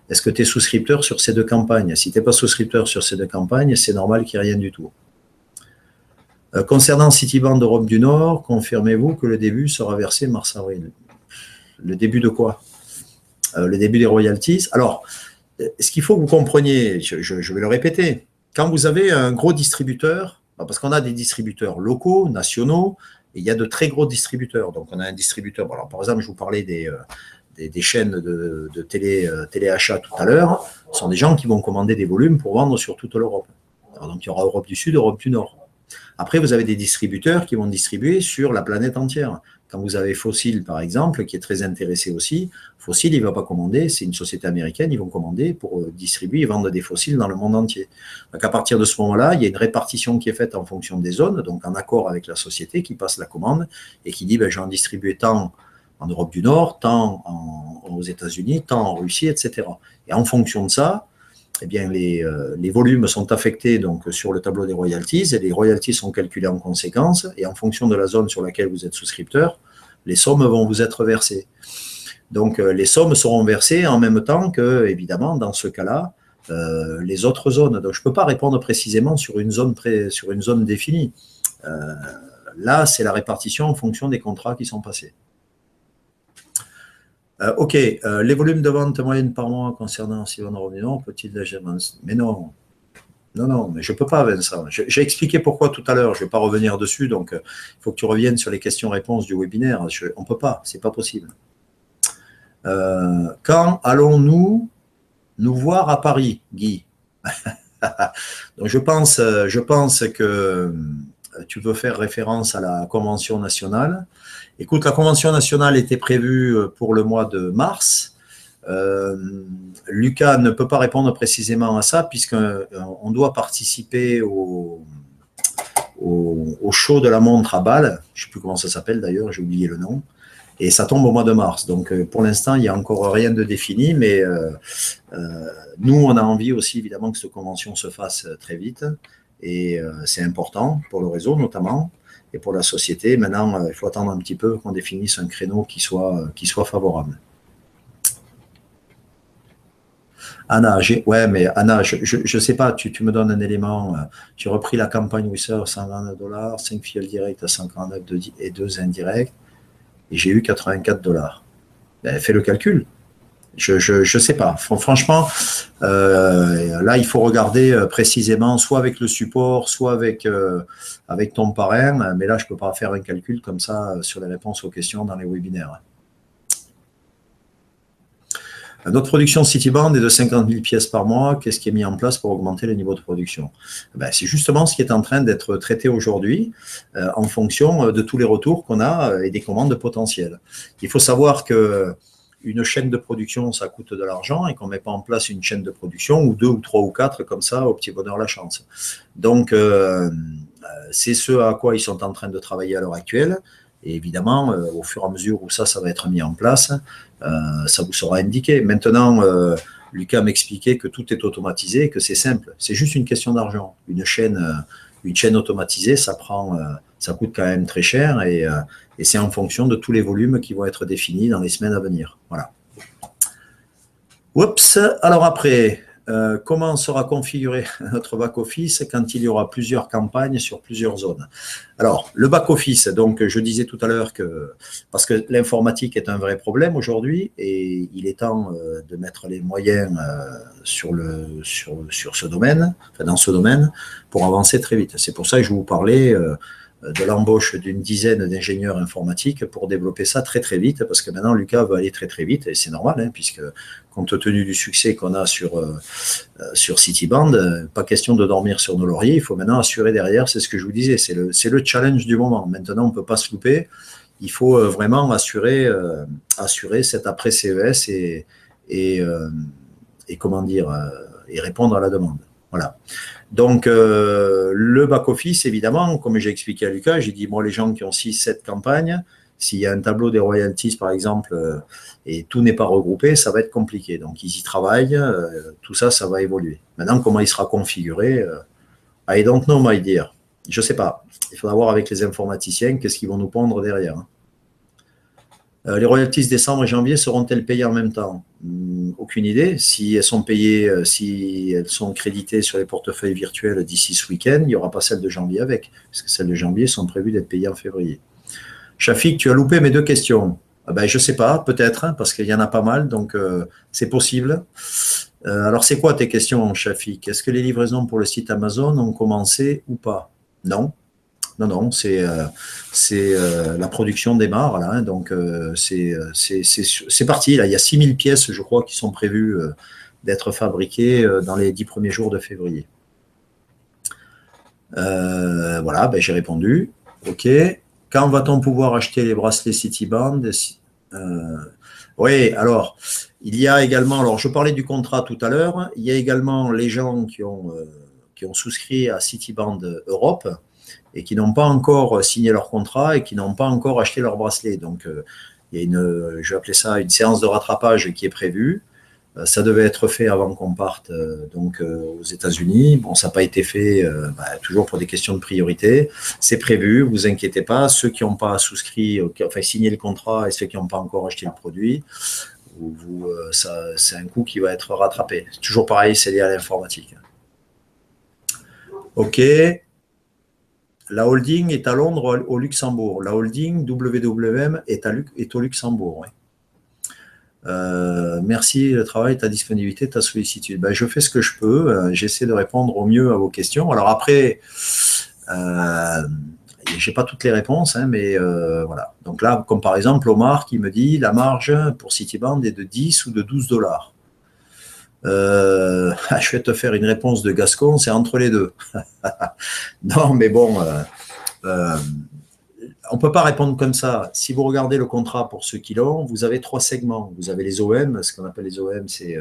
Est-ce que tu es souscripteur sur ces deux campagnes? Si tu n'es pas souscripteur sur ces deux campagnes, c'est normal qu'il n'y ait rien du tout. Concernant Cityband Europe du Nord, confirmez-vous que le début sera versé mars-avril? Le début de quoi? Le début des royalties. Alors, ce qu'il faut que vous compreniez, je vais le répéter, quand vous avez un gros distributeur, parce qu'on a des distributeurs locaux, nationaux, et il y a de très gros distributeurs. Donc, on a un distributeur, bon, alors, par exemple, je vous parlais des chaînes de téléachat tout à l'heure, ce sont des gens qui vont commander des volumes pour vendre sur toute l'Europe. Donc, il y aura Europe du Sud, Europe du Nord. Après, vous avez des distributeurs qui vont distribuer sur la planète entière. Quand vous avez Fossil, par exemple, qui est très intéressé aussi, Fossil, il ne va pas commander, c'est une société américaine, ils vont commander pour distribuer et vendre des fossiles dans le monde entier. Donc, à partir de ce moment-là, il y a une répartition qui est faite en fonction des zones, donc en accord avec la société qui passe la commande et qui dit, ben, je vais en distribuer tant en Europe du Nord, tant aux États-Unis, tant en Russie, etc. Et en fonction de ça, eh bien, les volumes sont affectés donc, sur le tableau des royalties et les royalties sont calculées en conséquence et en fonction de la zone sur laquelle vous êtes souscripteur, les sommes vont vous être versées. Donc, les sommes seront versées en même temps que, évidemment, dans ce cas-là, les autres zones. Donc, je ne peux pas répondre précisément sur une zone définie. Là, c'est la répartition en fonction des contrats qui sont passés. OK, les volumes de vente moyenne par mois concernant Sylvain Robinon, peut-il légèrement... Mais non, mais je ne peux pas avec ça. J'ai expliqué pourquoi tout à l'heure, je ne vais pas revenir dessus, donc il faut que tu reviennes sur les questions-réponses du webinaire. On ne peut pas, ce n'est pas possible. Quand allons-nous nous voir à Paris, Guy? Donc je pense que tu veux faire référence à la Convention nationale. Écoute, la Convention nationale était prévue pour le mois de mars. Lucas ne peut pas répondre précisément à ça puisqu'on doit participer au show de la montre à Bâle. Je ne sais plus comment ça s'appelle d'ailleurs, j'ai oublié le nom. Et ça tombe au mois de mars. Donc, pour l'instant, il n'y a encore rien de défini, mais nous, on a envie aussi, évidemment, que cette convention se fasse très vite. Et c'est important pour le réseau, notamment, et pour la société. Maintenant, il faut attendre un petit peu qu'on définisse un créneau qui soit favorable. Anna, ouais, mais Anna, je sais pas, tu me donnes un élément. J'ai repris la campagne Wizard, $129, 5 fioles directes à 149 et 2 indirects. Et j'ai eu 84 $. Ben, fais le calcul. Je sais pas. Franchement, là, il faut regarder précisément, soit avec le support, soit avec ton parrain. Mais là, je peux pas faire un calcul comme ça sur les réponses aux questions dans les webinaires. Notre production Cityband est de 50 000 pièces par mois. Qu'est-ce qui est mis en place pour augmenter le niveau de production? Ben, c'est justement ce qui est en train d'être traité aujourd'hui en fonction de tous les retours qu'on a et des commandes potentielles. Il faut savoir qu'une chaîne de production, ça coûte de l'argent et qu'on ne met pas en place une chaîne de production ou 2 ou 3 ou 4 comme ça au petit bonheur la chance. Donc, c'est ce à quoi ils sont en train de travailler à l'heure actuelle. Et évidemment, au fur et à mesure où ça va être mis en place, ça vous sera indiqué. Maintenant, Lucas m'expliquait que tout est automatisé, que c'est simple. C'est juste une question d'argent. Une chaîne automatisée, ça coûte quand même très cher et c'est en fonction de tous les volumes qui vont être définis dans les semaines à venir. Voilà. Oups. Alors après, comment sera configuré notre back-office quand il y aura plusieurs campagnes sur plusieurs zones? Alors, le back-office, donc je disais tout à l'heure que, parce que l'informatique est un vrai problème aujourd'hui et il est temps de mettre les moyens sur ce domaine, enfin dans ce domaine, pour avancer très vite. C'est pour ça que je vous parlais de l'embauche d'une dizaine d'ingénieurs informatiques pour développer ça très très vite, parce que maintenant Lucas veut aller très très vite, et c'est normal, hein, puisque compte tenu du succès qu'on a sur Cityband, pas question de dormir sur nos lauriers, il faut maintenant assurer derrière, c'est ce que je vous disais, c'est le challenge du moment. Maintenant, on ne peut pas se louper, il faut vraiment assurer cet après CES et comment dire, et répondre à la demande. Voilà. Donc, le back-office, évidemment, comme j'ai expliqué à Lucas, j'ai dit, moi, les gens qui ont 6-7 campagnes, s'il y a un tableau des royalties, par exemple, et tout n'est pas regroupé, ça va être compliqué. Donc, ils y travaillent, tout ça, ça va évoluer. Maintenant, comment il sera configuré I don't know, my dear. Je ne sais pas. Il faudra voir avec les informaticiens qu'est-ce qu'ils vont nous pondre derrière. Les royalties décembre et janvier seront-elles payées en même temps? Aucune idée. Si elles sont payées, si elles sont créditées sur les portefeuilles virtuels d'ici ce week-end, il n'y aura pas celles de janvier avec, parce que celles de janvier sont prévues d'être payées en février. Shafik, tu as loupé mes 2 questions. Ben, je ne sais pas, peut-être, hein, parce qu'il y en a pas mal, donc c'est possible. Alors, c'est quoi tes questions, Shafik? Est-ce que les livraisons pour le site Amazon ont commencé ou pas? Non. Non, c'est la production démarre, là, hein, donc c'est parti. Là, il y a 6000 pièces, je crois, qui sont prévues d'être fabriquées dans les 10 premiers jours de février. Voilà, ben, j'ai répondu. OK. Quand va-t-on pouvoir acheter les bracelets Cityband? Oui, alors, il y a également, alors je parlais du contrat tout à l'heure, il y a également les gens qui ont souscrit à Cityband Europe et qui n'ont pas encore signé leur contrat et qui n'ont pas encore acheté leur bracelet. Donc, il y a je vais appeler ça une séance de rattrapage qui est prévue. Ça devait être fait avant qu'on parte aux États-Unis. Bon, ça n'a pas été fait, toujours pour des questions de priorité. C'est prévu, vous inquiétez pas. Ceux qui n'ont pas souscrit, enfin signé le contrat et ceux qui n'ont pas encore acheté le produit, c'est un coût qui va être rattrapé. C'est toujours pareil, c'est lié à l'informatique. OK. La holding est à Londres, au Luxembourg. La holding WWM est au Luxembourg. Oui. Merci, le travail, ta disponibilité, ta sollicitude. Ben, je fais ce que je peux. J'essaie de répondre au mieux à vos questions. Alors après, je n'ai pas toutes les réponses, hein, mais voilà. Donc là, comme par exemple, Omar qui me dit la marge pour Cityband est de 10 ou de 12 $. Je vais te faire une réponse de Gascon, c'est entre les deux. Non, mais bon, Euh, on ne peut pas répondre comme ça. Si vous regardez le contrat pour ceux qui l'ont, vous avez 3 segments. Vous avez les OM, ce qu'on appelle les OM, c'est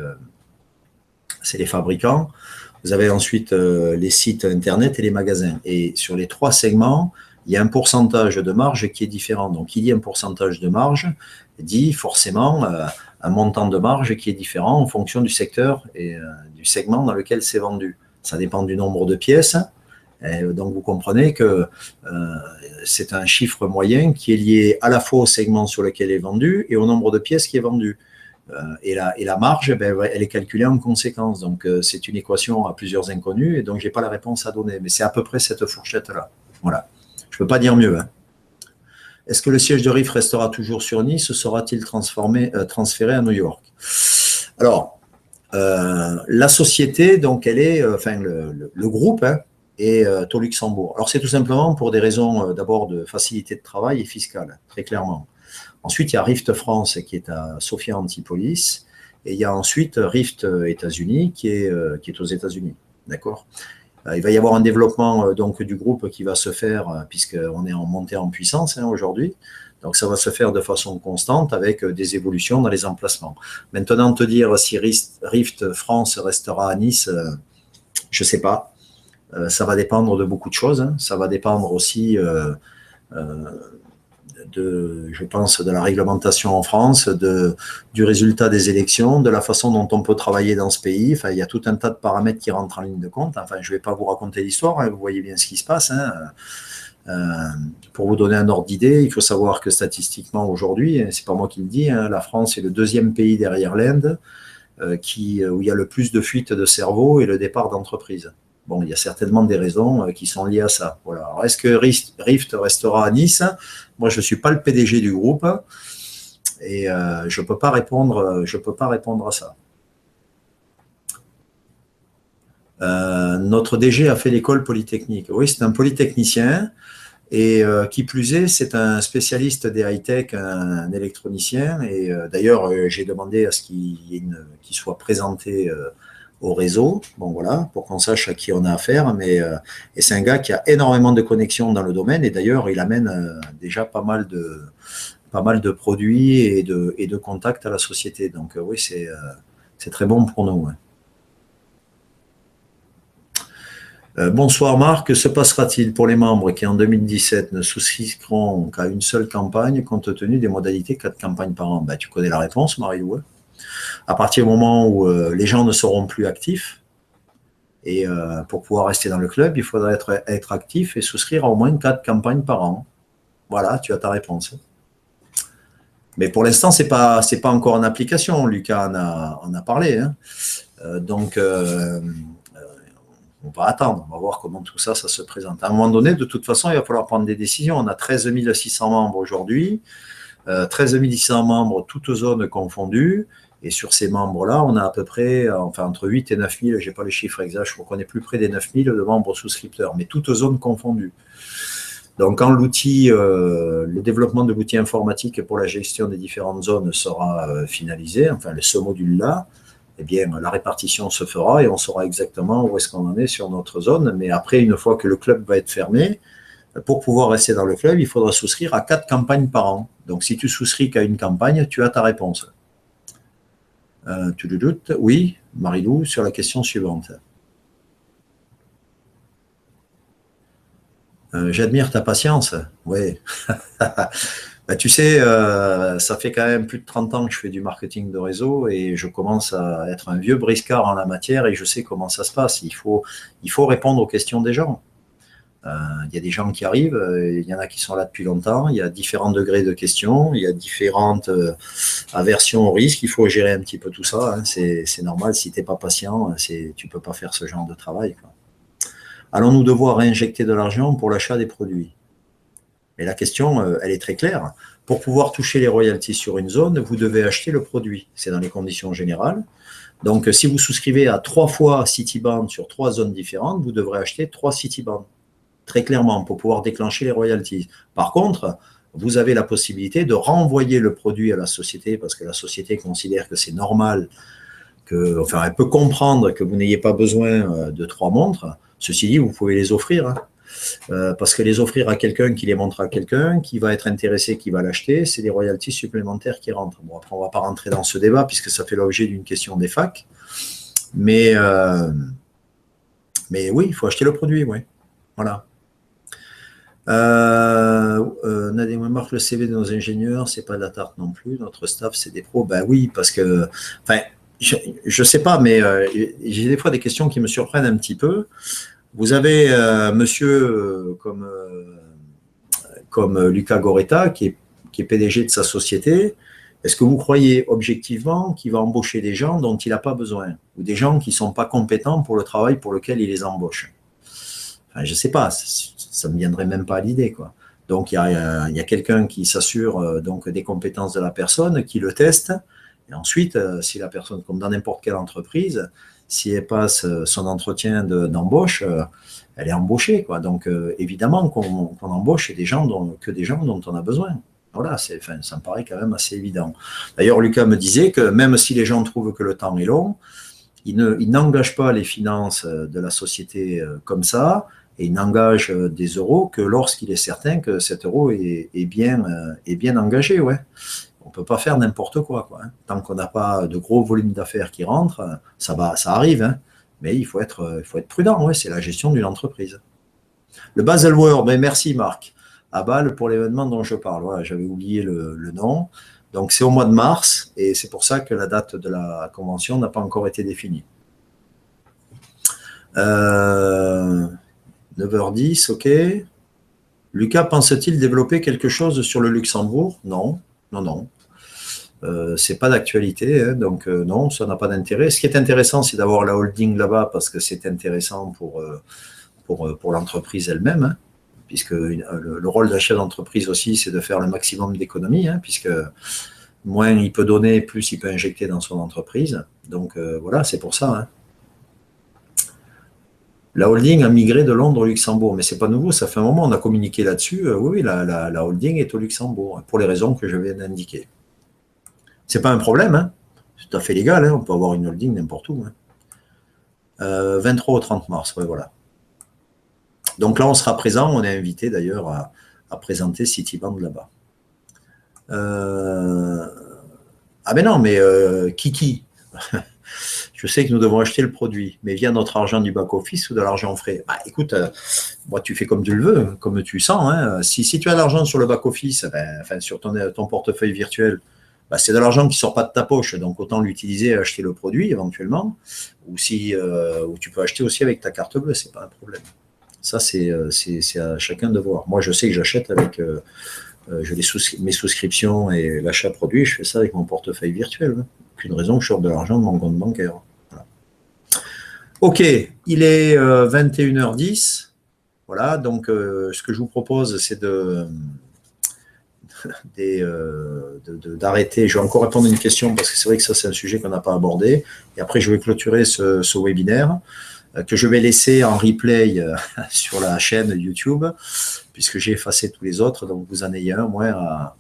les fabricants. Vous avez ensuite les sites Internet et les magasins. Et sur les 3 segments, il y a un pourcentage de marge qui est différent. Donc, qui dit un pourcentage de marge, dit forcément un montant de marge qui est différent en fonction du secteur et du segment dans lequel c'est vendu. Ça dépend du nombre de pièces. Et donc, vous comprenez que c'est un chiffre moyen qui est lié à la fois au segment sur lequel il est vendu et au nombre de pièces qui est vendu. Et la marge, ben, elle est calculée en conséquence. Donc, c'est une équation à plusieurs inconnus et donc, je n'ai pas la réponse à donner. Mais c'est à peu près cette fourchette-là. Voilà. Je ne peux pas dire mieux. Hein. Est-ce que le siège de RIF restera toujours sur Nice? Sera-t-il transféré à New York? Alors, la société, donc, elle est, enfin, le groupe hein, est au Luxembourg. Alors, c'est tout simplement pour des raisons d'abord de facilité de travail et fiscale, très clairement. Ensuite, il y a Rift France qui est à Sophia Antipolis. Et il y a ensuite Rift États-Unis qui est aux États-Unis. D'accord? Il va y avoir un développement donc, du groupe qui va se faire, puisqu'on est en montée en puissance hein, aujourd'hui. Donc, ça va se faire de façon constante avec des évolutions dans les emplacements. Maintenant, te dire si Rift France restera à Nice, je ne sais pas. Ça va dépendre de beaucoup de choses. Hein. Ça va dépendre aussi je pense, de la réglementation en France, du résultat des élections, de la façon dont on peut travailler dans ce pays. Enfin, il y a tout un tas de paramètres qui rentrent en ligne de compte. Enfin, je ne vais pas vous raconter l'histoire, hein, vous voyez bien ce qui se passe. Hein. Pour vous donner un ordre d'idée, il faut savoir que statistiquement aujourd'hui, c'est pas moi qui le dis, hein, la France est le 2e pays derrière l'Inde où il y a le plus de fuites de cerveau et le départ d'entreprises. Bon, il y a certainement des raisons qui sont liées à ça. Voilà. Alors, est-ce que Rift restera à Nice? Moi, je ne suis pas le PDG du groupe et je ne peux pas répondre à ça. Notre DG a fait l'école polytechnique. Oui, c'est un polytechnicien et qui plus est, c'est un spécialiste des high-tech, un électronicien. Et d'ailleurs, j'ai demandé à ce qu'il soit présenté au réseau, bon voilà, pour qu'on sache à qui on a affaire, et c'est un gars qui a énormément de connexions dans le domaine, et d'ailleurs il amène déjà pas mal de produits et de contacts à la société, donc oui c'est très bon pour nous. Bonsoir Marc, que se passera-t-il pour les membres qui en 2017 ne souscriront qu'à une seule campagne compte tenu des modalités 4 campagnes par an? Ben, tu connais la réponse Marie-Lou. À partir du moment où les gens ne seront plus actifs, et pour pouvoir rester dans le club, il faudra être actif et souscrire à au moins 4 campagnes par an. Voilà, tu as ta réponse. Mais pour l'instant, ce n'est pas encore en application. Lucas en a parlé. Hein. Donc, on va attendre. On va voir comment tout ça se présente. À un moment donné, de toute façon, il va falloir prendre des décisions. On a 13 600 membres aujourd'hui. 13 600 membres, toutes zones confondues. Et sur ces membres-là, on a à peu près entre 8 et 9 000, je n'ai pas les chiffres exacts, je crois qu'on est plus près des 9 000 de membres souscripteurs, mais toutes zones confondues. Donc, quand le développement de l'outil informatique pour la gestion des différentes zones sera finalisé, enfin, ce module-là, eh bien, la répartition se fera et on saura exactement où est-ce qu'on en est sur notre zone. Mais après, une fois que le club va être fermé, pour pouvoir rester dans le club, il faudra souscrire à 4 campagnes par an. Donc, si tu souscris qu'à une campagne, tu as ta réponse. Tu le doutes? Oui, Marie-Lou, sur la question suivante. J'admire ta patience. Oui. Ben, tu sais, ça fait quand même plus de 30 ans que je fais du marketing de réseau et je commence à être un vieux briscard en la matière et je sais comment ça se passe. Il faut répondre aux questions des gens. Il y a des gens qui arrivent, il y en a qui sont là depuis longtemps, il y a différents degrés de questions, il y a différentes aversions au risque, il faut gérer un petit peu tout ça, hein. C'est normal, si tu n'es pas patient, tu ne peux pas faire ce genre de travail. Allons-nous devoir réinjecter de l'argent pour l'achat des produits? Mais la question, elle est très claire. Pour pouvoir toucher les royalties sur une zone, vous devez acheter le produit. C'est dans les conditions générales. Donc, si vous souscrivez à 3 fois Citiband sur 3 zones différentes, vous devrez acheter 3 Citiband. Très clairement, pour pouvoir déclencher les royalties. Par contre, vous avez la possibilité de renvoyer le produit à la société parce que la société considère que c'est normal, elle peut comprendre que vous n'ayez pas besoin de 3 montres. Ceci dit, vous pouvez les offrir. Hein. parce que les offrir à quelqu'un qui les montre à quelqu'un, qui va être intéressé, qui va l'acheter, c'est des royalties supplémentaires qui rentrent. Bon, après, on ne va pas rentrer dans ce débat puisque ça fait l'objet d'une question des facs. Mais oui, il faut acheter le produit, oui. Voilà. Nadia marque le CV de nos ingénieurs, c'est pas de la tarte non plus. Notre staff, c'est des pros. Ben oui, parce que, enfin, je sais pas, mais j'ai des fois des questions qui me surprennent un petit peu. Vous avez monsieur comme Luca Goretta, qui est PDG de sa société. Est-ce que vous croyez objectivement qu'il va embaucher des gens dont il n'a pas besoin ou des gens qui ne sont pas compétents pour le travail pour lequel il les embauche? Enfin, je ne sais pas, ça ne me viendrait même pas à l'idée, quoi. Donc, il y a quelqu'un qui s'assure donc des compétences de la personne, qui le teste, et ensuite, si la personne, comme dans n'importe quelle entreprise, si elle passe son entretien d'embauche, elle est embauchée, quoi. Donc, évidemment qu'on embauche des gens dont on a besoin. Voilà, ça me paraît quand même assez évident. D'ailleurs, Lucas me disait que même si les gens trouvent que le temps est long, il n'engage pas les finances de la société comme ça, et il n'engage des euros que lorsqu'il est certain que cet euro est bien engagé. Ouais. On ne peut pas faire n'importe quoi, quoi, hein. Tant qu'on n'a pas de gros volumes d'affaires qui rentrent, ça arrive, hein. Mais il faut être prudent, ouais, c'est la gestion d'une entreprise. Le Basel World, mais merci Marc, à Bâle pour l'événement dont je parle. Voilà, j'avais oublié le nom. Donc c'est au mois de mars, et c'est pour ça que la date de la convention n'a pas encore été définie. 9h10, ok. Lucas pense-t-il développer quelque chose sur le Luxembourg? Non, non, non. C'est pas d'actualité, hein, donc non, ça n'a pas d'intérêt. Ce qui est intéressant, c'est d'avoir la holding là-bas parce que c'est intéressant pour l'entreprise elle-même, hein, puisque le rôle d'un chef d'entreprise aussi, c'est de faire le maximum d'économies, hein, puisque moins il peut donner, plus il peut injecter dans son entreprise. Donc voilà, c'est pour ça. Hein. La holding a migré de Londres au Luxembourg, mais c'est pas nouveau, ça fait un moment, on a communiqué là-dessus. Oui, la holding est au Luxembourg, pour les raisons que je viens d'indiquer. C'est pas un problème, hein. C'est tout à fait légal, hein. On peut avoir une holding n'importe où. Hein. 23 au 30 mars, ouais, voilà. Donc là, on sera présent, on est invité d'ailleurs à présenter Citibank là-bas. Ah ben non, mais Kiki, je sais que nous devons acheter le produit, mais via notre argent du back-office ou de l'argent frais. Bah, écoute, moi, tu fais comme tu le veux, comme tu sens. Hein. Si tu as de l'argent sur le back-office, sur ton portefeuille virtuel, bah, c'est de l'argent qui ne sort pas de ta poche, donc autant l'utiliser et acheter le produit éventuellement, ou tu peux acheter aussi avec ta carte bleue, c'est pas un problème. Ça, c'est à chacun de voir. Moi, je sais que j'achète avec mes souscriptions et l'achat produit, je fais ça avec mon portefeuille virtuel. Hein. Aucune raison que je sorte de l'argent de mon compte bancaire. Voilà. Ok, il est 21h10. Voilà, donc ce que je vous propose, c'est d'arrêter. Je vais encore répondre à une question parce que c'est vrai que ça, c'est un sujet qu'on n'a pas abordé. Et après, je vais clôturer ce webinaire que je vais laisser en replay sur la chaîne YouTube puisque j'ai effacé tous les autres. Donc, vous en ayez un moins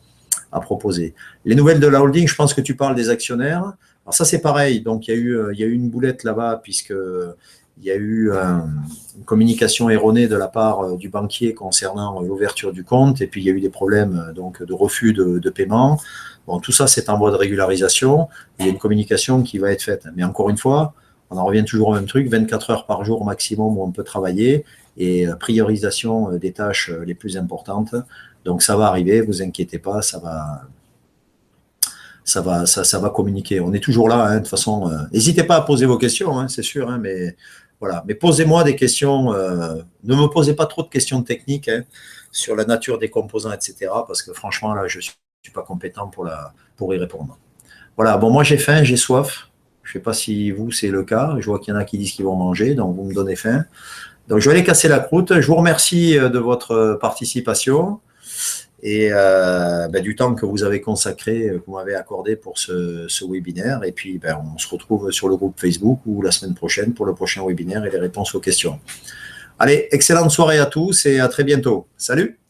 à proposer. Les nouvelles de la holding, je pense que tu parles des actionnaires. Alors ça, c'est pareil. Donc, il y a eu une boulette là-bas puisqu'il y a eu une communication erronée de la part du banquier concernant l'ouverture du compte et puis il y a eu des problèmes donc, de refus de paiement. Bon, tout ça, c'est en voie de régularisation. Il y a une communication qui va être faite. Mais encore une fois, on en revient toujours au même truc, 24 heures par jour maximum où on peut travailler et priorisation des tâches les plus importantes. Donc, ça va arriver, vous inquiétez pas, ça va communiquer. On est toujours là, hein, de toute façon. N'hésitez pas à poser vos questions, hein, c'est sûr, hein, mais voilà. Mais posez-moi des questions. Ne me posez pas trop de questions techniques hein, sur la nature des composants, etc. Parce que franchement, là, je ne suis pas compétent pour y répondre. Voilà, bon, moi j'ai faim, j'ai soif. Je ne sais pas si vous, c'est le cas. Je vois qu'il y en a qui disent qu'ils vont manger, donc vous me donnez faim. Donc, je vais aller casser la croûte. Je vous remercie de votre participation et du temps que vous avez consacré, que vous m'avez accordé pour ce webinaire. Et puis, on se retrouve sur le groupe Facebook ou la semaine prochaine pour le prochain webinaire et les réponses aux questions. Allez, excellente soirée à tous et à très bientôt. Salut!